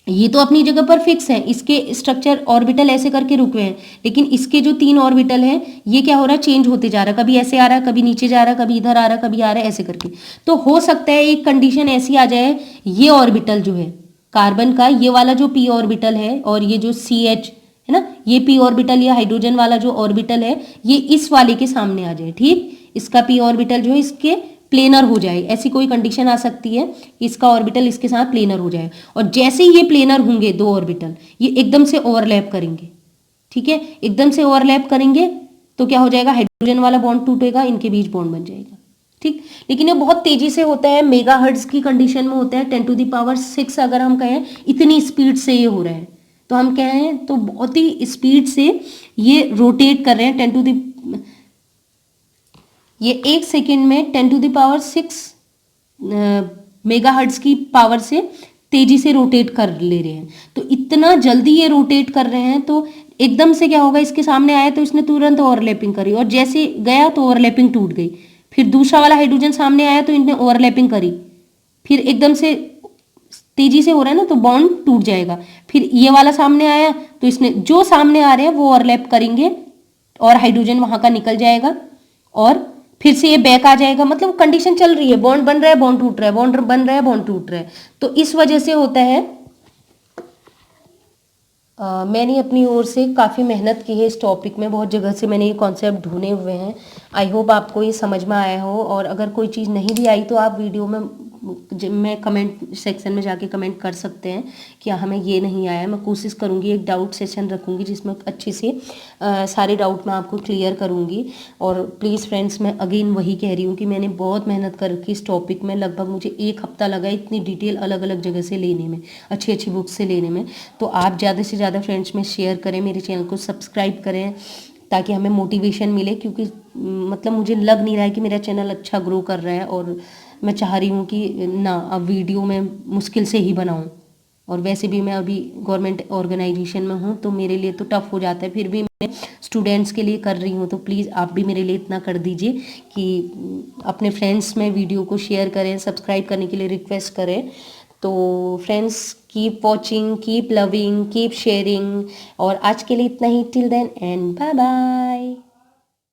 ये तो अपनी जगह पर फिक्स है, इसके स्ट्रक्चर ऑर्बिटल ऐसे करके रुके हैं, लेकिन इसके जो 3 ऑर्बिटल हैं ये क्या हो रहा है, चेंज होते जा रहा है, कभी ऐसे आ रहा है, कभी नीचे जा रहा है, कभी इधर आ रहा है, कभी आ रहा है, ऐसे करके। तो हो सकता है एक कंडीशन ऐसी आ जाए, ये ऑर्बिटल जो है कार्बन का, ये वाला जो p ऑर्बिटल है और ये जो CH है ना, ये p ऑर्बिटल या हाइड्रोजन वाला जो ऑर्बिटल है ये इस वाले के सामने आ जाए, ठीक, इसका p ऑर्बिटल जो है इसके प्लेनर हो जाए, ऐसी कोई कंडीशन आ सकती है, इसका ऑर्बिटल इसके साथ प्लेनर हो जाए। और जैसे ही ये प्लेनर होंगे दो ऑर्बिटल, ये एकदम से ओवरलैप करेंगे, ठीक है, एकदम से ओवरलैप करेंगे तो क्या हो जाएगा, हाइड्रोजन वाला बॉन्ड टूटेगा, इनके बीच बॉन्ड बन जाएगा, ठीक। लेकिन ये बहुत तेजी से होता है, मेगाहर्ट्ज की कंडीशन में होता है, 10⁶ अगर हम कहें इतनी स्पीड से ये हो रहा है, तो हम कहें तो बहुत ही स्पीड से ये रोटेट कर रहे हैं, ये 1 सेकेंड में 10⁶ मेगाहर्ट्ज की पावर से तेजी से रोटेट कर ले रहे हैं। तो इतना जल्दी ये रोटेट कर रहे हैं तो एकदम से क्या होगा, इसके सामने आया तो इसने तुरंत ओवरलैपिंग करी और जैसे गया तो ओवरलैपिंग टूट गई। फिर दूसरा वाला हाइड्रोजन सामने आया तो इनने ओवरलैपिंग करी, फिर एकदम से तेजी से हो रहा है ना तो बॉन्ड टूट जाएगा। फिर ये वाला सामने आया तो इसने, जो सामने आ रहे हैं वो ओवरलैप करेंगे और हाइड्रोजन वहां का निकल जाएगा और फिर से ये बैक आ जाएगा। मतलब कंडीशन चल रही है, बॉन्ड बन रहा है, बॉन्ड टूट रहा है, बॉन्ड बन रहा है, बॉन्ड टूट रहा है। तो इस वजह से होता है। मैंने अपनी ओर से काफ़ी मेहनत की है इस टॉपिक में, बहुत जगह से मैंने ये कॉन्सेप्ट ढूंढे हुए हैं। आई होप आपको ये समझ में आया हो, और अगर कोई चीज़ नहीं भी आई तो आप वीडियो में कमेंट सेक्शन में जाके कमेंट कर सकते हैं कि हमें ये नहीं आया। मैं कोशिश करूँगी, एक डाउट सेशन रखूँगी जिसमें अच्छे से सारे डाउट मैं आपको क्लियर करूँगी। और प्लीज़ फ्रेंड्स, मैं अगेन वही कह रही हूँ कि मैंने बहुत मेहनत करके इस टॉपिक में, लगभग मुझे 1 हफ्ता लगा इतनी डिटेल अलग अलग जगह से लेने में, अच्छी अच्छी बुक से लेने में। तो आप ज़्यादा से ज़्यादा फ्रेंड्स में शेयर करें, मेरे चैनल को सब्सक्राइब करें ताकि हमें मोटिवेशन मिले, क्योंकि मतलब मुझे लग नहीं रहा है कि मेरा चैनल अच्छा ग्रो कर रहा है। और मैं चाह रही हूँ कि ना अब वीडियो में मुश्किल से ही बनाऊँ, और वैसे भी मैं अभी गवर्नमेंट ऑर्गेनाइजेशन में हूँ तो मेरे लिए तो टफ़ हो जाता है, फिर भी मैं स्टूडेंट्स के लिए कर रही हूँ। तो प्लीज़ आप भी मेरे लिए इतना कर दीजिए कि अपने फ्रेंड्स में वीडियो को शेयर करें, सब्सक्राइब करने के लिए रिक्वेस्ट करें। तो friends, keep watching, keep loving, keep sharing, और आज के लिए इतना ही। Till then and bye bye.